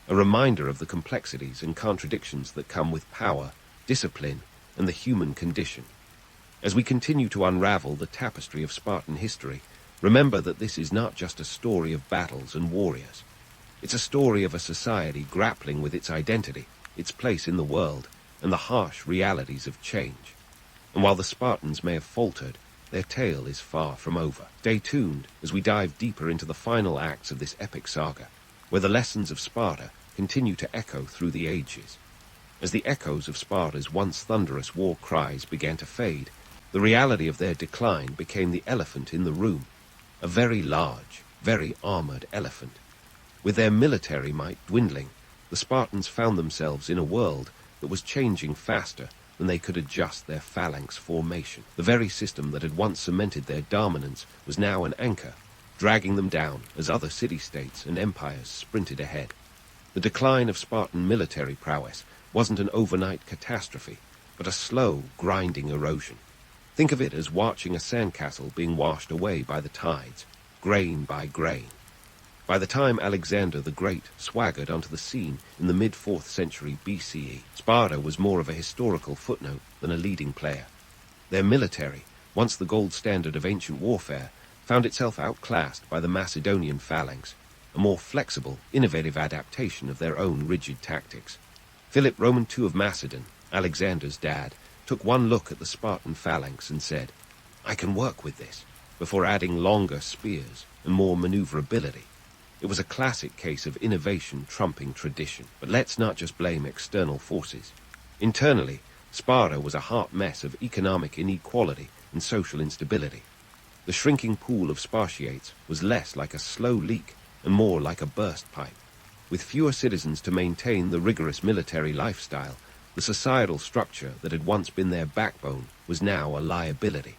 a reminder of the complexities and contradictions that come with power, discipline, and the human condition. As we continue to unravel the tapestry of Spartan history, remember that this is not just a story of battles and warriors. It's a story of a society grappling with its identity, its place in the world, and the harsh realities of change. And while the Spartans may have faltered, their tale is far from over. Stay tuned as we dive deeper into the final acts of this epic saga, where the lessons of Sparta continue to echo through the ages. As the echoes of Sparta's once thunderous war cries began to fade, the reality of their decline became the elephant in the room, a very large, very armored elephant. With their military might dwindling, the Spartans found themselves in a world that was changing faster than they could adjust their phalanx formation. The very system that had once cemented their dominance was now an anchor, dragging them down as other city-states and empires sprinted ahead. The decline of Spartan military prowess wasn't an overnight catastrophe, but a slow, grinding erosion. Think of it as watching a sandcastle being washed away by the tides, grain by grain. By the time Alexander the Great swaggered onto the scene in the mid-4th century BCE, Sparta was more of a historical footnote than a leading player. Their military, once the gold standard of ancient warfare, found itself outclassed by the Macedonian phalanx, a more flexible, innovative adaptation of their own rigid tactics. Philip Roman II of Macedon, Alexander's dad, took one look at the Spartan phalanx and said, "I can work with this," before adding longer spears and more maneuverability. It was a classic case of innovation trumping tradition. But let's not just blame external forces. Internally, Sparta was a hot mess of economic inequality and social instability. The shrinking pool of Spartiates was less like a slow leak and more like a burst pipe. With fewer citizens to maintain the rigorous military lifestyle, the societal structure that had once been their backbone was now a liability.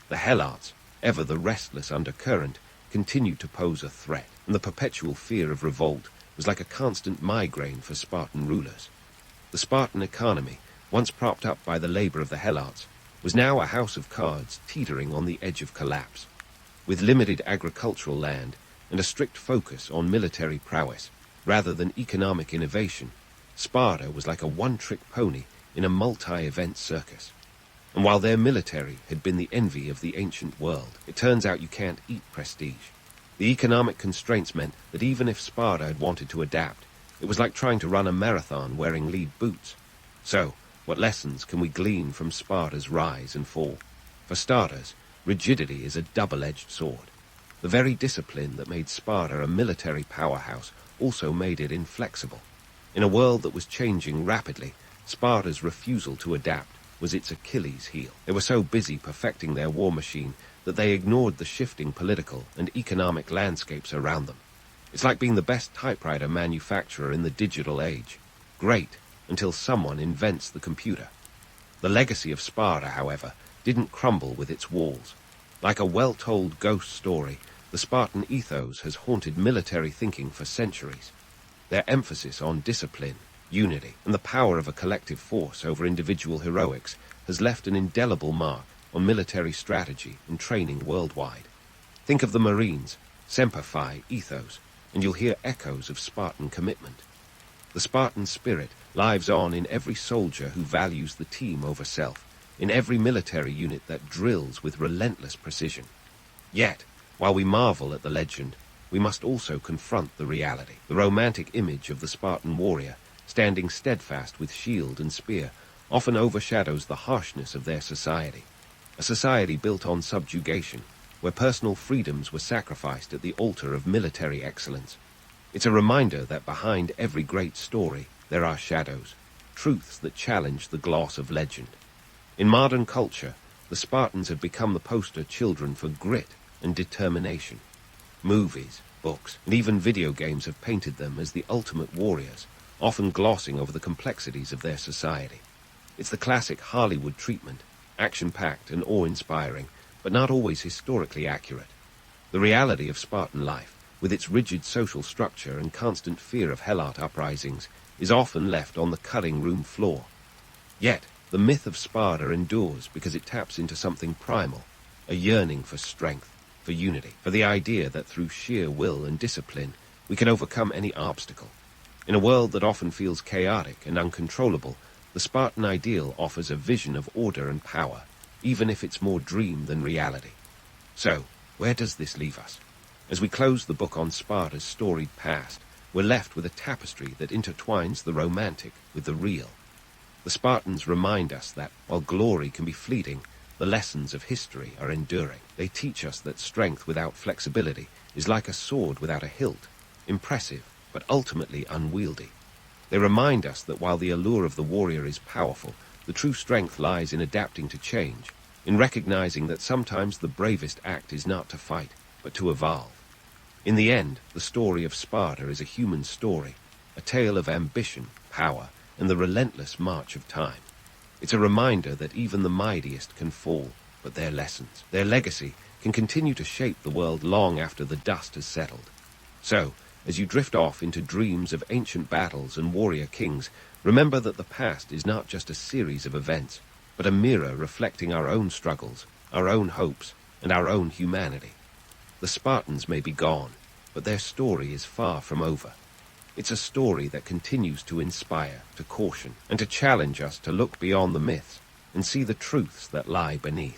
The Helots, ever the restless undercurrent, continued to pose a threat, and the perpetual fear of revolt was like a constant migraine for Spartan rulers. The Spartan economy, once propped up by the labor of the Helots, was now a house of cards teetering on the edge of collapse. With limited agricultural land and a strict focus on military prowess rather than economic innovation, Sparta was like a one-trick pony in a multi-event circus. And while their military had been the envy of the ancient world, it turns out you can't eat prestige. The economic constraints meant that even if Sparta had wanted to adapt, it was like trying to run a marathon wearing lead boots. So, what lessons can we glean from Sparta's rise and fall? For starters, rigidity is a double-edged sword. The very discipline that made Sparta a military powerhouse also made it inflexible. In a world that was changing rapidly, Sparta's refusal to adapt was its Achilles heel. They were so busy perfecting their war machine that they ignored the shifting political and economic landscapes around them. It's like being the best typewriter manufacturer in the digital age. Great, until someone invents the computer. The legacy of Sparta, however, didn't crumble with its walls. Like a well-told ghost story, the Spartan ethos has haunted military thinking for centuries. Their emphasis on discipline, unity, and the power of a collective force over individual heroics has left an indelible mark on military strategy and training worldwide. Think of the Marines, Semper Fi ethos, and you'll hear echoes of Spartan commitment. The Spartan spirit lives on in every soldier who values the team over self, in every military unit that drills with relentless precision. Yet, while we marvel at the legend, we must also confront the reality. The romantic image of the Spartan warrior, standing steadfast with shield and spear, often overshadows the harshness of their society. A society built on subjugation, where personal freedoms were sacrificed at the altar of military excellence. It's a reminder that behind every great story there are shadows, truths that challenge the gloss of legend. In modern culture, the Spartans have become the poster children for grit and determination. Movies, books, and even video games have painted them as the ultimate warriors, often glossing over the complexities of their society. It's the classic Hollywood treatment, action-packed and awe-inspiring, but not always historically accurate. The reality of Spartan life, with its rigid social structure and constant fear of Helot uprisings, is often left on the cutting room floor. Yet, the myth of Sparta endures because it taps into something primal, a yearning for strength, for unity, for the idea that through sheer will and discipline we can overcome any obstacle. In a world that often feels chaotic and uncontrollable, the Spartan ideal offers a vision of order and power, even if it's more dream than reality. So, where does this leave us? As we close the book on Sparta's storied past, we're left with a tapestry that intertwines the romantic with the real. The Spartans remind us that, while glory can be fleeting, the lessons of history are enduring. They teach us that strength without flexibility is like a sword without a hilt, impressive, but ultimately unwieldy. They remind us that while the allure of the warrior is powerful, the true strength lies in adapting to change, in recognizing that sometimes the bravest act is not to fight, but to evolve. In the end, the story of Sparta is a human story, a tale of ambition, power, and the relentless march of time. It's a reminder that even the mightiest can fall, but their lessons, their legacy, can continue to shape the world long after the dust has settled. So, as you drift off into dreams of ancient battles and warrior kings, remember that the past is not just a series of events, but a mirror reflecting our own struggles, our own hopes, and our own humanity. The Spartans may be gone, but their story is far from over. It's a story that continues to inspire, to caution, and to challenge us to look beyond the myths and see the truths that lie beneath.